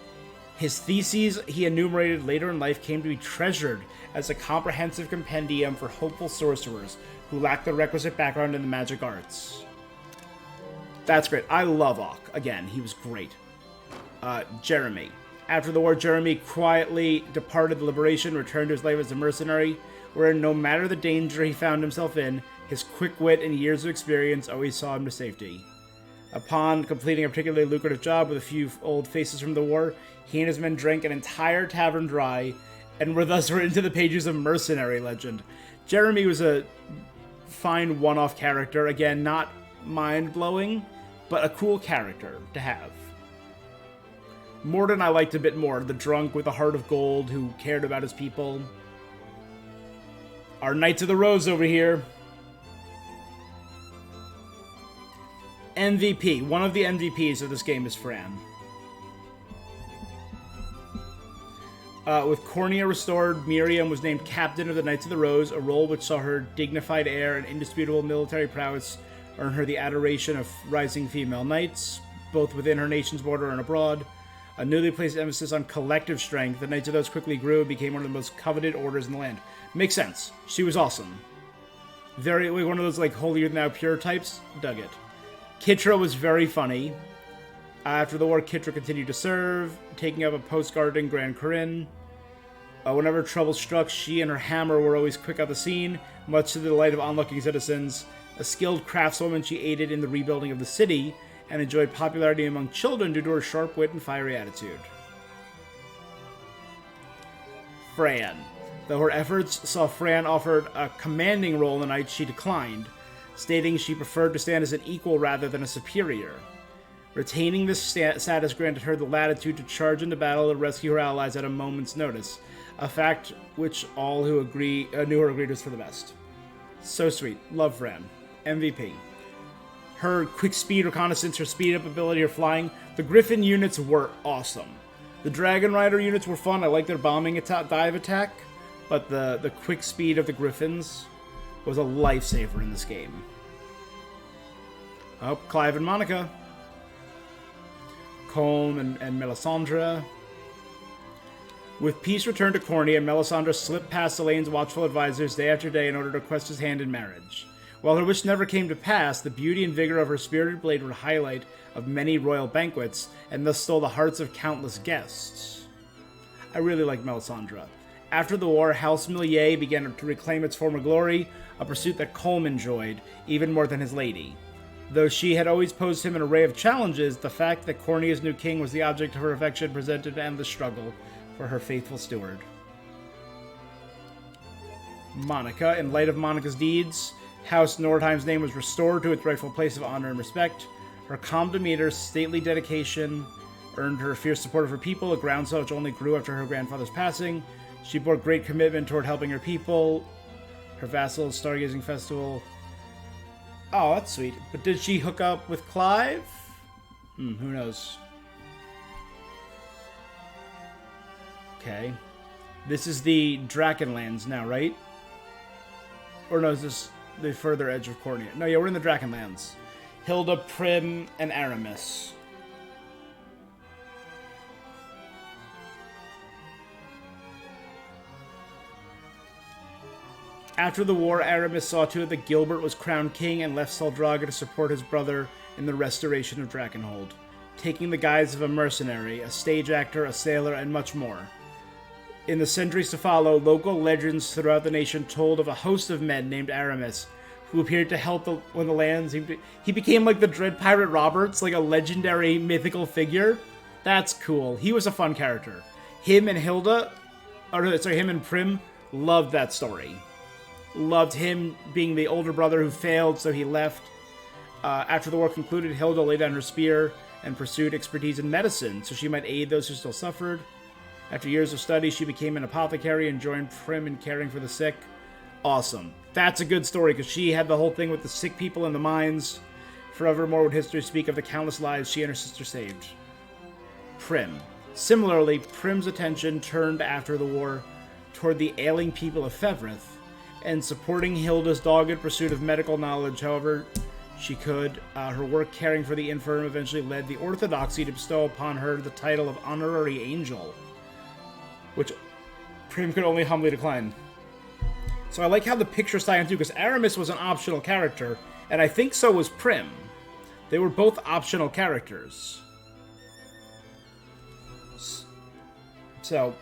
His theses he enumerated later in life came to be treasured as a comprehensive compendium for hopeful sorcerers who lacked the requisite background in the magic arts. That's great. I love Ock. Again, he was great. Jeremy. After the war, Jeremy quietly departed the Liberation, returned to his life as a mercenary, where no matter the danger he found himself in, his quick wit and years of experience always saw him to safety. Upon completing a particularly lucrative job with a few old faces from the war, he and his men drank an entire tavern dry, and were thus written into the pages of mercenary legend. Jeremy was a fine one-off character. Again, not mind-blowing, but a cool character to have. Morden I liked a bit more. The drunk with a heart of gold who cared about his people. Our Knights of the Rose over here. MVP. One of the MVPs of this game is Fran. With Cornea restored, Miriam was named Captain of the Knights of the Rose, a role which saw her dignified air and indisputable military prowess earn her the adoration of rising female knights, both within her nation's border and abroad. A newly placed emphasis on collective strength, the Knights of the Rose quickly grew and became one of the most coveted orders in the land. Makes sense. She was awesome. Very, one of those like holier-than-thou pure types. Dug it. Kitra was very funny. After the war, Kitra continued to serve, taking up a post guard in Grand Corinne. Whenever trouble struck, she and her hammer were always quick on the scene, much to the delight of onlooking citizens. A skilled craftswoman, she aided in the rebuilding of the city, and enjoyed popularity among children due to her sharp wit and fiery attitude. Fran. Though her efforts saw Fran offered a commanding role in the Knights, she declined, stating she preferred to stand as an equal rather than a superior. Retaining this status granted her the latitude to charge into battle and rescue her allies at a moment's notice, a fact which all who knew her agreed was for the best. So sweet. Love Fran. MVP. Her quick speed reconnaissance, her speed up ability, her flying. The Griffin units were awesome. The Dragon Rider units were fun. I like their bombing dive attack, but the quick speed of the Griffins was a lifesaver in this game. Oh, Clive and Monica. Colm and Melisandre. With peace returned to Corny, and Melisandre slipped past Elaine's watchful advisors day after day in order to request his hand in marriage. While her wish never came to pass, the beauty and vigor of her spirited blade were the highlight of many royal banquets, and thus stole the hearts of countless guests. I really like Melisandre. After the war, House Millier began to reclaim its former glory, a pursuit that Colm enjoyed, even more than his lady. Though she had always posed him an array of challenges, the fact that Corny's new king was the object of her affection presented an endless struggle for her faithful steward. Monica. In light of Monica's deeds, House Nordheim's name was restored to its rightful place of honor and respect. Her calm demeanor, stately dedication earned her fierce support of her people, a groundswell which only grew after her grandfather's passing. She bore great commitment toward helping her people, her vassals, stargazing festival. Oh, that's sweet. But did she hook up with Clive? Who knows? Okay. This is the Drakenlands now, right? Or no, is this the further edge of Cornia? No, yeah, we're in the Drakenlands. Hilda, Prim, and Aramis. After the war, Aramis saw to it that Gilbert was crowned king and left Saldraga to support his brother in the restoration of Drakenhold, taking the guise of a mercenary, a stage actor, a sailor, and much more. In the centuries to follow, local legends throughout the nation told of a host of men named Aramis, who appeared to help when the lands... He became like the Dread Pirate Roberts, like a legendary mythical figure. That's cool. He was a fun character. Him and him and Prim loved that story. Loved him being the older brother who failed, so he left. After the war concluded, Hilda laid down her spear and pursued expertise in medicine, so she might aid those who still suffered. After years of study, she became an apothecary and joined Prim in caring for the sick. Awesome. That's a good story, because she had the whole thing with the sick people in the mines. Forevermore would history speak of the countless lives she and her sister saved. Prim. Similarly, Prim's attention turned after the war toward the ailing people of Fevrith, and supporting Hilda's dogged pursuit of medical knowledge however she could. Her work caring for the infirm eventually led the Orthodoxy to bestow upon her the title of Honorary Angel, which Prim could only humbly decline. So I like how the picture's tied too, because Aramis was an optional character, and I think so was Prim. They were both optional characters. So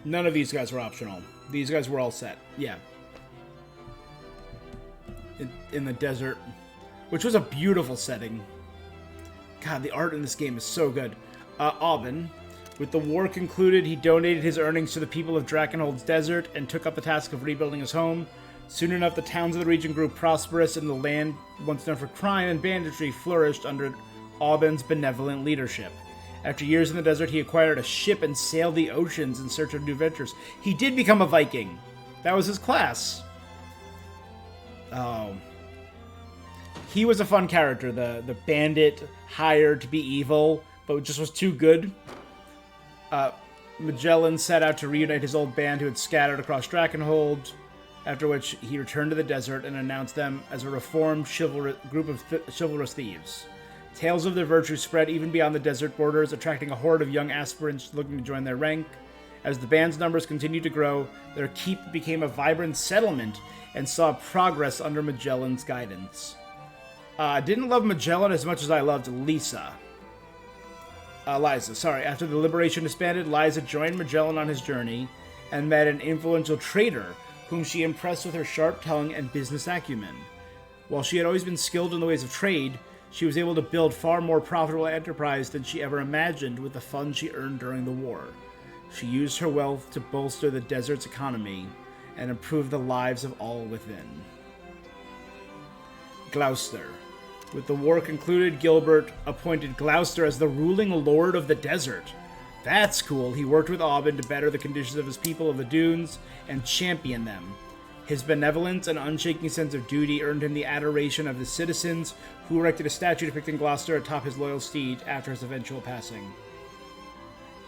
none of these guys were optional. These guys were all set. Yeah. In the desert, which was a beautiful setting. God, the art in this game is so good. Aubin. With the war concluded, he donated his earnings to the people of Drakenhold's desert and took up the task of rebuilding his home. Soon enough, the towns of the region grew prosperous, and the land, once known for crime and banditry, flourished under Aubin's benevolent leadership. After years in the desert, he acquired a ship and sailed the oceans in search of new ventures. He did become a Viking. That was his class. Oh. He was a fun character, the bandit hired to be evil, but just was too good. Magellan set out to reunite his old band who had scattered across Drakenhold, after which he returned to the desert and announced them as a reformed group of chivalrous thieves. Tales of their virtue spread even beyond the desert borders, attracting a horde of young aspirants looking to join their rank. As the band's numbers continued to grow, their keep became a vibrant settlement and saw progress under Magellan's guidance. I didn't love Magellan as much as I loved Lisa. Liza, sorry. After the Liberation disbanded, Liza joined Magellan on his journey and met an influential trader whom she impressed with her sharp tongue and business acumen. While she had always been skilled in the ways of trade, she was able to build far more profitable enterprise than she ever imagined with the funds she earned during the war. She used her wealth to bolster the desert's economy and improve the lives of all within. Gloucester. With the war concluded, Gilbert appointed Gloucester as the ruling lord of the desert. That's cool. He worked with Aubin to better the conditions of his people of the dunes and champion them. His benevolence and unshaking sense of duty earned him the adoration of the citizens, who erected a statue depicting Gloucester atop his loyal steed after his eventual passing.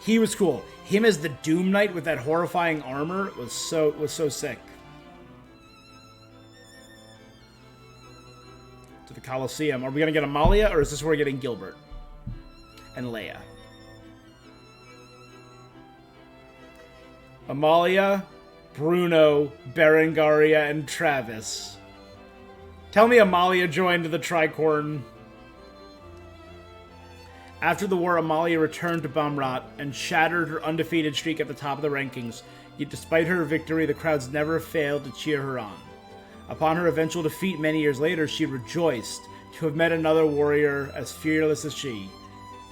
He was cool. Him as the Doom Knight with that horrifying armor was so sick. To the Colosseum. Are we gonna get Amalia, or is this where we're getting Gilbert and Leia? Amalia, Bruno, Berengaria, and Travis. Tell me Amalia joined the Tricorn. After the war, Amalia returned to Bamrat and shattered her undefeated streak at the top of the rankings. Yet despite her victory, the crowds never failed to cheer her on. Upon her eventual defeat many years later, she rejoiced to have met another warrior as fearless as she.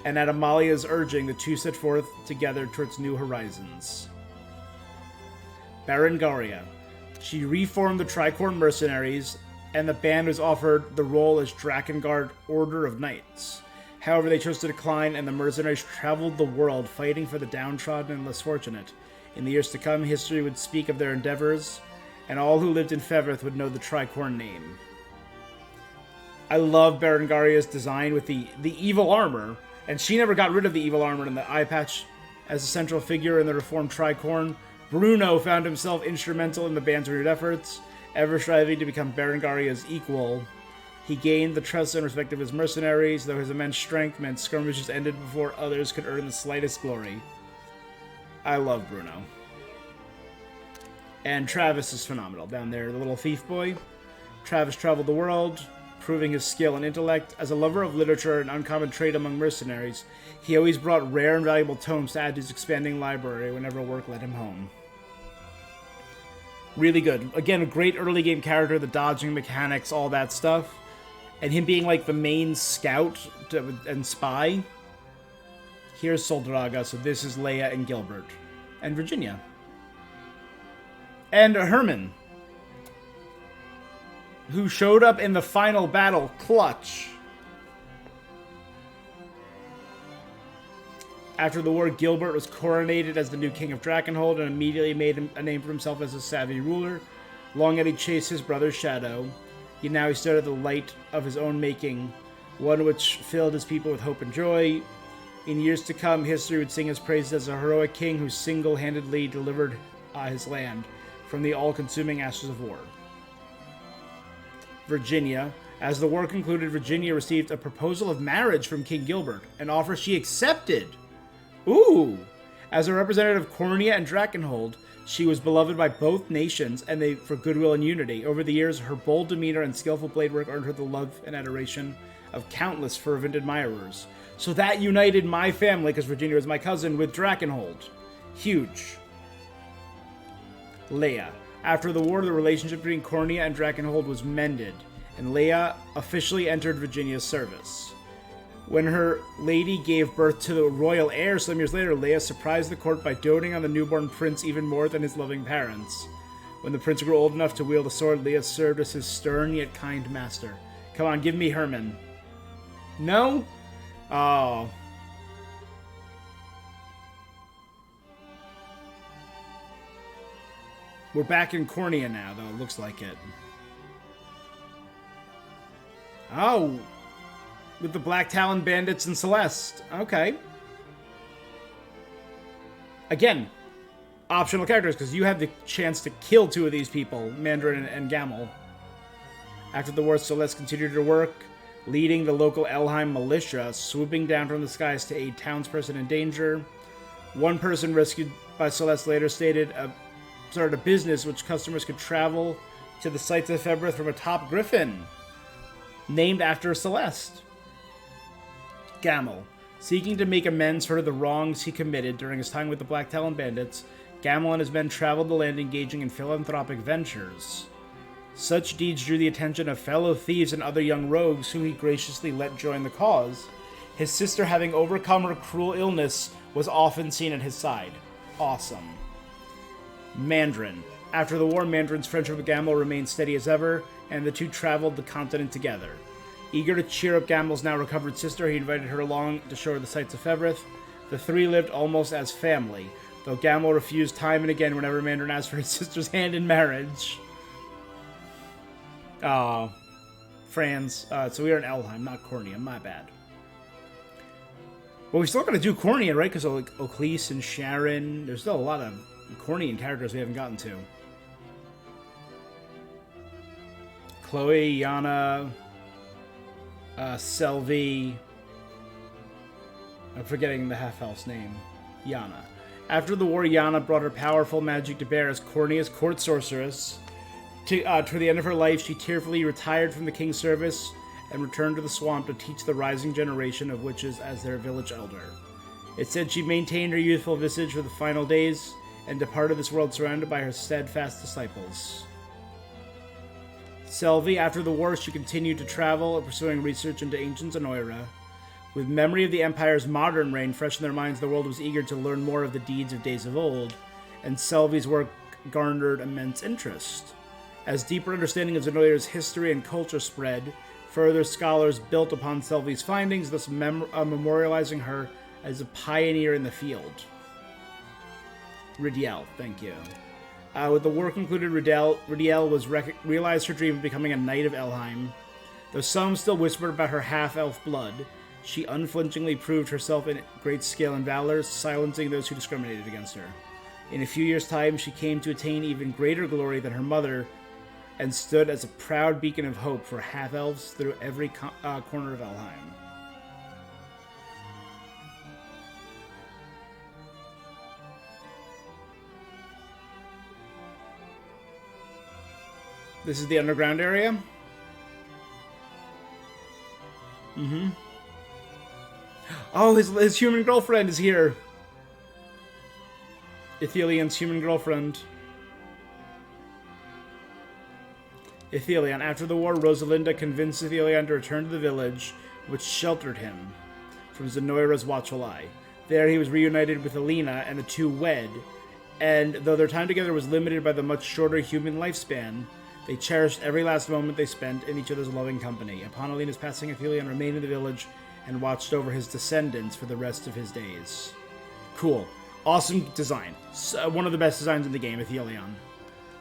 And at Amalia's urging, the two set forth together towards new horizons. Berengaria. She reformed the Tricorn Mercenaries, and the band was offered the role as Drakengard Order of Knights. However, they chose to decline, and the mercenaries traveled the world fighting for the downtrodden and less fortunate. In the years to come, history would speak of their endeavors, and all who lived in Fevrith would know the Tricorn name. I love Berengaria's design with the evil armor, and she never got rid of the evil armor in the eye patch. As a central figure in the reformed Tricorn, Bruno found himself instrumental in the band's renewed efforts, ever striving to become Berengaria's equal. He gained the trust and respect of his mercenaries, though his immense strength meant skirmishes ended before others could earn the slightest glory. I love Bruno. And Travis is phenomenal down there, the little thief boy. Travis traveled the world, proving his skill and intellect. As a lover of literature, an uncommon trait among mercenaries, he always brought rare and valuable tomes to add to his expanding library whenever work led him home. Really good. Again, a great early game character, the dodging mechanics, all that stuff. And him being like the main scout and spy. Here's Soldraga, so this is Leia and Gilbert. And Virginia. And Herman, who showed up in the final battle clutch. After the war, Gilbert was coronated as the new king of Drakenhold and immediately made a name for himself as a savvy ruler. Long had he chased his brother's shadow, yet now he stood at the light of his own making, one which filled his people with hope and joy. In years to come, history would sing his praises as a heroic king who single-handedly delivered his land from the all-consuming ashes of war. Virginia. As the war concluded, Virginia received a proposal of marriage from King Gilbert, an offer she accepted. Ooh! As a representative of Cornia and Drakenhold, she was beloved by both nations and for goodwill and unity. Over the years, her bold demeanor and skillful blade work earned her the love and adoration of countless fervent admirers. So that united my family, because Virginia was my cousin, with Drakenhold. Huge. Leia. After the war, the relationship between Cornia and Drakenhold was mended, and Leia officially entered Virginia's service. When her lady gave birth to the royal heir some years later, Leia surprised the court by doting on the newborn prince even more than his loving parents. When the prince grew old enough to wield a sword, Leia served as his stern yet kind master. Come on, give me Herman. No? Oh. We're back in Cornia now, though. It looks like it. Oh. With the Black Talon Bandits and Celeste. Okay. Again, optional characters, because you have the chance to kill two of these people, Mandarin and Gamel. After the war, Celeste continued her work, leading the local Elheim militia, swooping down from the skies to aid townsperson in danger. One person rescued by Celeste later started a business which customers could travel to the sites of Febrith from atop Griffin, named after Celeste. Gamel. Seeking to make amends for the wrongs he committed during his time with the Black Talon bandits, Gamel and his men traveled the land engaging in philanthropic ventures. Such deeds drew the attention of fellow thieves and other young rogues who he graciously let join the cause. His sister, having overcome her cruel illness, was often seen at his side. Awesome. Mandarin. After the war, Mandarin's friendship with Gamel remained steady as ever, and the two traveled the continent together. Eager to cheer up Gamel's now recovered sister, he invited her along to show her the sights of Fevrith. The three lived almost as family, though Gamel refused time and again whenever Mandarin asked for his sister's hand in marriage. Oh, Franz. So we are in Elheim, not Cornea. My bad. But we still gotta do Cornea, right? Because like Oclese and Sharon, there's still a lot of Cornean characters we haven't gotten to. Chloe, Yana, Selvi. I'm forgetting the half-elf's name. Yana. After the war, Yana brought her powerful magic to bear as Cornea's court sorceress. Toward the end of her life, she tearfully retired from the king's service and returned to the swamp to teach the rising generation of witches as their village elder. It said she maintained her youthful visage for the final days and departed this world surrounded by her steadfast disciples. Selvi, after the war, she continued to travel, pursuing research into ancient Zenoira. With memory of the Empire's modern reign fresh in their minds, the world was eager to learn more of the deeds of days of old, and Selvi's work garnered immense interest. As deeper understanding of Zenoira's history and culture spread, further scholars built upon Selvi's findings, thus memorializing her as a pioneer in the field. Ridiel, thank you. With the war concluded, Ridiel realized her dream of becoming a knight of Elheim. Though some still whispered about her half-elf blood, she unflinchingly proved herself in great skill and valor, silencing those who discriminated against her. In a few years' time, she came to attain even greater glory than her mother, and stood as a proud beacon of hope for half-elves through every corner of Elheim. This is the underground area? Mm-hmm. Oh, his human girlfriend is here. Ithilion's human girlfriend. Ithilion. After the war, Rosalinda convinced Ithilion to return to the village, which sheltered him from Zenoira's watchful eye. There he was reunited with Alina, and the two wed, and though their time together was limited by the much shorter human lifespan, they cherished every last moment they spent in each other's loving company. Upon Alina's passing, Ithilion remained in the village and watched over his descendants for the rest of his days. Cool. Awesome design. One of the best designs in the game, Ithilion.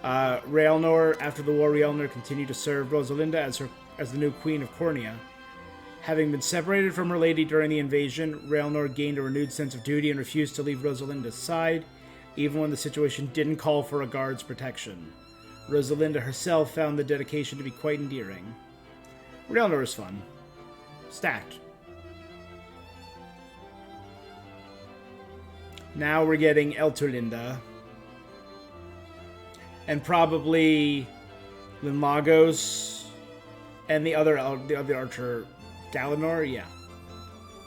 Raelnor, after the war, Raelnor continued to serve Rosalinda as the new queen of Cornea. Having been separated from her lady during the invasion, Raelnor gained a renewed sense of duty and refused to leave Rosalinda's side, even when the situation didn't call for a guard's protection. Rosalinda herself found the dedication to be quite endearing. Raelnor is fun. Stacked. Now we're getting Elterlinda. And probably Linlagos and the other archer, Galanor. Yeah,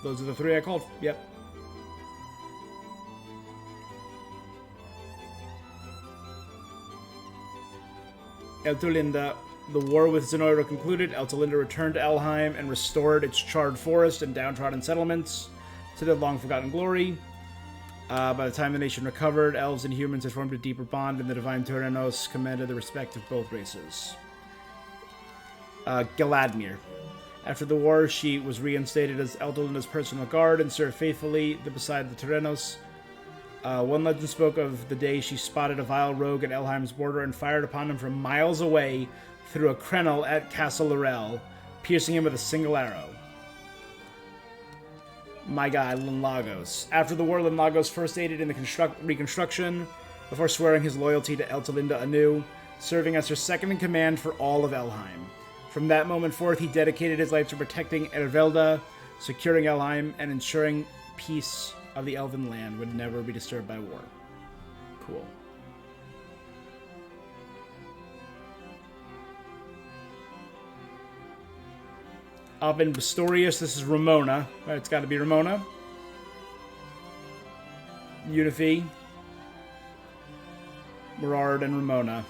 those are the three I called. Yep. Elterlinda. The war with Zenoira concluded. Elterlinda returned to Elheim and restored its charred forest and downtrodden settlements to their long-forgotten glory. By the time the nation recovered, elves and humans had formed a deeper bond, and the divine Tyrannos commanded the respect of both races. Galadmir. After the war, she was reinstated as Elterlinda's personal guard and served faithfully beside the Tyrannos. One legend spoke of the day she spotted a vile rogue at Elheim's border and fired upon him from miles away through a crenel at Castle Lorel, piercing him with a single arrow. My guy, Linlagos. After the war, Linlagos first aided in the reconstruction before swearing his loyalty to Elterlinda anew, serving as her second in command for all of Elheim. From that moment forth, he dedicated his life to protecting Ervelda, securing Elheim, and ensuring peace of the elven land would never be disturbed by war. Cool. Up in Bastorius, this is Ramona. Right, it's got to be Ramona. Unifi, Morard, and Ramona.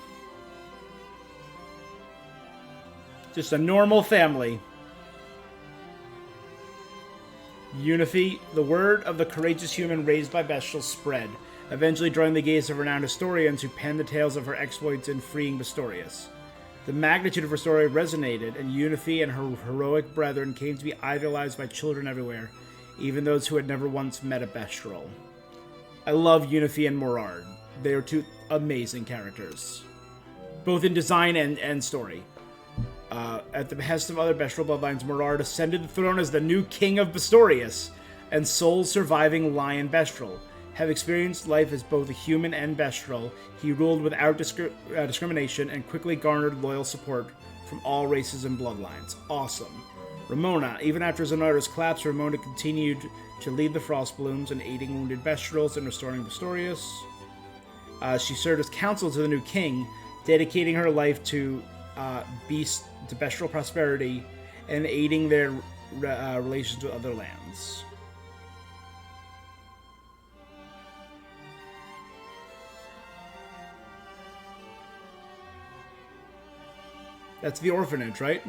Just a normal family. Unifi, the word of the courageous human raised by Bestial spread, eventually drawing the gaze of renowned historians who penned the tales of her exploits in freeing Pistorius. The magnitude of her story resonated, and Unifi and her heroic brethren came to be idolized by children everywhere, even those who had never once met a Bestial. I love Unifi and Morard. They are two amazing characters, both in design and story. At the behest of other Bestial bloodlines, Morard ascended the throne as the new king of Pistorius, and sole surviving lion Bestial. Have experienced life as both a human and Bestial, he ruled without discrimination and quickly garnered loyal support from all races and bloodlines. Awesome. Ramona, even after Zonoira's collapse, Ramona continued to lead the Frostblooms in aiding wounded Bestials and restoring Pistorius. She served as counsel to the new king, dedicating her life to bestial prosperity and aiding their relations with other lands. That's the orphanage, right?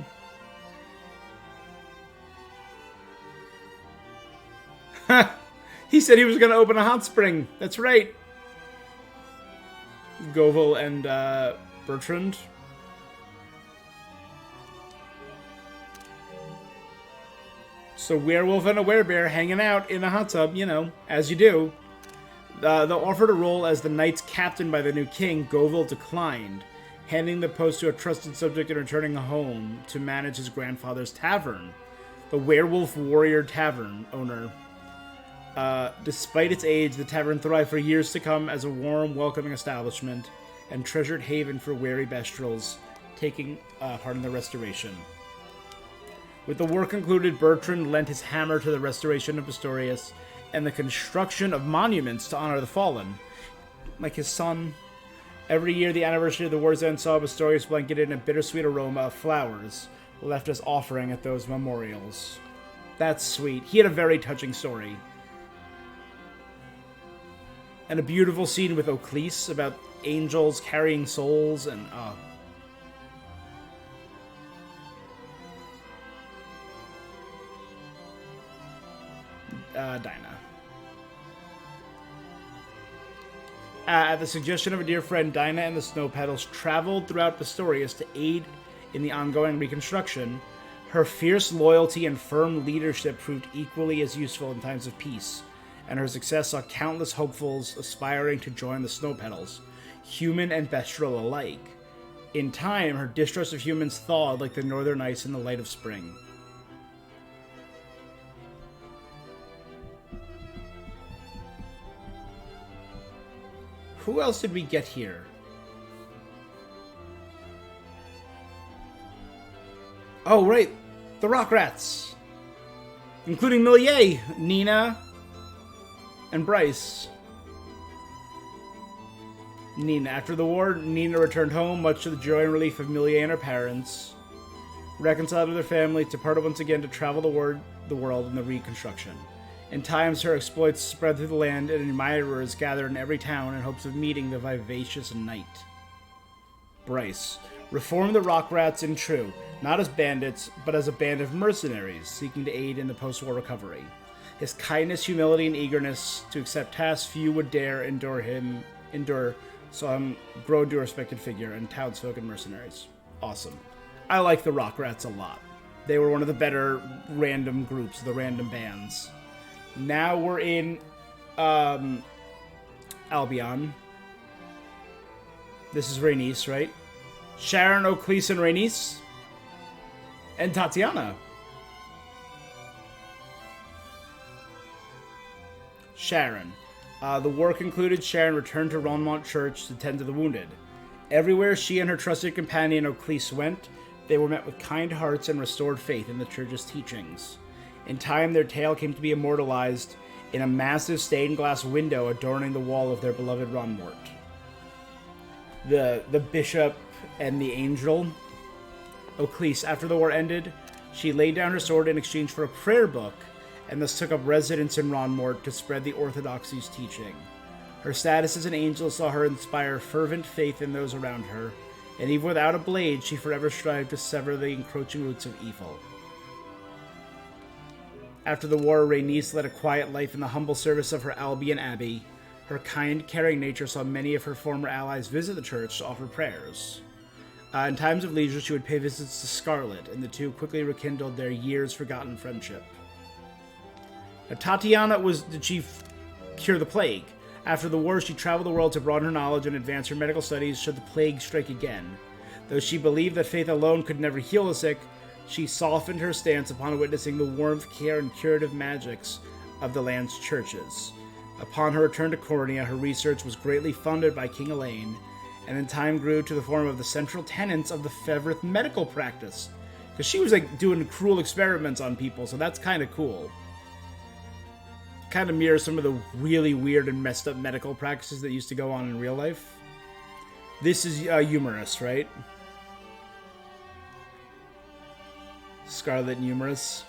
He said he was going to open a hot spring. That's right. Govil and Bertrand. So werewolf and a werebear hanging out in a hot tub, you know, as you do. Though offered a role as the knight's captain by the new king, Govil declined, handing the post to a trusted subject and returning home to manage his grandfather's tavern, the Werewolf Warrior Tavern owner. Despite its age, the tavern thrived for years to come as a warm, welcoming establishment and treasured haven for wary Bestials taking part in the restoration. With the war concluded, Bertrand lent his hammer to the restoration of Pistorius and the construction of monuments to honor the fallen, like his son. Every year, the anniversary of the war's end saw Pistorius blanketed in a bittersweet aroma of flowers, left as offering at those memorials. That's sweet. He had a very touching story. And a beautiful scene with Oclise about angels carrying souls and... Dinah. At the suggestion of a dear friend, Dinah and the Snow Petals traveled throughout Pistorius to aid in the ongoing reconstruction. Her fierce loyalty and firm leadership proved equally as useful in times of peace, and her success saw countless hopefuls aspiring to join the Snow Petals, human and bestial alike. In time, her distrust of humans thawed like the northern ice in the light of spring. Who else did we get here? Oh, right. The Rock Rats. Including Millier, Nina, and Bryce. Nina. After the war, Nina returned home, much to the joy and relief of Millier and her parents. Reconciled with her family, departed once again to travel the world in the reconstruction. In times, her exploits spread through the land, and admirers gathered in every town in hopes of meeting the vivacious knight. Bryce. Reformed the Rock Rats in true, not as bandits, but as a band of mercenaries seeking to aid in the post-war recovery. His kindness, humility, and eagerness to accept tasks few would dare endure, saw him grow into a respected figure in townsfolk and mercenaries. Awesome. I like the Rock Rats a lot. They were one of the better random groups, the random bands. Now we're in Albion. This is Rhaenys, right? Sharon, Oclise, and Rhaenys. And Tatiana. Sharon. The war concluded, Sharon returned to Ronmont Church to tend to the wounded. Everywhere she and her trusted companion Oclise went, they were met with kind hearts and restored faith in the church's teachings. In time, their tale came to be immortalized in a massive stained glass window adorning the wall of their beloved Ronmort. The bishop and the angel. Oclise, after the war ended, she laid down her sword in exchange for a prayer book, and thus took up residence in Ronmort to spread the Orthodoxy's teaching. Her status as an angel saw her inspire fervent faith in those around her, and even without a blade, she forever strived to sever the encroaching roots of evil. After the war, Rhaenys led a quiet life in the humble service of her Albion Abbey. Her kind, caring nature saw many of her former allies visit the church to offer prayers. In times of leisure, she would pay visits to Scarlet, and the two quickly rekindled their years-forgotten friendship. Now, Tatiana did she cure the plague? After the war, she traveled the world to broaden her knowledge and advance her medical studies should the plague strike again. Though she believed that faith alone could never heal the sick, she softened her stance upon witnessing the warmth, care, and curative magics of the land's churches. Upon her return to Cornia, her research was greatly funded by King Elaine, and in time grew to the form of the central tenets of the Fevrith medical practice. Because she was like doing cruel experiments on people, so that's kind of cool. Kind of mirrors some of the really weird and messed up medical practices that used to go on in real life. This is Humorous, right? Scarlet and Humorous.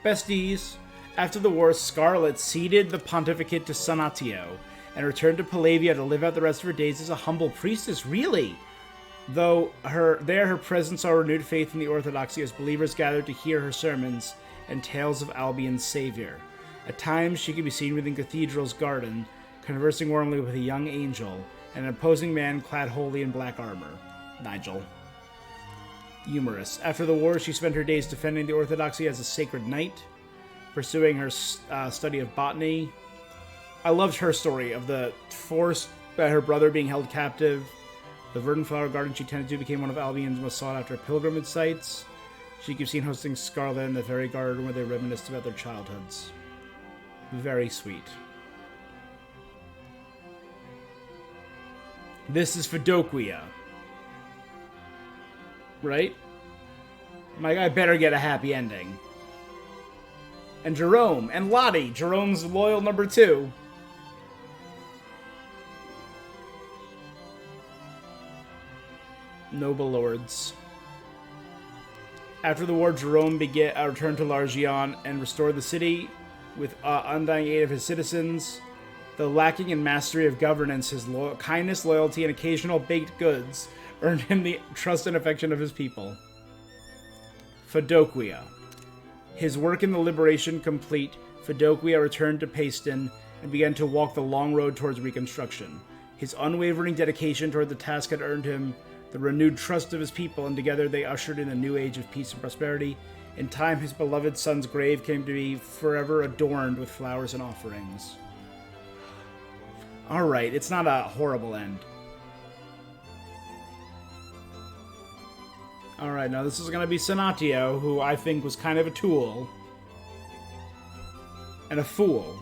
Besties. After the war, Scarlet ceded the pontificate to Sanatio and returned to Palavia to live out the rest of her days as a humble priestess. Really? Though her presence saw renewed faith in the Orthodoxy as believers gathered to hear her sermons and tales of Albion's savior. At times, she could be seen within Cathedral's garden, conversing warmly with a young angel and an imposing man clad wholly in black armor. Nigel. Humorous. After the war, she spent her days defending the Orthodoxy as a sacred knight, pursuing her study of botany. I loved her story of the forced by her brother being held captive. The verdant flower garden she tended to became one of Albion's most sought-after pilgrimage sites. She keeps seen hosting Scarlet in the very garden where they reminisced about their childhoods. Very sweet. This is Fedoquia. Right? My guy better get a happy ending. And Jerome. And Lottie. Jerome's loyal number 2. Noble lords. After the war, Jerome returned to Largion and restored the city with undying aid of his citizens. Though lacking in mastery of governance, his kindness, loyalty, and occasional baked goods earned him the trust and affection of his people. Fedoquia. His work in the liberation complete, Fedoquia returned to Paestum and began to walk the long road towards reconstruction. His unwavering dedication toward the task had earned him the renewed trust of his people, and together they ushered in a new age of peace and prosperity. In time, his beloved son's grave came to be forever adorned with flowers and offerings. Alright, it's not a horrible end. Alright, now this is going to be Sanatio, who I think was kind of a tool. And a fool.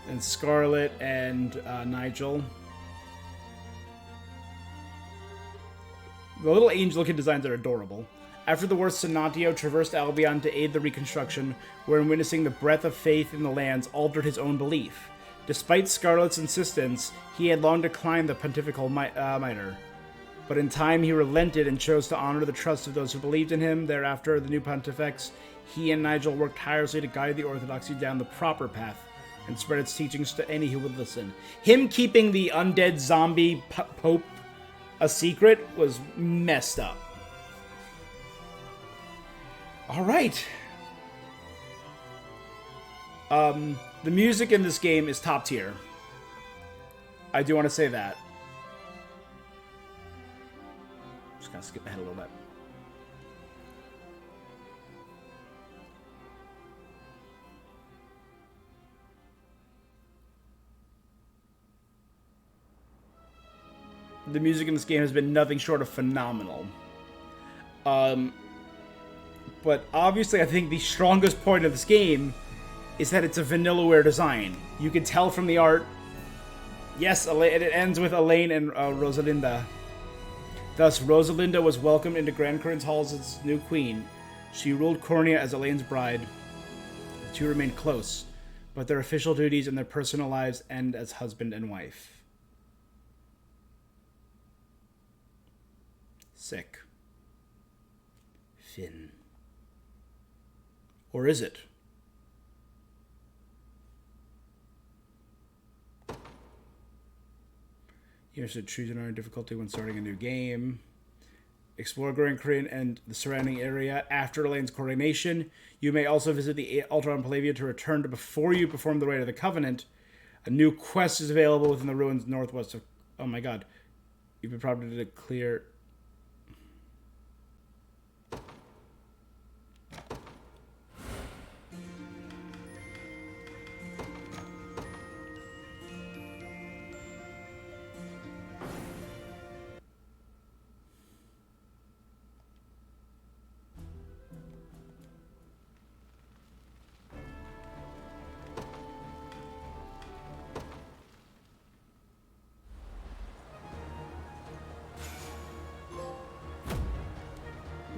And Scarlet and Nigel. The little angel-looking designs are adorable. After the war, Sanatio traversed Albion to aid the reconstruction, wherein witnessing the breadth of faith in the lands altered his own belief. Despite Scarlet's insistence, he had long declined the pontifical mitre. But in time, he relented and chose to honor the trust of those who believed in him. Thereafter, the new pontifex, he and Nigel worked tirelessly to guide the Orthodoxy down the proper path and spread its teachings to any who would listen. Him keeping the undead zombie pope a secret was messed up. Alright. The music in this game is top tier. I do want to say that. Just gonna skip ahead a little bit. The music in this game has been nothing short of phenomenal. But obviously I think the strongest point of this game is that it's a vanillaware design. You can tell from the art. Yes, it ends with Elaine and Rosalinda. Thus, Rosalinda was welcomed into Grand Corinne's halls as its new queen. She ruled Cornia as Elaine's bride. The two remained close, but their official duties and their personal lives end as husband and wife. Sick. Finn. Or is it? You should choose an difficulty when starting a new game. Explore growing Korean and the surrounding area after Elaine's coronation. You may also visit the altar on Palavia to return to before you perform the Rite of the Covenant. A new quest is available within the ruins northwest of... Oh my god. You've been prompted to clear...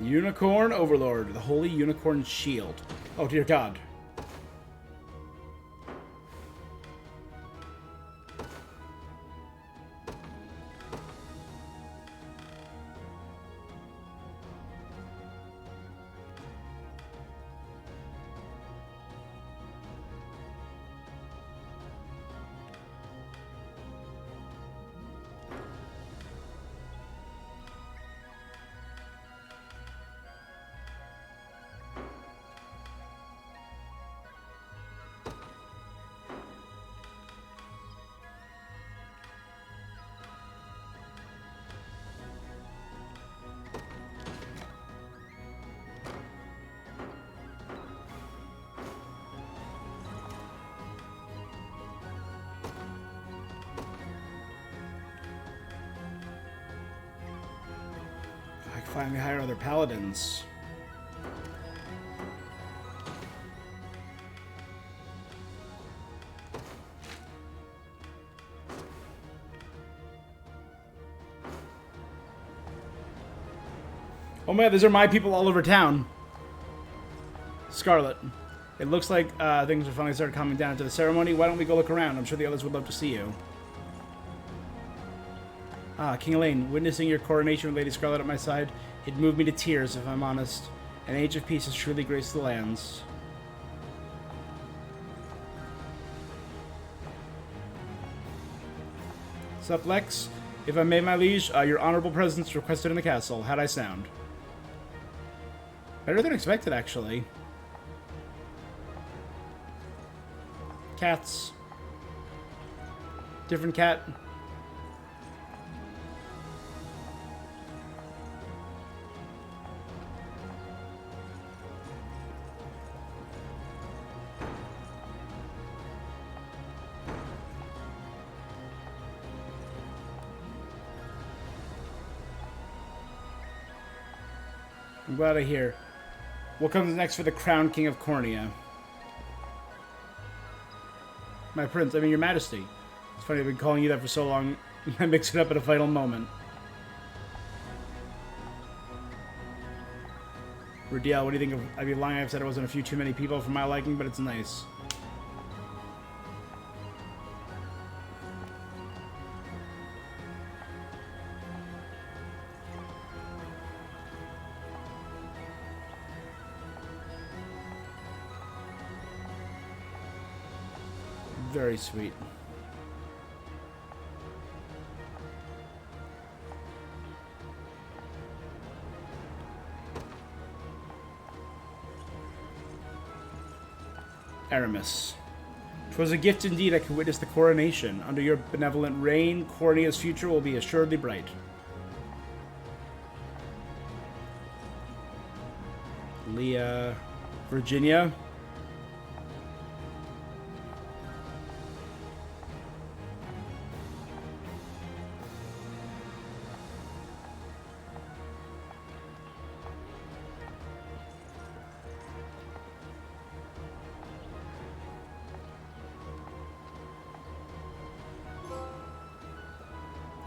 Unicorn Overlord, the Holy Unicorn Shield. Oh, dear God. Finally hire other paladins. Oh man, these are my people all over town. Scarlet. It looks like things have finally started coming down to the ceremony. Why don't we go look around? I'm sure the others would love to see you. Ah, King Elaine, witnessing your coronation with Lady Scarlet at my side, it moved me to tears, if I'm honest. An age of peace has truly graced the lands. Sup, Lex? If I may, my liege, your honorable presence requested in the castle. How'd I sound? Better than expected, actually. Cats. Different cat. I'm glad to hear. What comes next for the Crown King of Cornea? My prince, I mean your majesty. It's funny, I've been calling you that for so long, I mix it up at a vital moment. Rudiel, what do you think of... I'd be lying if I said it wasn't a few too many people for my liking, but it's nice. Very sweet. Aramis. 'Twas a gift indeed I could witness the coronation. Under your benevolent reign, Cornea's future will be assuredly bright. Leah. Virginia.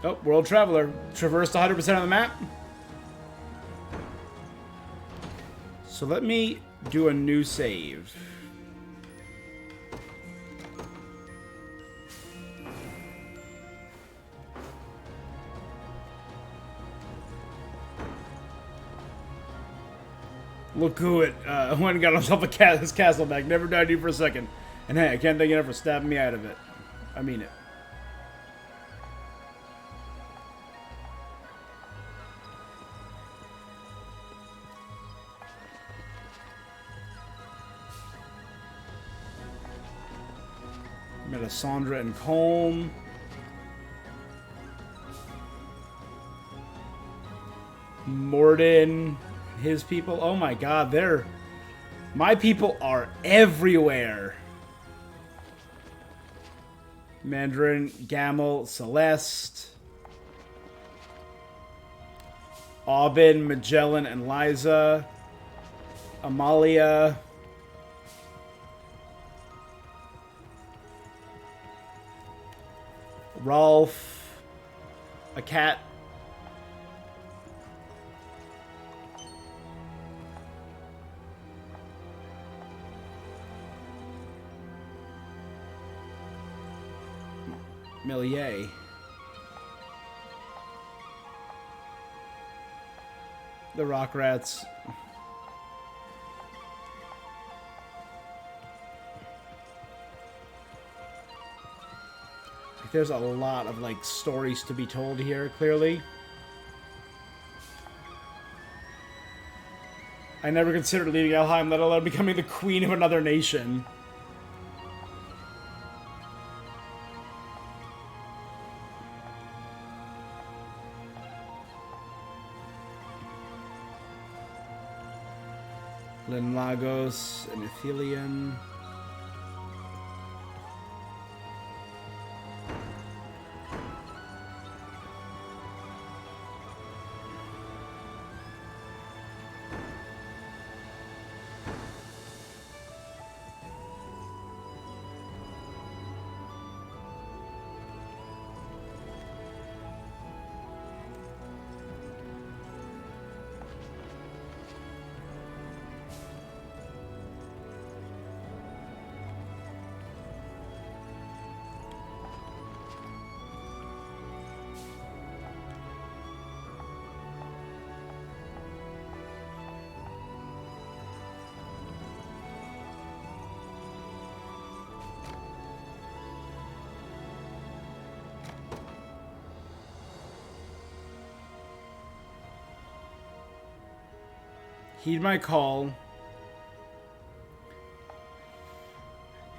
Oh, World Traveler. Traversed 100% of the map. So let me do a new save. Look who it went and got himself his castle back. Never doubted you for a second. And hey, I can't thank you enough for stabbing me out of it. I mean it. Melisandre and Colm. Morden, his people. Oh my god, my people are everywhere. Mandarin, Gamel, Celeste, Aubin, Magellan, and Liza, Amalia, Rolf, a cat. Millier. The Rock Rats. There's a lot of, like, stories to be told here, clearly. I never considered leaving Elheim, let alone becoming the queen of another nation. Lyn Lagos and Ithilien. Heed my call.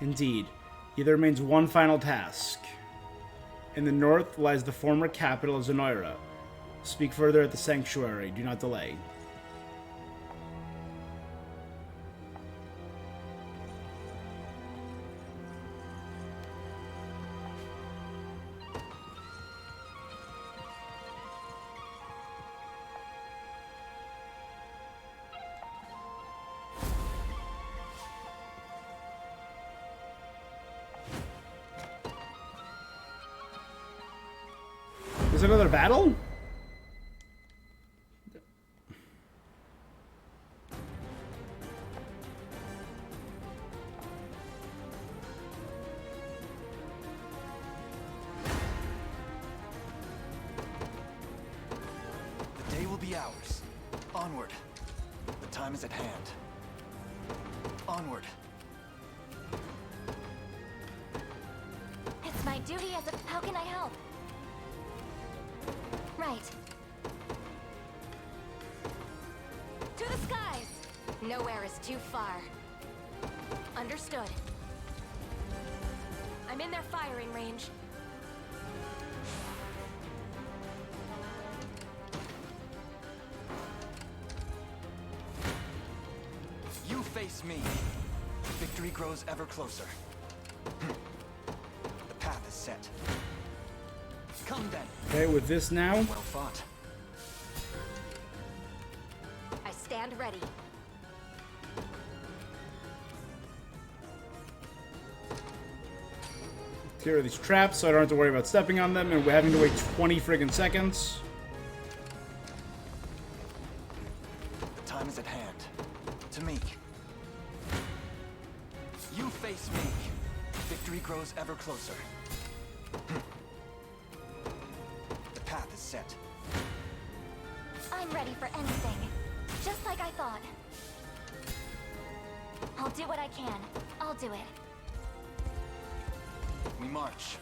Indeed. There remains one final task. In the north lies the former capital of Zenoira. Speak further at the sanctuary. Do not delay. Is there another battle? The day will be ours. Onward. The time is at hand. Onward. It's my duty as a... How can I help? Right. To the skies! Nowhere is too far. Understood. I'm in their firing range. You face me. Victory grows ever closer. The path is set. Come then. Okay, with this now. Well fought. I stand ready. Clear these traps so I don't have to worry about stepping on them and we're having to wait 20 friggin' seconds. The time is at hand. To me. You face me. Victory grows ever closer. The path is set. I'm ready for anything. Just like I thought. I'll do what I can. I'll do it. We march.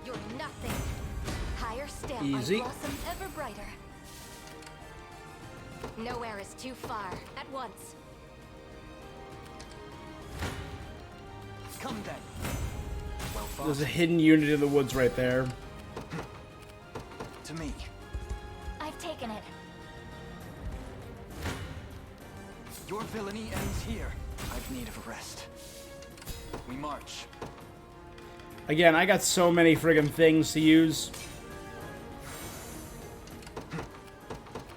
You're nothing. Higher still, Easy. I blossom ever brighter. Nowhere is too far. At once. Come then. Well fought. There's a hidden unit in the woods right there. To me. I've taken it. Your villainy ends here. I've need of a rest. We march. Again, I got so many friggin' things to use.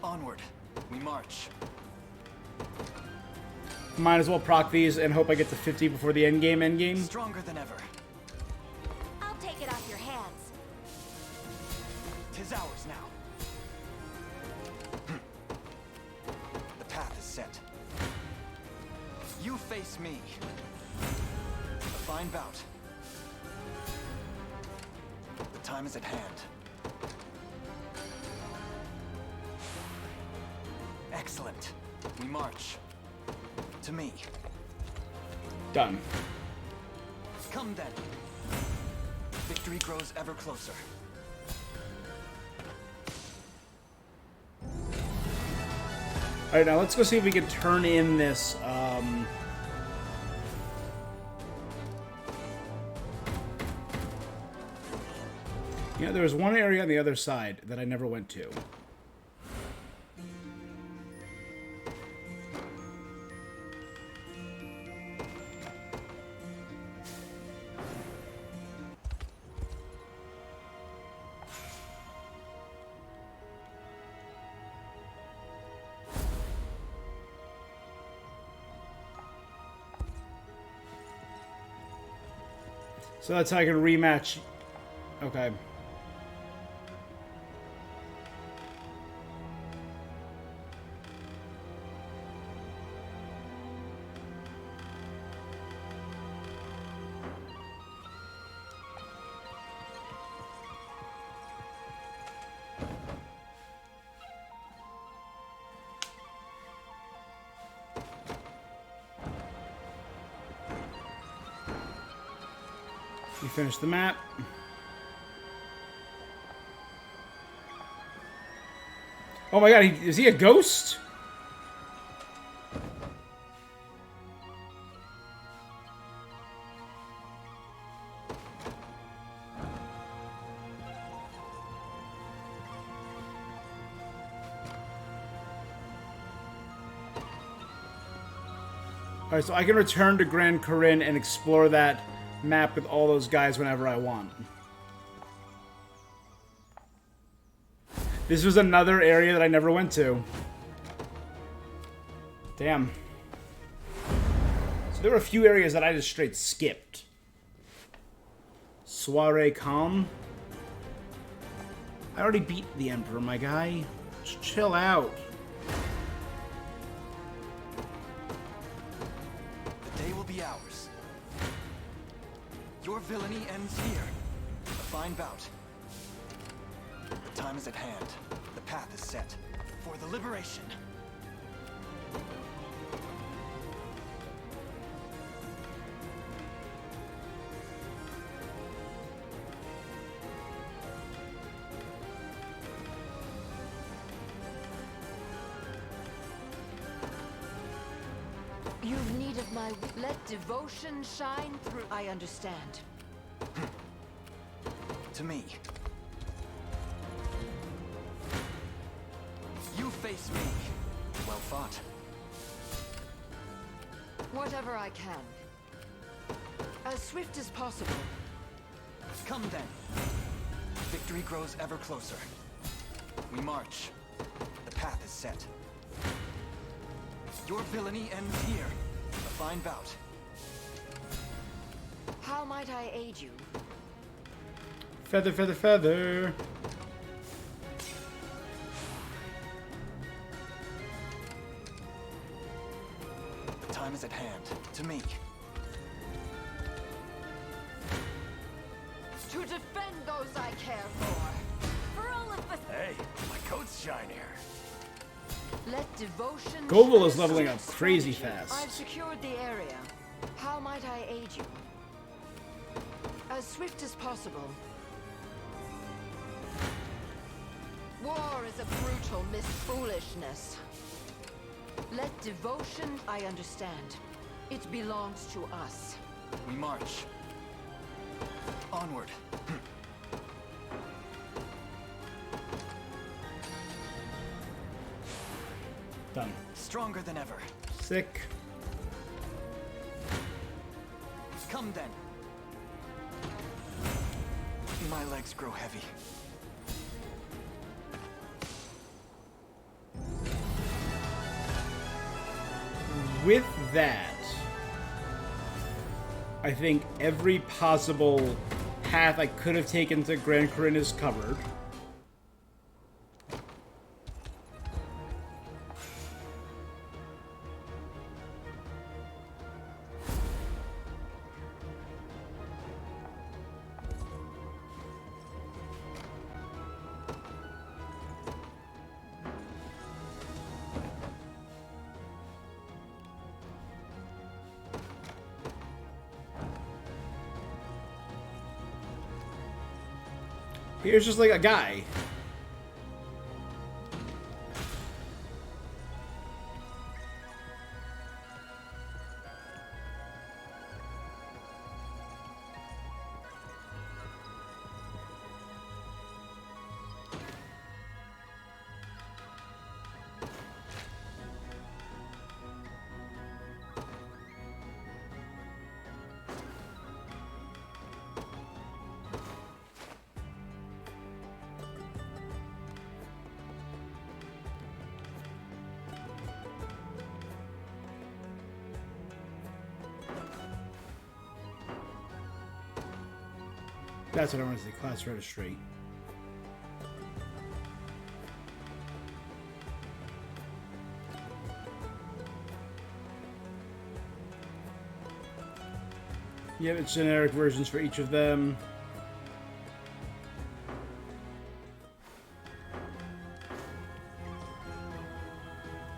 Onward. We march. Might as well proc these and hope I get to 50 before the endgame. Stronger than ever. I'll take it off your hands. 'Tis ours now. The path is set. You face me. A fine bout. The time is at hand. Excellent. We march. To me. Done. Come then. Victory grows ever closer. Alright, now let's go see if we can turn in this, Yeah, there was one area on the other side that I never went to. So that's how I can rematch. Okay. We finished the map. Oh my god, is he a ghost? Alright, so I can return to Grand Corinne and explore that map with all those guys whenever I want. This was another area that I never went to. Damn. So there were a few areas that I just straight skipped. Soiree Calm. I already beat the Emperor, my guy. Just chill out. The day will be ours. Your villainy ends here. A fine bout. The time is at hand. The path is set. For the liberation. You've need of my... Let devotion shine through... I understand. To me. You face me. Well fought. Whatever I can. As swift as possible. Come then. Victory grows ever closer. We march. The path is set. Your villainy ends here. A fine bout. How might I aid you? Feather, feather, feather. The time is at hand. To me. To defend those I care for. For all of us Hey, my coat's shinier. Let devotion. Goval is leveling up crazy fast. I've secured the area. How might I aid you? As swift as possible. War is a brutal foolishness. Let devotion. I understand. It belongs to us. We march. Onward. Done. Stronger than ever. Sick. Come then. My legs grow heavy. With that, I think every possible path I could have taken to Grand Corinne is covered. Here's just like a guy. That's what I want to say, class registry. Yeah, it's generic versions for each of them.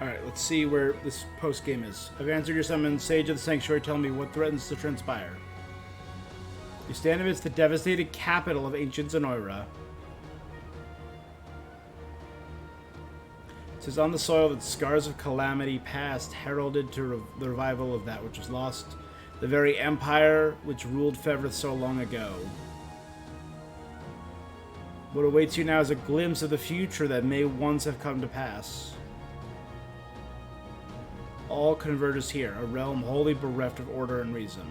Alright, let's see where this post-game is. I've answered your summons. Sage of the Sanctuary, tell me what threatens to transpire. You stand amidst the devastated capital of ancient Zenoira. It says on the soil that scars of calamity past heralded to the revival of that which was lost, the very empire which ruled Fevrith so long ago. What awaits you now is a glimpse of the future that may once have come to pass. All converges here, a realm wholly bereft of order and reason.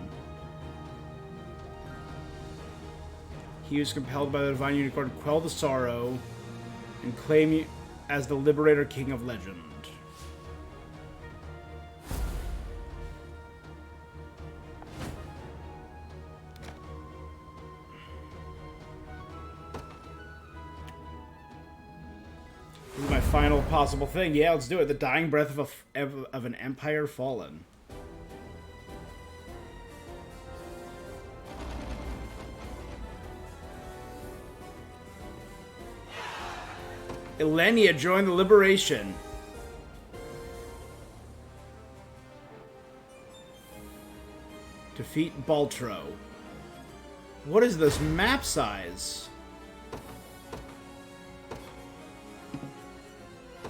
He who is compelled by the divine unicorn to quell the sorrow and claim you as the liberator king of legend. This is my final possible thing. Yeah, let's do it. The dying breath of an empire fallen. Elenia joined the liberation. Defeat Baltro. What is this map size?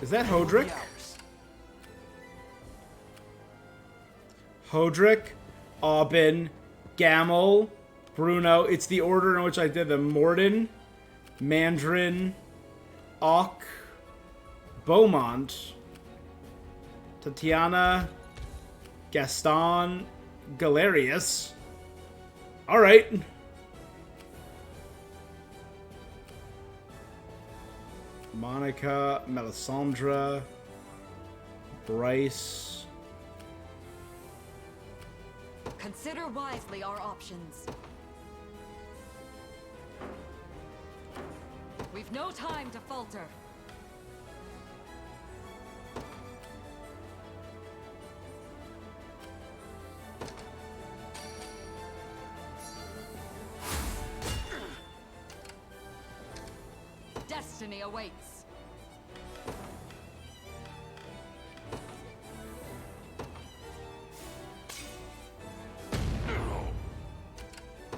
Is that Hodrick? Hodrick, Aubin, Gamel, Bruno. It's the order in which I did them. Morden, Mandarin, Auk, Beaumont, Tatiana, Gaston, Galerius. Alright. Monica, Melisandre, Bryce. Consider wisely our options. We've no time to falter. Destiny awaits.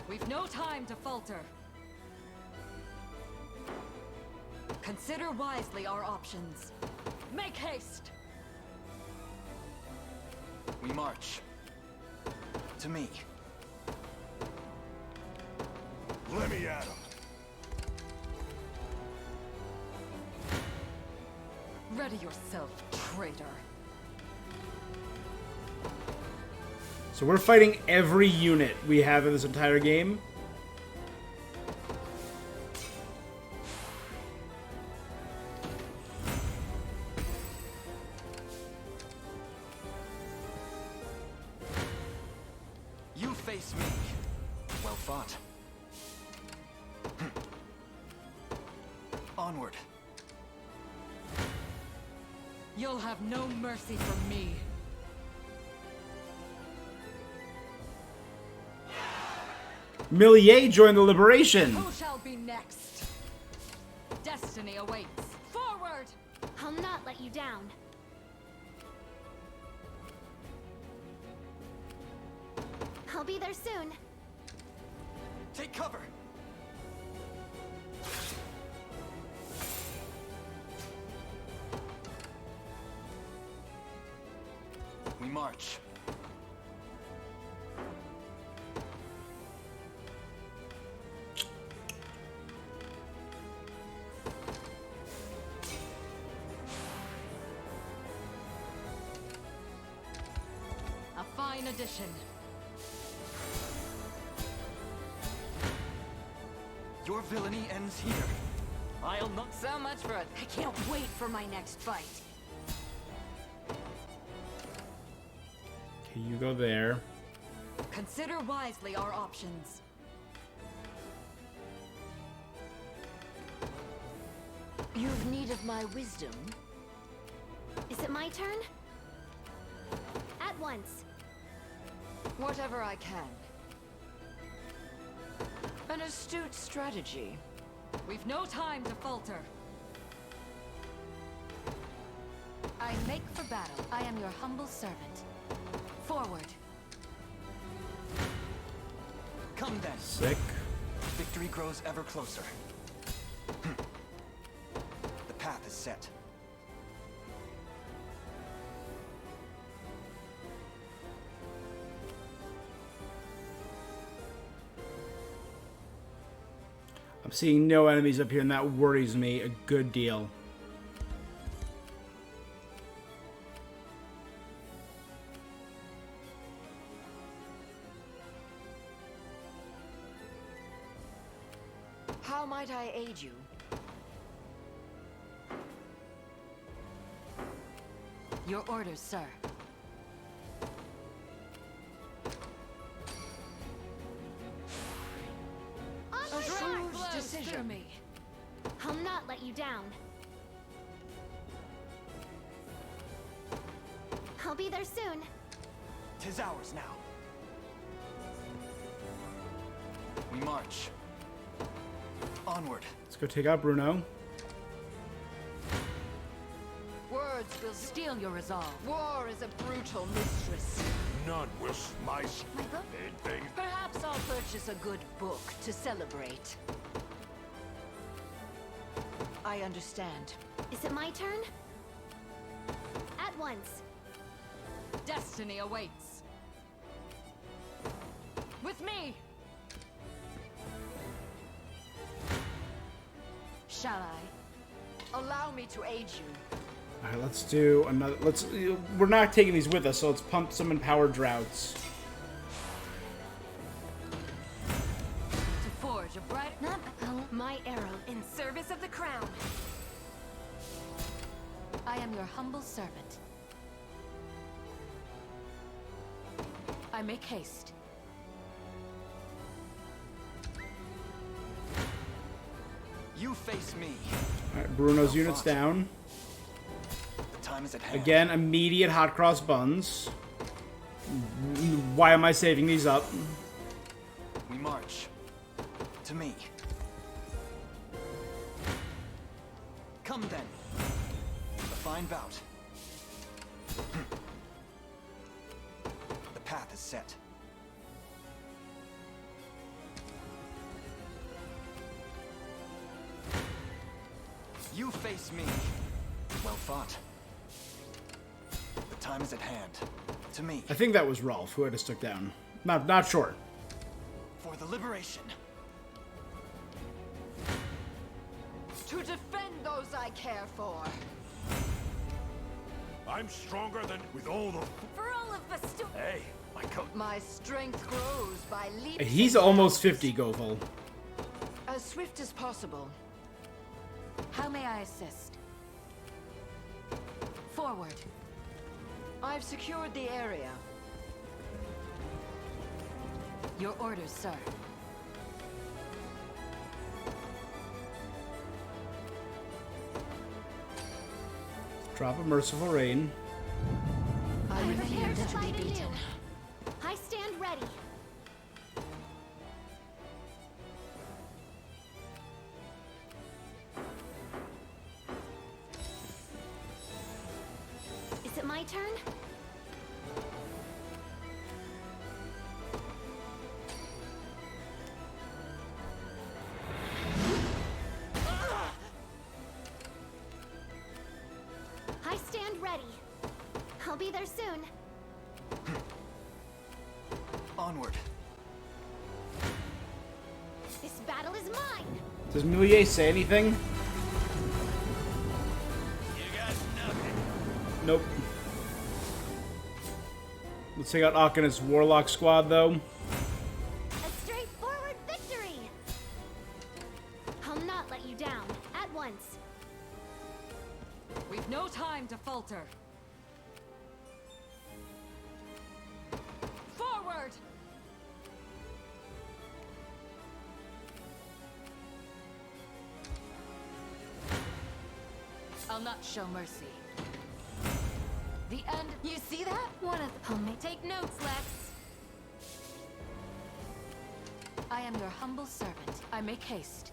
We've no time to falter. Consider wisely our options. Make haste! We march. To me. Let me at him. Ready yourself, traitor. So we're fighting every unit we have in this entire game. You face me. Well fought. Onward. You'll have no mercy from me. Millier joined the liberation. Who shall be next? Destiny awaits. Forward! I'll not let you down. I'll be there soon. Take cover. We march. A fine addition. Your villainy ends here. I'll not. So much for it. I can't wait for my next fight. Okay, you go there. Consider wisely our options. You've need of my wisdom. Is it my turn? At once. Whatever I can. An astute strategy. We've no time to falter. I make for battle. I am your humble servant. Forward. Come then. Sick. Victory grows ever closer. The path is set. I'm seeing no enemies up here, and that worries me a good deal. How might I aid you? Your orders, sir. On Shrewd my march! decision. me. I'll not let you down. I'll be there soon. 'Tis ours now. We march. Onward. Let's go take out Bruno. Words will Steel your resolve. War is a brutal mistress. None will smice My book? anything. Perhaps I'll purchase a good book to celebrate. I understand. Is it my turn? At once. Destiny awaits. With me! Shall I? Allow me to aid you. All right, let's do another. We're not taking these with us, so let's pump some empowered droughts. To forge a bright... Not my arrow in service of the crown. I am your humble servant. I make haste. You face me. All right, Bruno's units down. The time is at hand. Again, immediate hot cross buns. Why am I saving these up? We march. To me. Come then. A fine bout. The path is set. You face me. Well fought. The time is at hand. To me. I think that was Rolf who had us took down. Not sure. For the liberation. To defend those I care for. I'm stronger than with all the... For all of the Hey, my coat. My strength grows by leaps. He's almost 50, Goval. As swift as possible. How may I assist? Forward. I've secured the area. Your orders, sir. Drop a merciful rain. I refuse to be beaten. beaten. I stand ready. Is it my turn? I stand ready. I'll be there soon. Onward. This battle is mine. Does Milier say anything? You got nothing. Nope. Let's take out Ak and his Warlock squad, though. A straightforward victory. I'll not let you down. At once. We've no time to falter. Forward! I'll not show mercy. The end. You see that? One of them. Take notes, Lex. I am your humble servant. I make haste.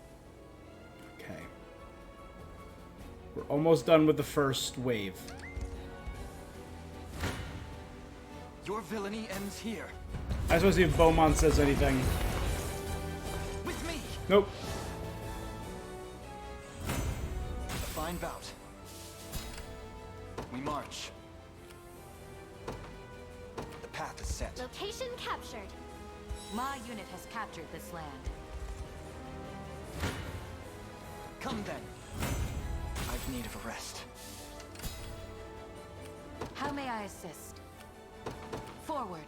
Okay. We're almost done with the first wave. Your villainy ends here. I just want to see if Beaumont says anything. With me. Nope. A fine bout. We march. The path is set. Location captured. My unit has captured this land. Come then. I've need of a rest. How may I assist? Forward.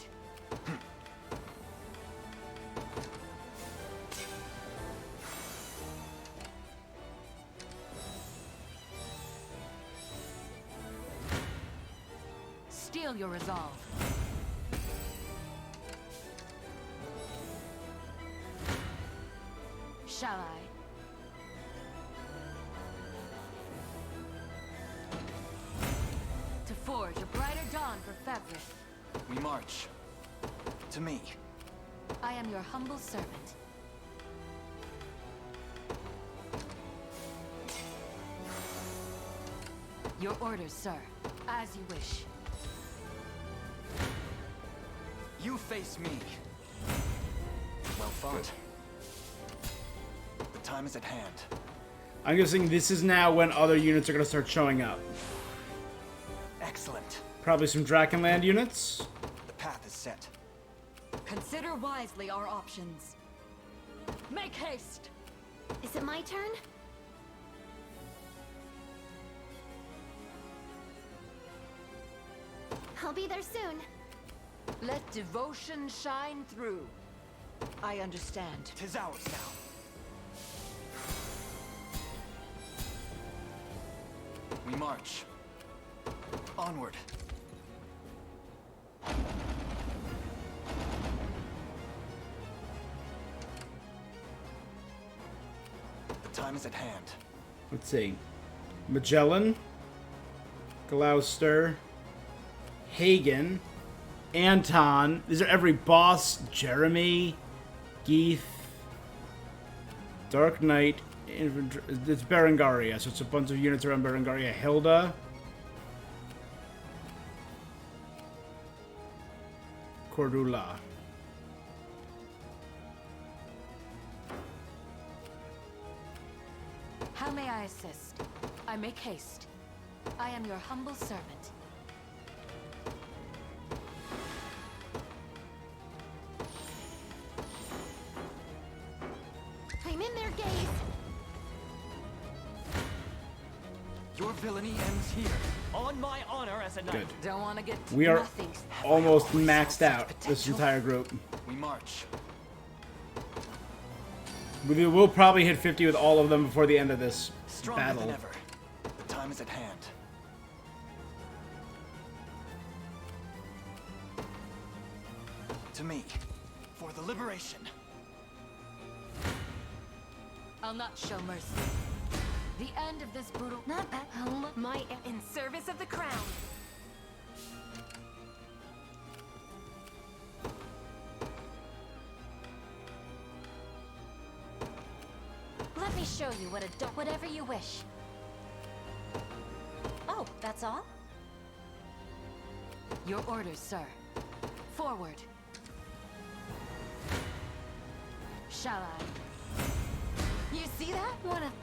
Steel your resolve. Shall I? To forge a brighter dawn for fabric. We march. To me. I am your humble servant. Your orders, sir. As you wish. You face me. Well fought. The time is at hand. I'm guessing this is now when other units are going to start showing up. Excellent. Probably some Drakenland units. The path is set. Consider wisely our options. Make haste! Is it my turn? I'll be there soon. Let devotion shine through. I understand. 'Tis ours now. We march. Onward. The time is at hand. Let's see. Magellan, Gloucester, Hagen, Anton. These are every boss. Jeremy, Geeth, Dark Knight, It's Berengaria, so it's a bunch of units around Berengaria. Hilda. Cordula. How may I assist? I make haste. I am your humble servant. I'm in their gaze. Your villainy ends here. On my honor as a knight. Good. Don't want to get We are nothing. almost maxed out, this entire group. We march. We will probably hit 50 with all of them before the end of this Stronger battle. than ever. The time is at hand. To me, for the liberation. I'll not show mercy. The end of this brutal... Not at home. My in service of the crown. Let me show you what a whatever you wish. Oh, that's all? Your orders, sir. Forward. Shall I? You see that?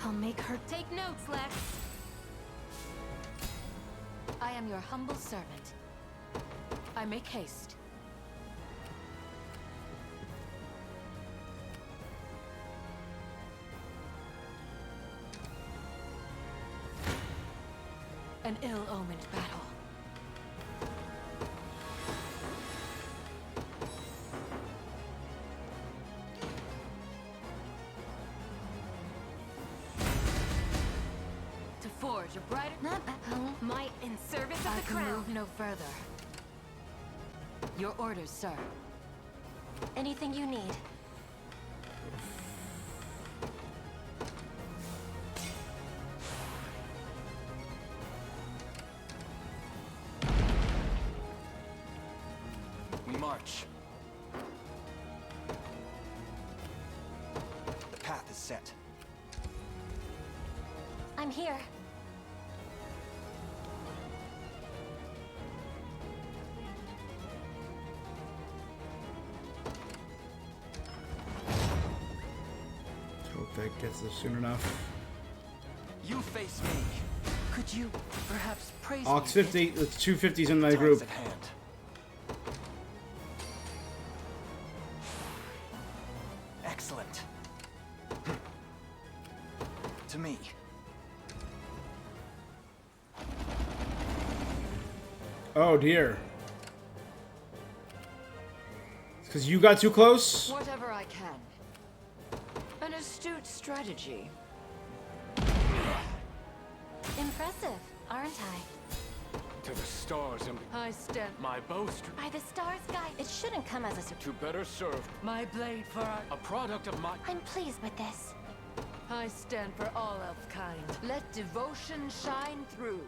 I'll make her Take notes, Lex. I am your humble servant. I make haste. An ill-omened battle. To forge a brighter... Not at home. My in service of I the can crown. move no further. Your orders, sir. Anything you need. We march. The path is set. I'm here. Hope that gets us soon enough. You face me. Could you perhaps praise Ox me? 50. That's 250s in my Time group. is at hand. Excellent. To me. Oh dear. Because you got too close? Whatever I can. An astute strategy. Impressive, aren't I? To the stars and I stand my bowstring. By the stars, guide. It shouldn't come as a surprise. To better serve my blade for a product of my... I'm pleased with this. I stand for all elf kind. Let devotion shine through.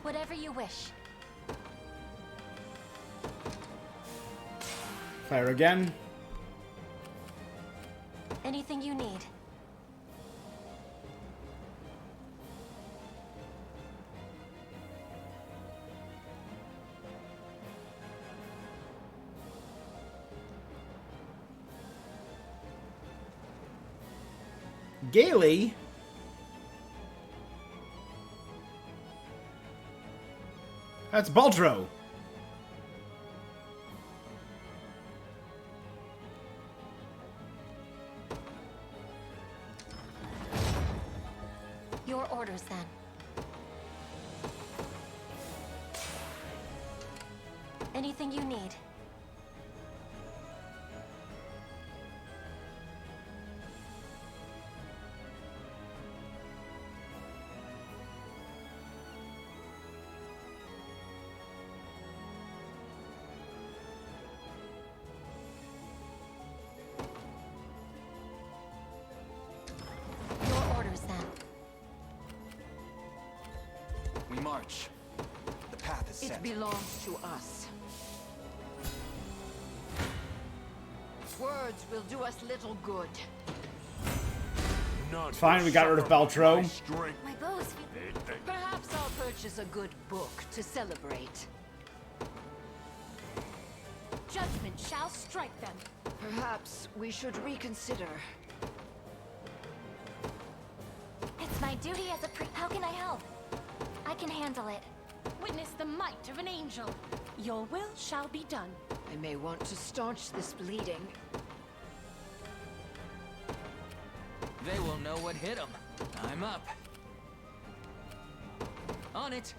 Whatever you wish. Fire again. Anything you need. Gaily? That's Baldro. Your orders, then. Anything you need. Your orders, then. We march. The path is set. It belongs to us. Words will do us little good. none. Fine, we got rid of Baltro. My bows. Perhaps I'll purchase a good book to celebrate. Judgment shall strike them. Perhaps we should reconsider. It's my duty as a How can I help? I can handle it. Witness the might of an angel. Your will shall be done. I may want to staunch this bleeding. They will know what hit them. I'm up. On it.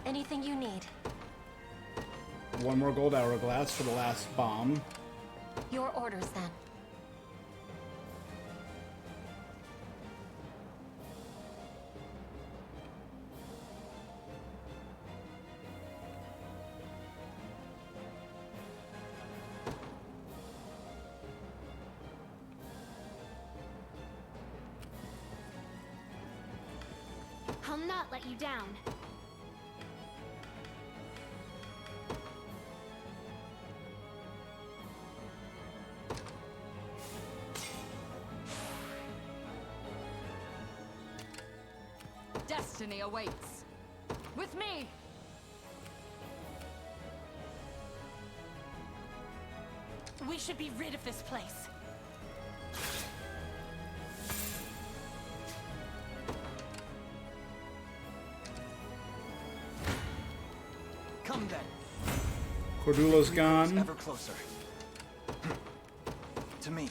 Anything you need. One more gold hourglass for the last bomb. Your orders, then. I'll not let you down. Destiny awaits. With me! We should be rid of this place. Come then. Cordulo's gone. Ever closer. To me.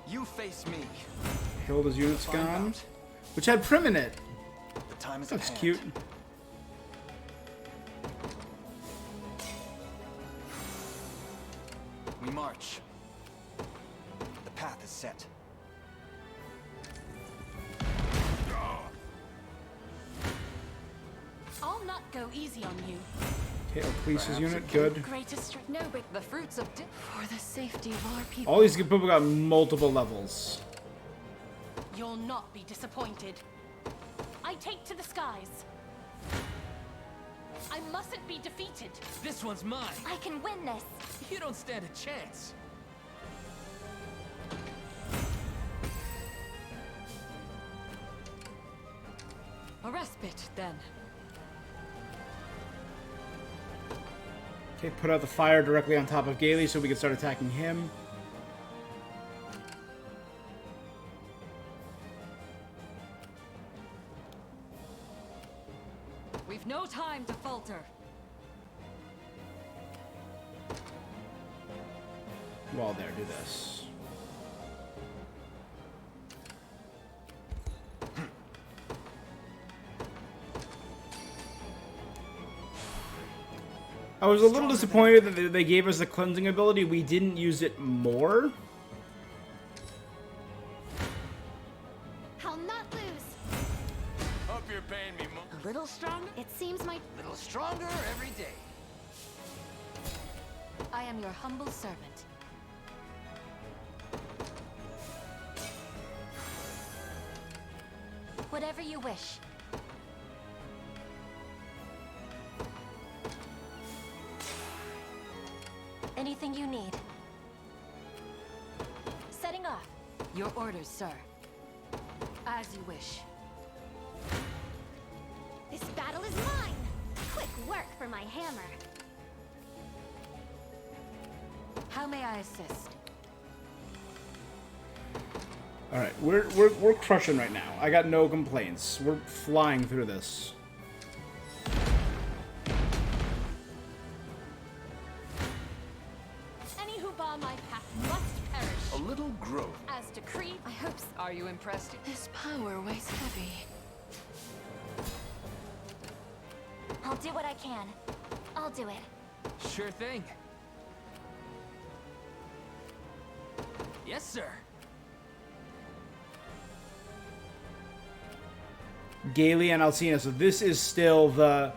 You face me. Hilda's unit's gone. Which had Prim in it. The time is That's at hand. cute. We march. The path is set. I'll not go easy on you. Okay, O'Cleese's unit, good. Greatest No, but the fruits of for the safety of our people. All these people got multiple levels. You'll not be disappointed. I take to the skies. I mustn't be defeated. This one's mine. I can win this. You don't stand a chance. A respite, then. Okay, put out the fire directly on top of Gailey so we can start attacking him. We've no time to falter. While there, do this. I was a little disappointed that they gave us the cleansing ability. We didn't use it more. I'll not lose. Hope you're paying me more. A little stronger? It seems my Little stronger every day. I am your humble servant. Whatever you wish. Anything you need. Setting off. Your orders, sir. As you wish. This battle is mine. Quick work for my hammer. How may I assist? All right, we're crushing right now. I got no complaints. We're flying through this. Any who bar my path must perish. A little growth. As decreed, I hope so. Are you impressed? This power weighs heavy. I'll do what I can. I'll do it. Sure thing. Yes, sir. Gailey and Alcina. So this is still the.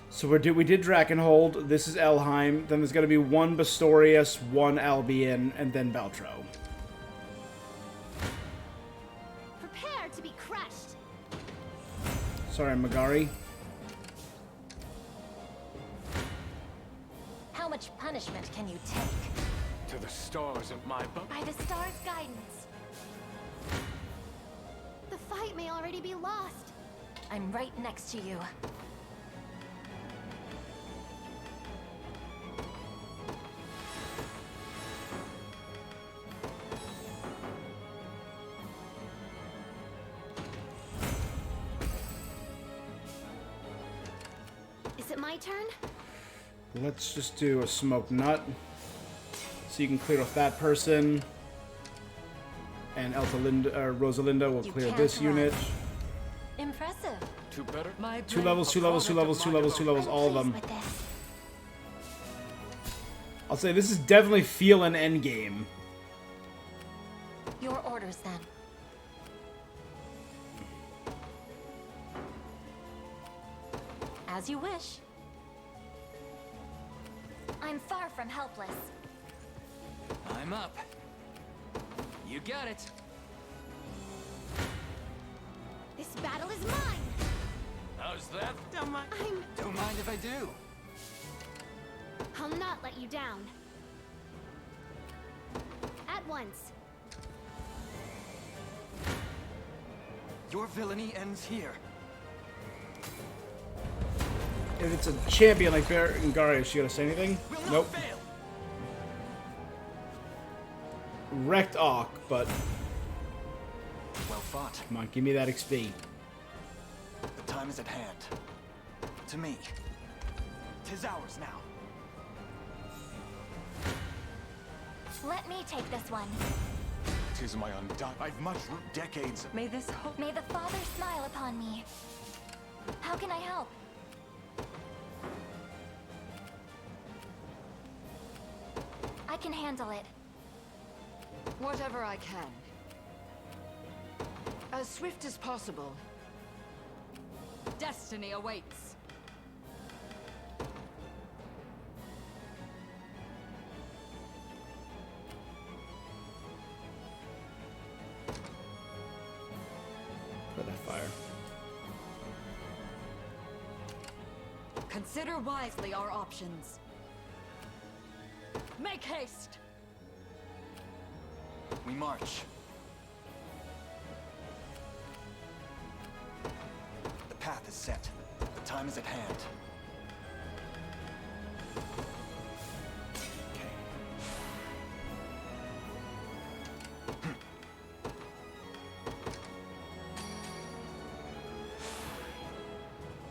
So we did Drakenhold. This is Elheim. Then there's going to be one Bastorius, one Albion, and then Baltro. prepare to be crushed. Sorry, Magari. How much punishment can you take? To the stars of my boat. By the star's guidance. The fight may already be lost. I'm right next to you. Is it my turn? Let's just do a smoke nut. So you can clear off that person. And Rosalinda will clear this unit. Impressive. Two levels, all of them. I'll say this is definitely feel an endgame. Your orders then. As you wish. I'm far from helpless. I'm up. You got it. This battle is mine. How's that? Don't mind. Don't mind if I do. I'll not let you down. At once. Your villainy ends here. If it's a champion like Berengaria, is she gonna say anything? Nope. Wrecked Ark, but well fought. Come on, give me that XP. The time is at hand. To me. 'Tis ours now. Let me take this one. 'Tis my undone. I've much decades. May the Father smile upon me. How can I help? I can handle it. Whatever I can. As swift as possible. Destiny awaits. Put that fire. Consider wisely our options. Make haste! We march. The path is set. The time is at hand.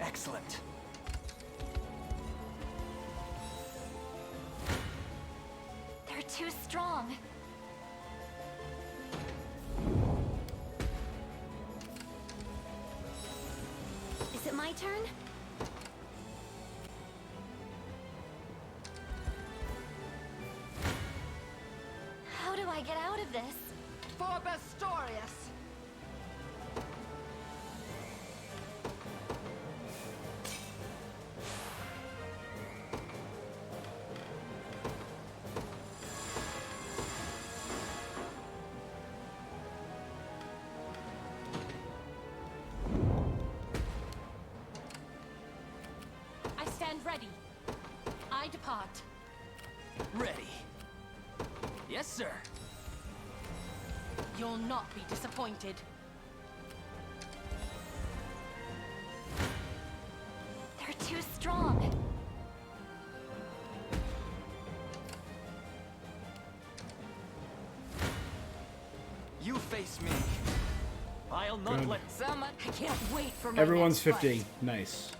Excellent. They're too strong. Is it my turn? How do I get out of this? For Bastorius! Ready. I depart. Ready. Yes, sir. You'll not be disappointed. They're too strong. You face me. I'll not Good. let someone. I can't wait for my Everyone's next 50. fight. Nice.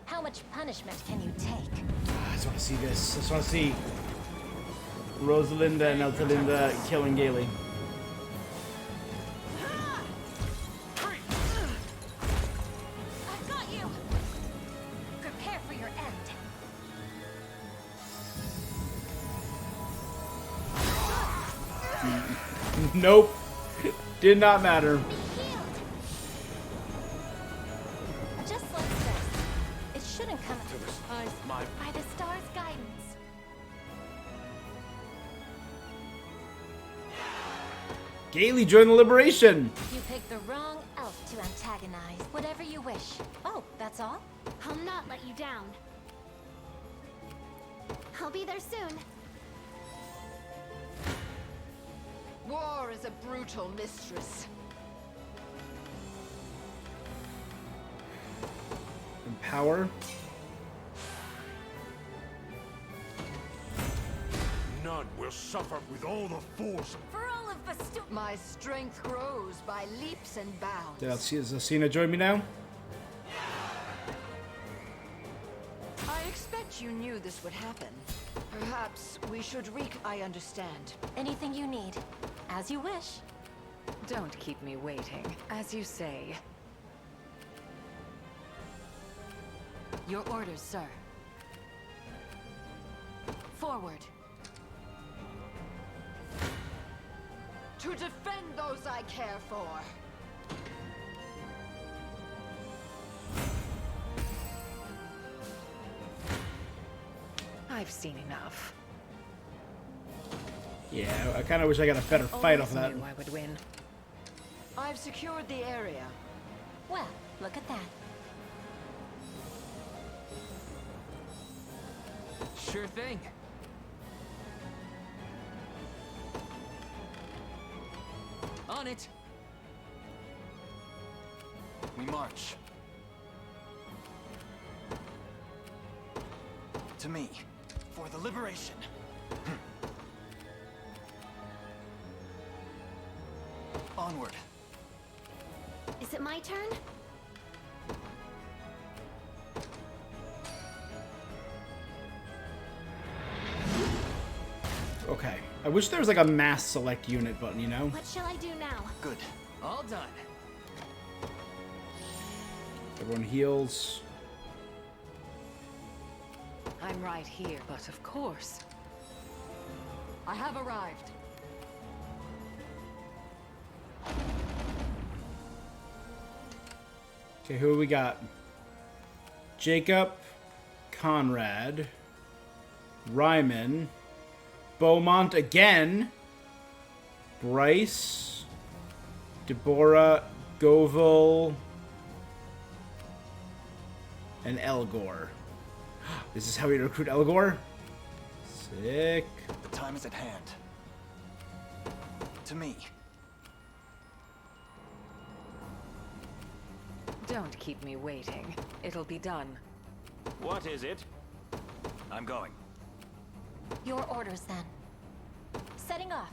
How much punishment can you take? I just want to see this. I just want to see Rosalinda and Eltalinda killing Gailey. I've got you. Prepare for your end. Nope. Did not matter. Just like this. It shouldn't come to this. By the star's guidance. Gailey joined the Liberation. You picked the wrong outfit. myself to antagonize. Whatever you wish. Oh, that's all? I'll not let you down. I'll be there soon. War is a brutal mistress. And power. None will suffer with all the force. For all of my strength grows by leaps and bounds. Does Asina join me now? I expect you knew this would happen. Perhaps we should I understand. Anything you need. As you wish. Don't keep me waiting. As you say. Your orders, sir. Forward. To defend those I care for. I've seen enough. Yeah, I kind of wish I got a better fight off that. Knew I would win. I've secured the area. Well, look at that. Sure thing. On it. We march. To me, for the liberation. Onward. Is it my turn? Okay. I wish there was like a mass select unit button, you know? What shall I do now? Good. All done. Everyone heals. I'm right here, but of course. I have arrived. Okay, who we got? Jacob, Conrad, Ryman, Beaumont again, Bryce, Deborah, Govil, and Elgor. This is how we recruit Elgor? Sick. The time is at hand. To me. Don't keep me waiting. It'll be done. What is it? I'm going. Your orders, then. Setting off.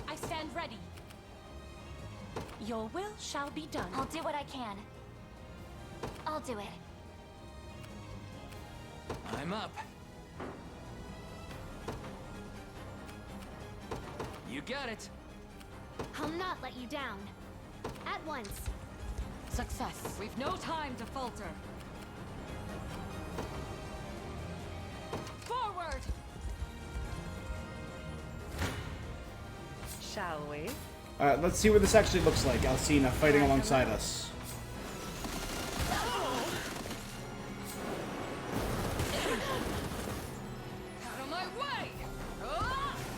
I stand ready. Your will shall be done. I'll do what I can. I'll do it. I'm up. You got it. I'll not let you down. At once. Success. We've no time to falter. Forward! Shall we? Alright, let's see what this actually looks like. Alcina fighting alongside us. Out of my way!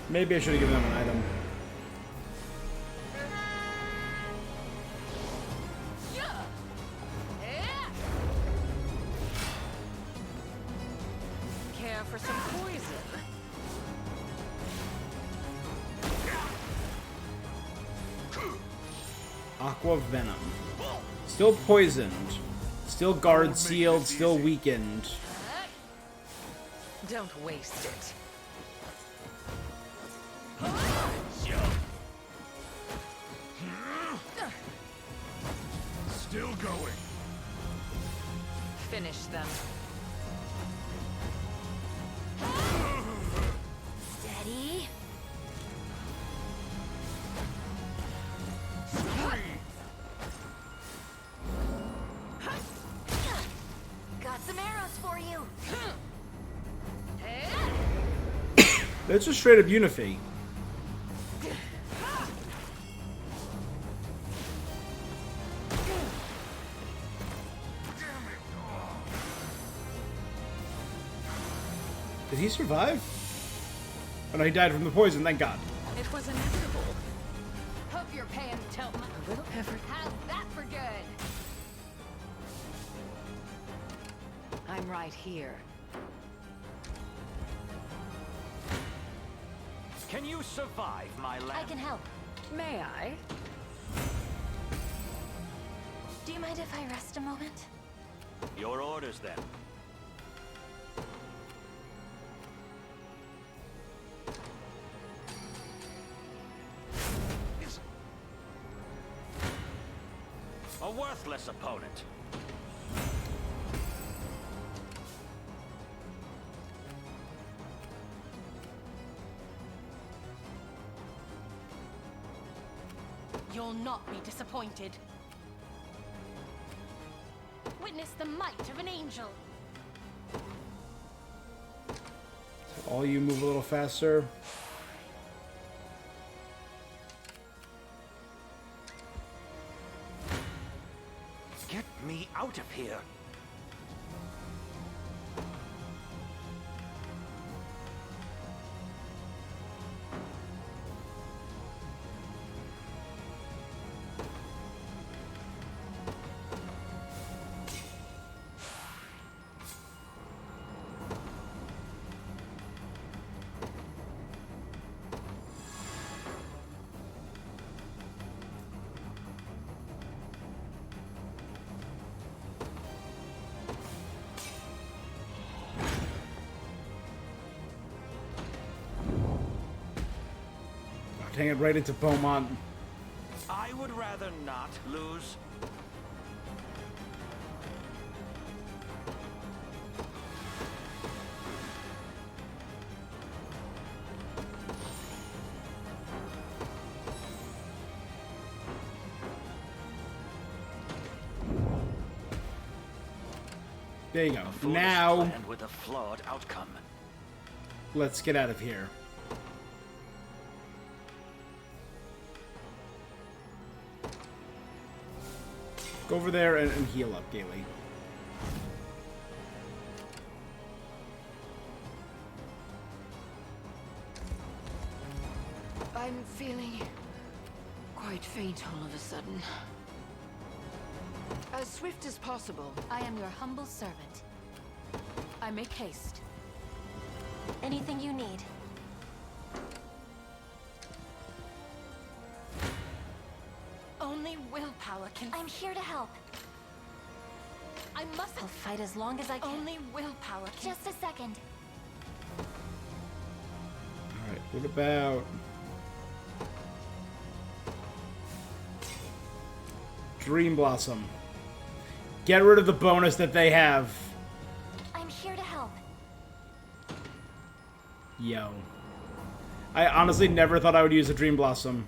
Maybe I should have given them an item. Care for some poison? Aqua Venom. Still poisoned. Still guard sealed. Still weakened. Don't waste it. Still going. Finish them. Steady. Got some arrows for you. That's just straight up Unify. Did he survive? Oh no, he died from the poison, thank God. It was inevitable. Hope you're paying tilt. little effort. How's that for good? I'm right here. Can you survive, my lamb? I can help. May I? Do you mind if I rest a moment? Your orders, then. A worthless opponent. You'll not be disappointed. Witness the might of an angel. So all you move a little faster. Get me out of here. Dang it, right into Beaumont. I would rather not lose. There you go. A foolish Now, plan with a flawed outcome. let's get out of here. Go over there and heal up, Gaily. I'm feeling quite faint all of a sudden. As swift as possible. I am your humble servant. I make haste. Anything you need. Only willpower can... I'm here to help. I must... I'll fight as long as I can. Only willpower can... Just a second. Alright, what about... Dream Blossom. Get rid of the bonus that they have. I'm here to help. Yo. I honestly never thought I would use a Dream Blossom.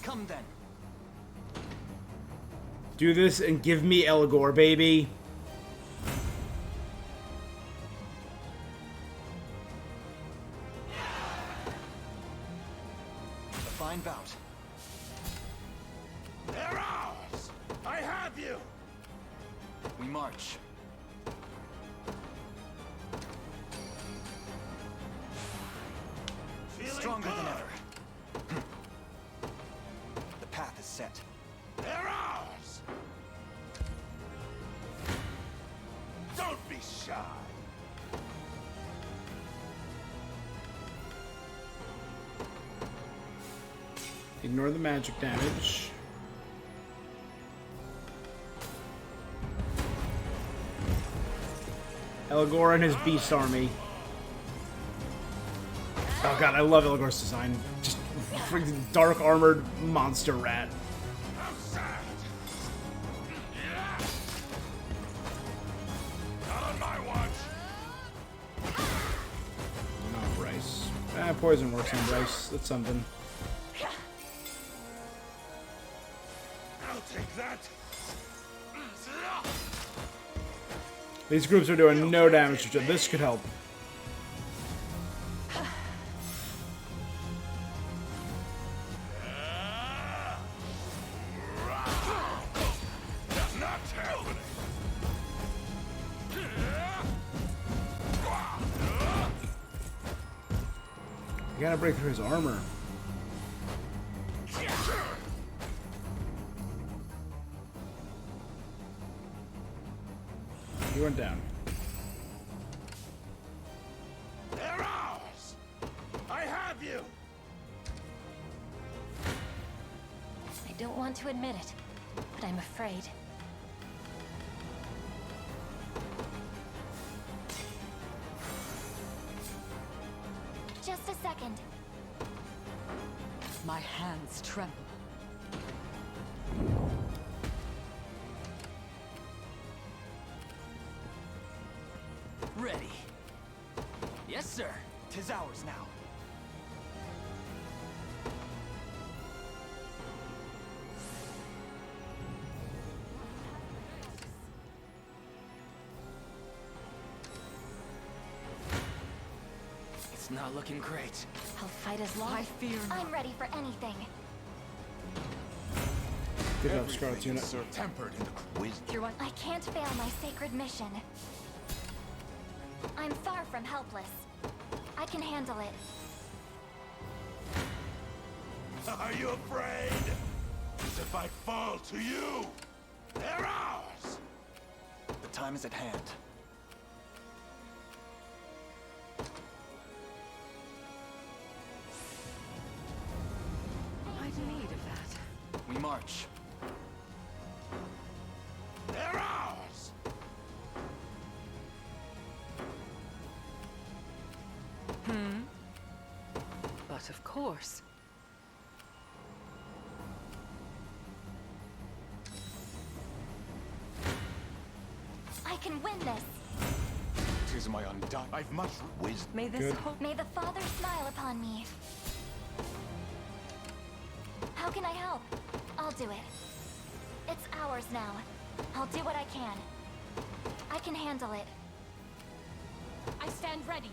Come then. Do this and give me Elgor, baby. A fine bout. They're ours! I have you! We march. Feeling Stronger than good. ever. The path is set. They're ours! Don't be shy! Ignore the magic damage. Elgor and his beast army. Oh god, I love Elgor's design. Just freaking dark armored monster rat. Not on my watch! No, Bryce. Poison works on Bryce. That's something. I'll take that! These groups are doing no damage to each other. This could help. Not happening! You gotta break through his armor. he went down. They're ours! I have you! I don't want to admit it, but I'm afraid. Just a second. My hands tremble. Ready. Yes, sir. 'Tis ours now. It's not looking great. I'll fight as long. I fear not. I'm ready for anything. Good job, Scarlet's unit. Sir, tempered in the wisdom. I can't fail my sacred mission. I'm far from helpless. I can handle it. Are you afraid? As if I fall to you! They're ours! The time is at hand. I'd need of that. We march. They're ours! But of course. I can win this. 'Tis my undone. I've much wisdom. May this hope. May the Father smile upon me. How can I help? I'll do it. It's ours now. I'll do what I can. I can handle it. I stand ready.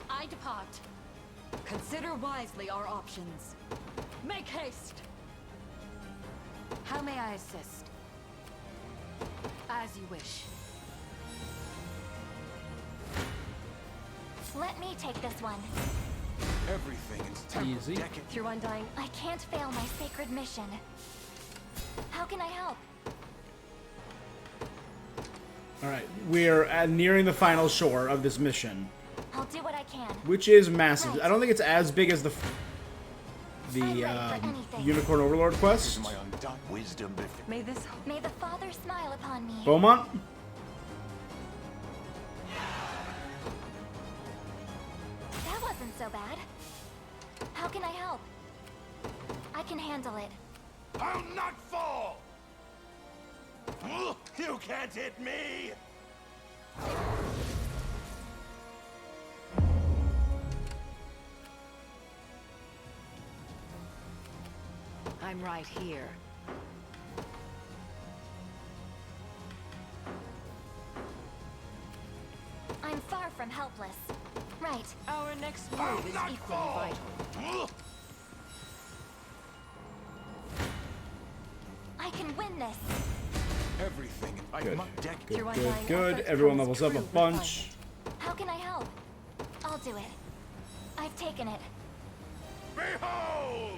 I depart. Consider wisely our options. Make haste. How may I assist? As you wish. Let me take this one. Everything is tempered. Easy. Through Undying, I can't fail my sacred mission. How can I help? Alright, we're nearing the final shore of this mission, I'll do what I can. which is massive. Right. I don't think it's as big as the Unicorn Overlord quest. My undone wisdom before. May this hope. May the Father smile upon me. Beaumont? That wasn't so bad. How can I help? I can handle it. I'll not fall! You can't hit me! I'm right here. I'm far from helpless. Right. Our next move is equally vital. I can win this. Everything. Good. Good, Through good, Undying good. efforts Everyone comes levels up a true bunch. refinement. How can I help? I'll do it. I've taken it. Behold!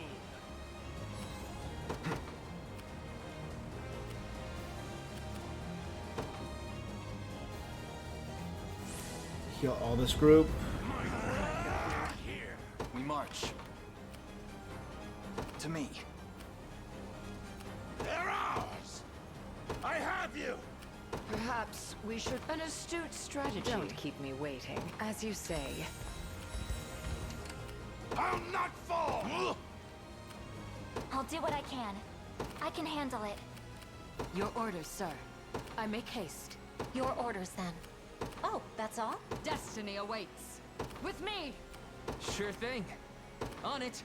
Heal all this group. We march. To me. They're ours! I have you! Perhaps we should. An astute strategy. Don't keep me waiting. As you say. I'll not fall! I'll do what I can. I can handle it. Your orders, sir. I make haste. Your orders, then. Oh, that's all? Destiny awaits. With me! Sure thing. On it.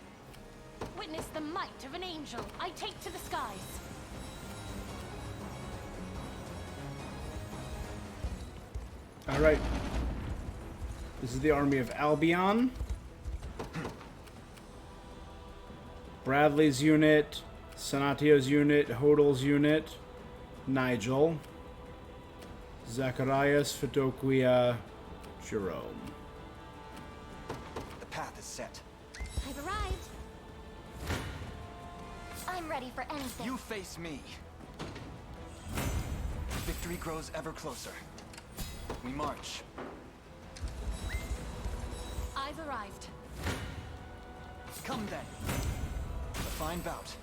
Witness the might of an angel. I take to the skies. Alright. This is the army of Albion. Bradley's unit, Sanatio's unit, Hodl's unit, Nigel, Zacharias, Fedoquia, Jerome. The path is set. I've arrived. I'm ready for anything. You face me. Victory grows ever closer. We march. I've arrived. Come then. A fine bout.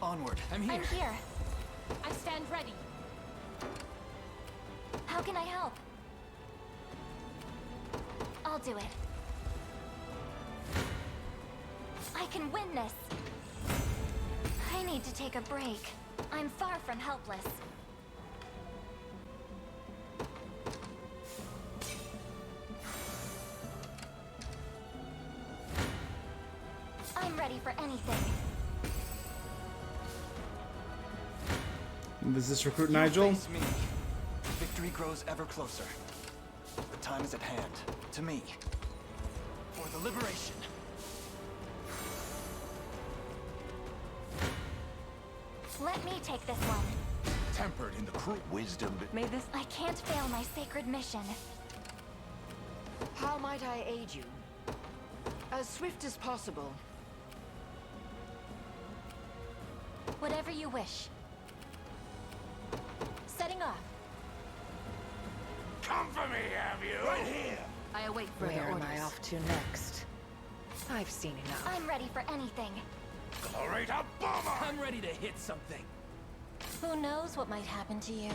Onward. I'm here. I stand ready. How can I help? I'll do it. I can win this. I need to take a break. I'm far from helpless. I'm ready for anything. Does this recruit Nigel? Face me. Victory grows ever closer. The time is at hand. To me. For the liberation. Let me take this one. Tempered in the cruel wisdom. May this... I can't fail my sacred mission. How might I aid you? As swift as possible. Whatever you wish. Setting off. Come for me, have you? Right here. I await Where further am orders. I off to next? I've seen enough. I'm ready for anything. Glorita bomber! I'm ready to hit something. Who knows what might happen to you?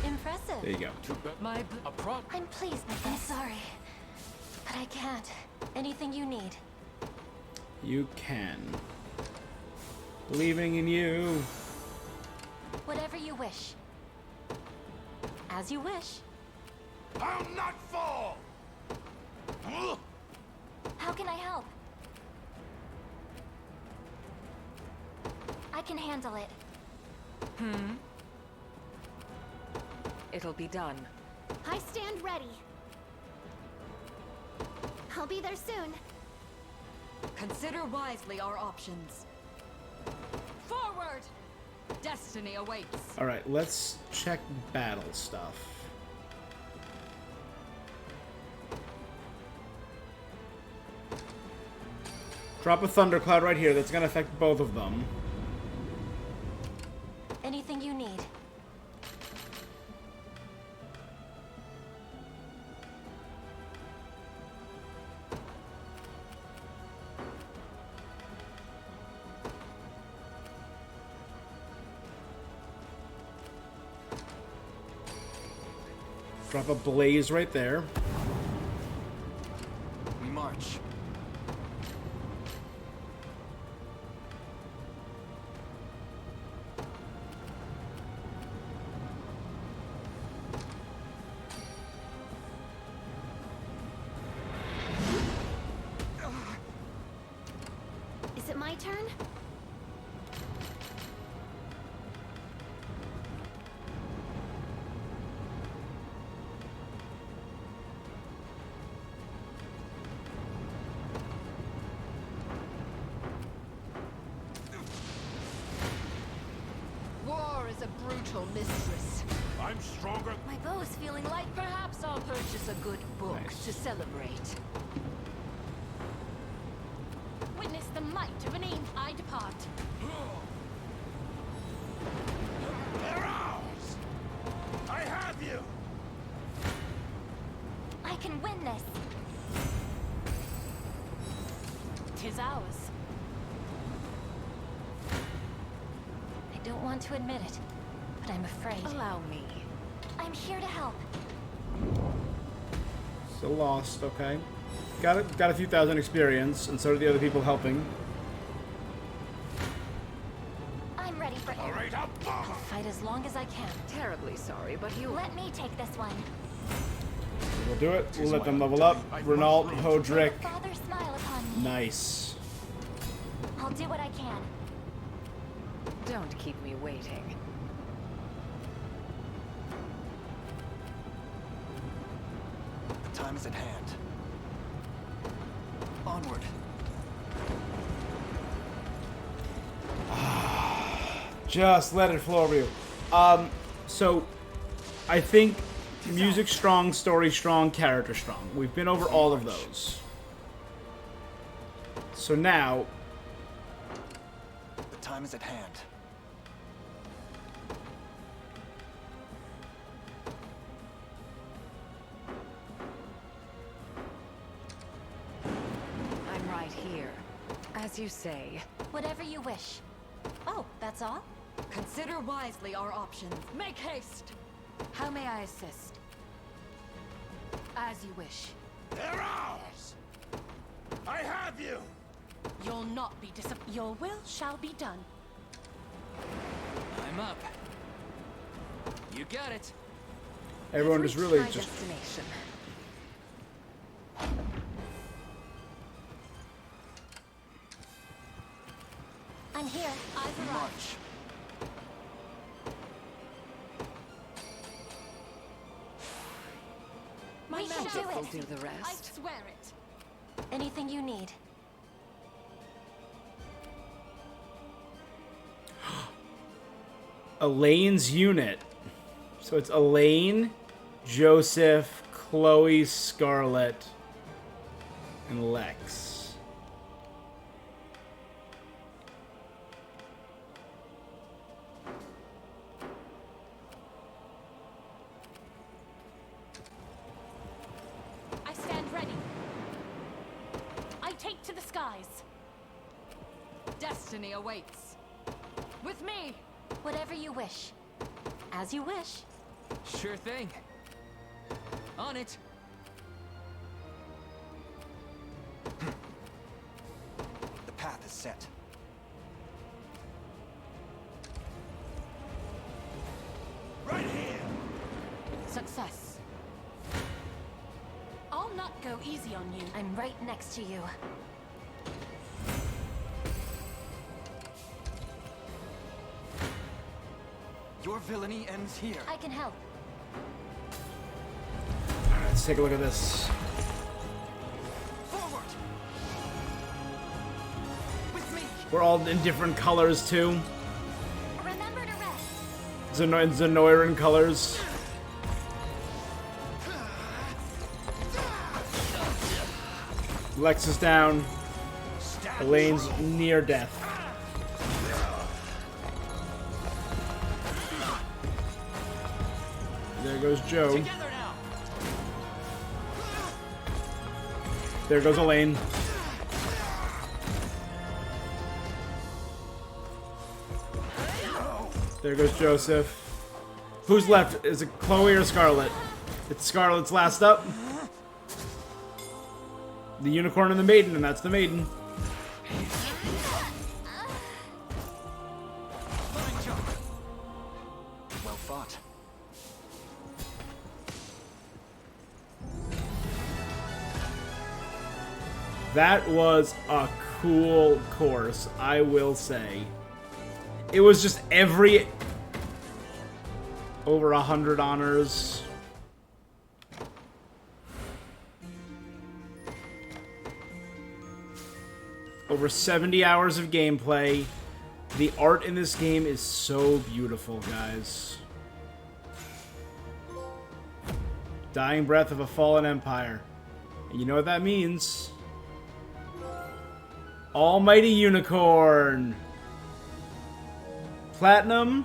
Impressive. There you go. I'm pleased with this. I'm sorry, but I can't. Anything you need. You can. Believing in you. Whatever you wish. As you wish. I'll not fall! How can I help? I can handle it. It'll be done. I stand ready. I'll be there soon. Consider wisely our options. Forward! Destiny awaits. Alright, let's check battle stuff. Drop a thundercloud right here. That's gonna affect both of them. Anything you need. Drop a blaze right there. We march. Is it my turn? War is a brutal mistress. I'm stronger. My bow is feeling light. Perhaps I'll purchase a good book to celebrate. Witness the might of an angel. I depart. They're ours! I have you! I can win this. Tis ours. I don't want to admit it, but I'm afraid. Allow me. I'm here to help. Still lost, okay. Got a few thousand experience, and so did the other people helping. I'm ready for All right, I'll bomb. I'll fight as long as I can. Terribly sorry, but you... Let me take this one. We'll do it. We'll let them level up. Renault, Hodrick. Father, smile upon me. Nice. I'll do what I can. Don't keep me waiting. The time is at hand. Onward. Just let it flow over you. So I think music strong, story strong, character strong. We've been over all of those. So now time is at hand. I'm right here. As you say. Whatever you wish. Oh, that's all? Consider wisely our options. Make haste! How may I assist? As you wish. They're ours! I have you! You'll not be disappointed. Your will shall be done. I'm up. You got it. Everyone is really My just... destination. I'm here. I've arrived. My We can magic do will it. do the I rest. swear it. Anything you need. Elaine's unit. So it's Elaine, Joseph, Chloe, Scarlet, and Lex. I stand ready. I take to the skies. Destiny awaits. With me! Whatever you wish. As you wish. Sure thing. On it. The path is set. Right here! Success. I'll not go easy on you. I'm right next to you. Your villainy ends here. I can help. Alright, let's take a look at this. Forward! With me! We're all in different colors, too. Remember to rest. Zenoiran colors. Lex is down. Elaine's near death. There goes Joe. Together now! There goes Elaine. There goes Joseph. Who's left? Is it Chloe or Scarlet? It's Scarlet's last up. The unicorn and the maiden, and that's the maiden. Fine job. Well fought. That was a cool course, I will say. It was just every... Over 100 honors. Over 70 hours of gameplay. The art in this game is so beautiful, guys. Dying breath of a fallen empire. And you know what that means? Almighty Unicorn. Platinum.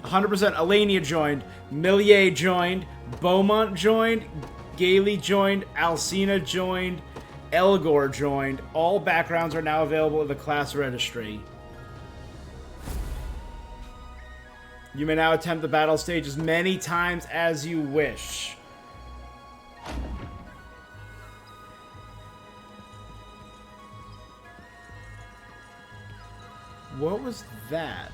100%. Elenia joined. Millier joined. Beaumont joined. Gailey joined. Alcina joined. Elgor joined. All backgrounds are now available in the class registry. You may now attempt the battle stage as many times as you wish. What was that?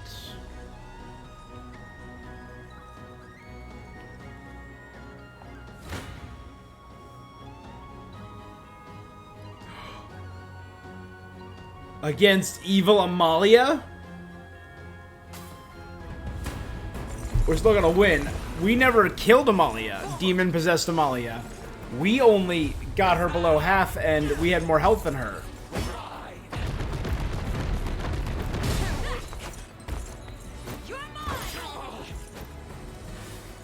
Against evil Amalia? We're still gonna win. We never killed Amalia, demon-possessed Amalia. We only got her below half, and we had more health than her.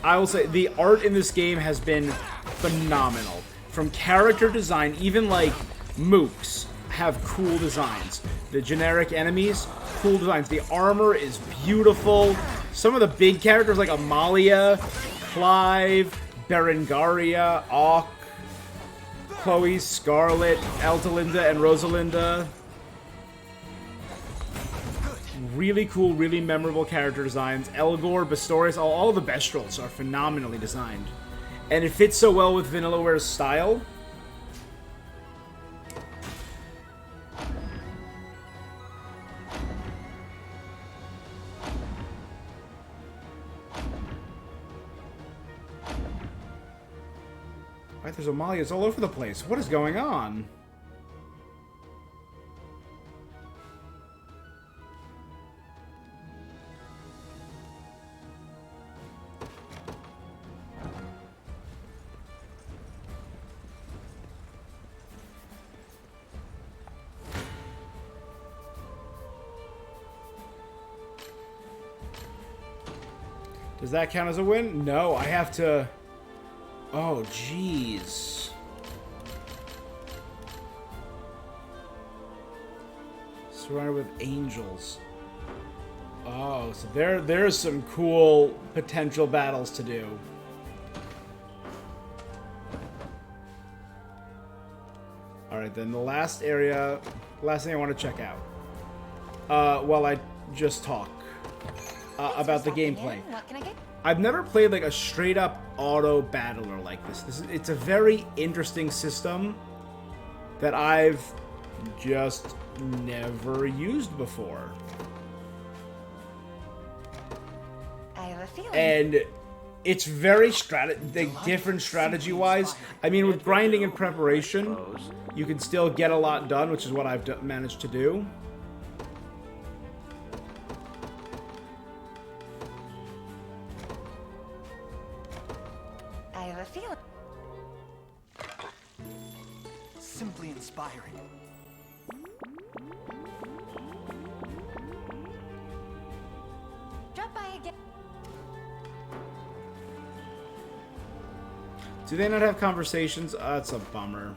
I will say, the art in this game has been phenomenal. From character design, even like mooks have cool designs. The generic enemies, cool designs. The armor is beautiful. Some of the big characters like Amalia, Clive, Berengaria, Auk, Chloe, Scarlet, Altalinda, and Rosalinda. Really cool, really memorable character designs. Elgor, Bastorius, all the Bestrels are phenomenally designed. And it fits so well with Vanillaware's style. Right, there's Amalias all over the place. What is going on? Does that count as a win? No, I have to... Oh, jeez. Surrounded with angels. Oh, so there's some cool potential battles to do. Alright, then the last area... Last thing I want to check out. While I just talk. About the gameplay. What can I get? I've never played like a straight up auto battler like this. It's a very interesting system that I've just never used before. I have a feeling. And it's very different strategy wise. I mean, with grinding and preparation, you can still get a lot done, which is what I've managed to do. Simply inspiring. Drop by again. Do they not have conversations? That's a bummer.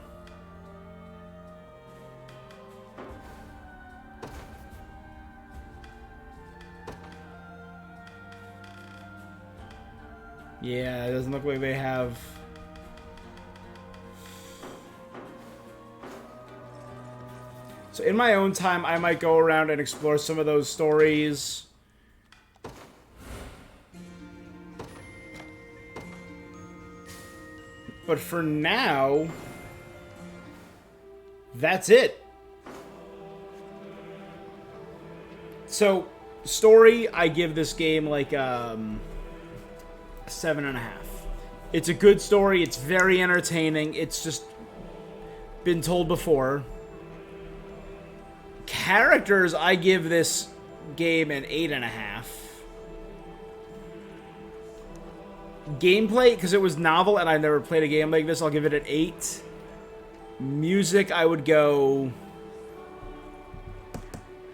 Yeah, it doesn't look like they have... So in my own time, I might go around and explore some of those stories. But for now, that's it. So, story, I give this game like 7.5. It's a good story. It's very entertaining. It's just been told before. Characters, I give this game an 8.5. Gameplay, because it was novel and I've never played a game like this, I'll give it an 8. Music, I would go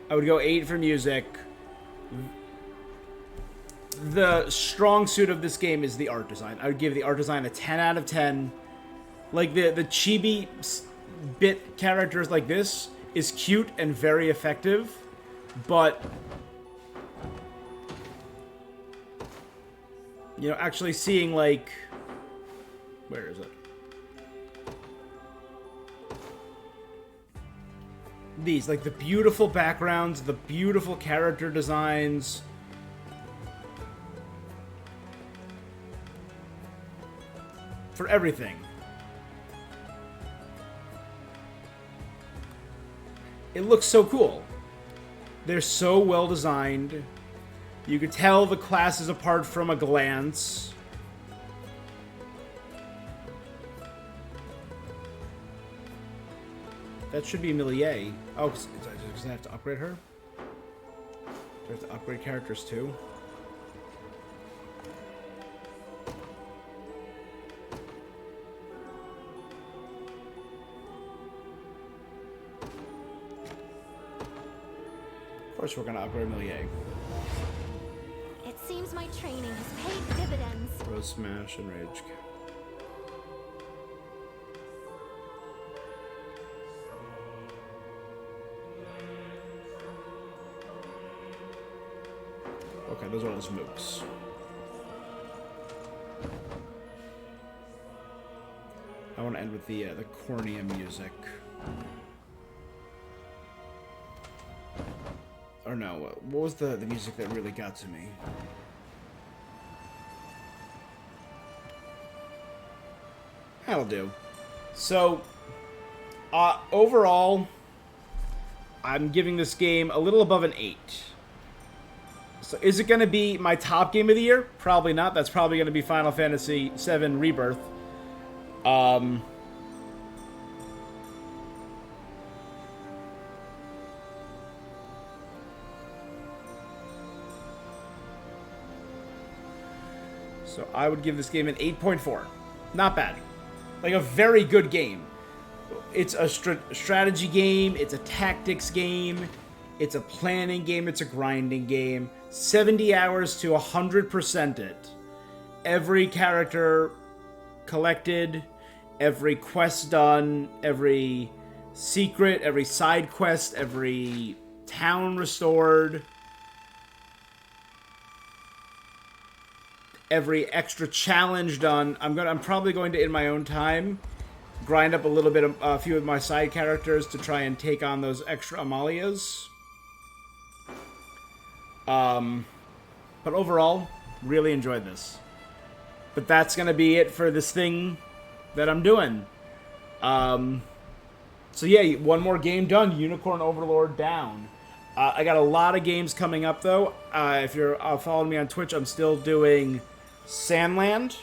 8 for music. The strong suit of this game is the art design. I would give the art design a 10 out of 10. Like the chibi bit characters like this is cute and very effective, but you know, actually seeing like, where is it? These, like the beautiful backgrounds, the beautiful character designs. For everything. It looks so cool. They're so well designed. You could tell the classes apart from a glance. That should be Millier. Oh, does I have to upgrade her? Do I have to upgrade characters too? Of course we're gonna upgrade Millier. It seems my training has paid dividends. Rose Smash and Rage. Okay, those are those mooks. I want to end with the cornea music. Or no, what was the music that really got to me? That'll do. So, overall, I'm giving this game a little above an 8. So is it going to be my top game of the year? Probably not. That's probably going to be Final Fantasy VII Rebirth. So I would give this game an 8.4. Not bad. Like a very good game. It's a strategy game. It's a tactics game. It's a planning game. It's a grinding game. 70 hours to 100% it. Every character collected. Every quest done. Every secret. Every side quest. Every town restored. Every extra challenge done. I'm probably going to, in my own time, grind up a little bit of a few of my side characters to try and take on those extra Amalias. But overall, really enjoyed this. But that's gonna be it for this thing that I'm doing. So yeah, one more game done. Unicorn Overlord down. I got a lot of games coming up though. If you're following me on Twitch, I'm still doing Sandland.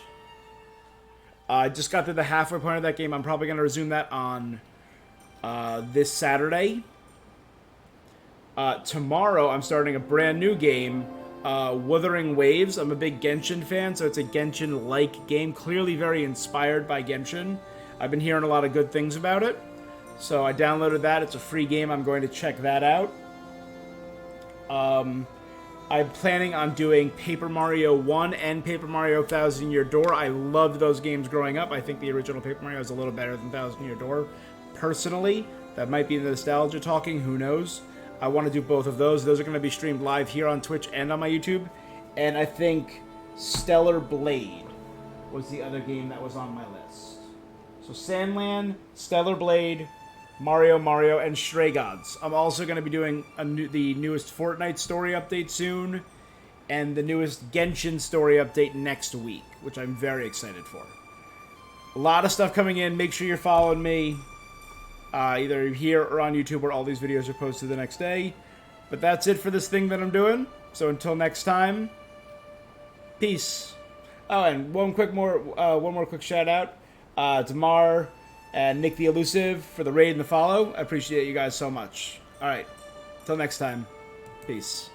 I just got to the halfway point of that game. I'm probably going to resume that on this Saturday. Tomorrow, I'm starting a brand new game, Wuthering Waves. I'm a big Genshin fan, so it's a Genshin-like game, clearly very inspired by Genshin. I've been hearing a lot of good things about it, so I downloaded that. It's a free game. I'm going to check that out. I'm planning on doing Paper Mario 1 and Paper Mario Thousand Year Door. I loved those games growing up. I think the original Paper Mario is a little better than Thousand Year Door. Personally, that might be the nostalgia talking, who knows. I want to do both of those. Those are going to be streamed live here on Twitch and on my YouTube. And I think Stellar Blade was the other game that was on my list. So Sandland, Stellar Blade, Mario, and Stray Gods. I'm also going to be doing the newest Fortnite story update soon, and the newest Genshin story update next week, which I'm very excited for. A lot of stuff coming in. Make sure you're following me, either here or on YouTube, where all these videos are posted the next day. But that's it for this thing that I'm doing. So until next time, peace. Oh, and one more quick shout out to Mar and Nick the Elusive for the raid and the follow. I appreciate you guys so much. Alright, till next time. Peace.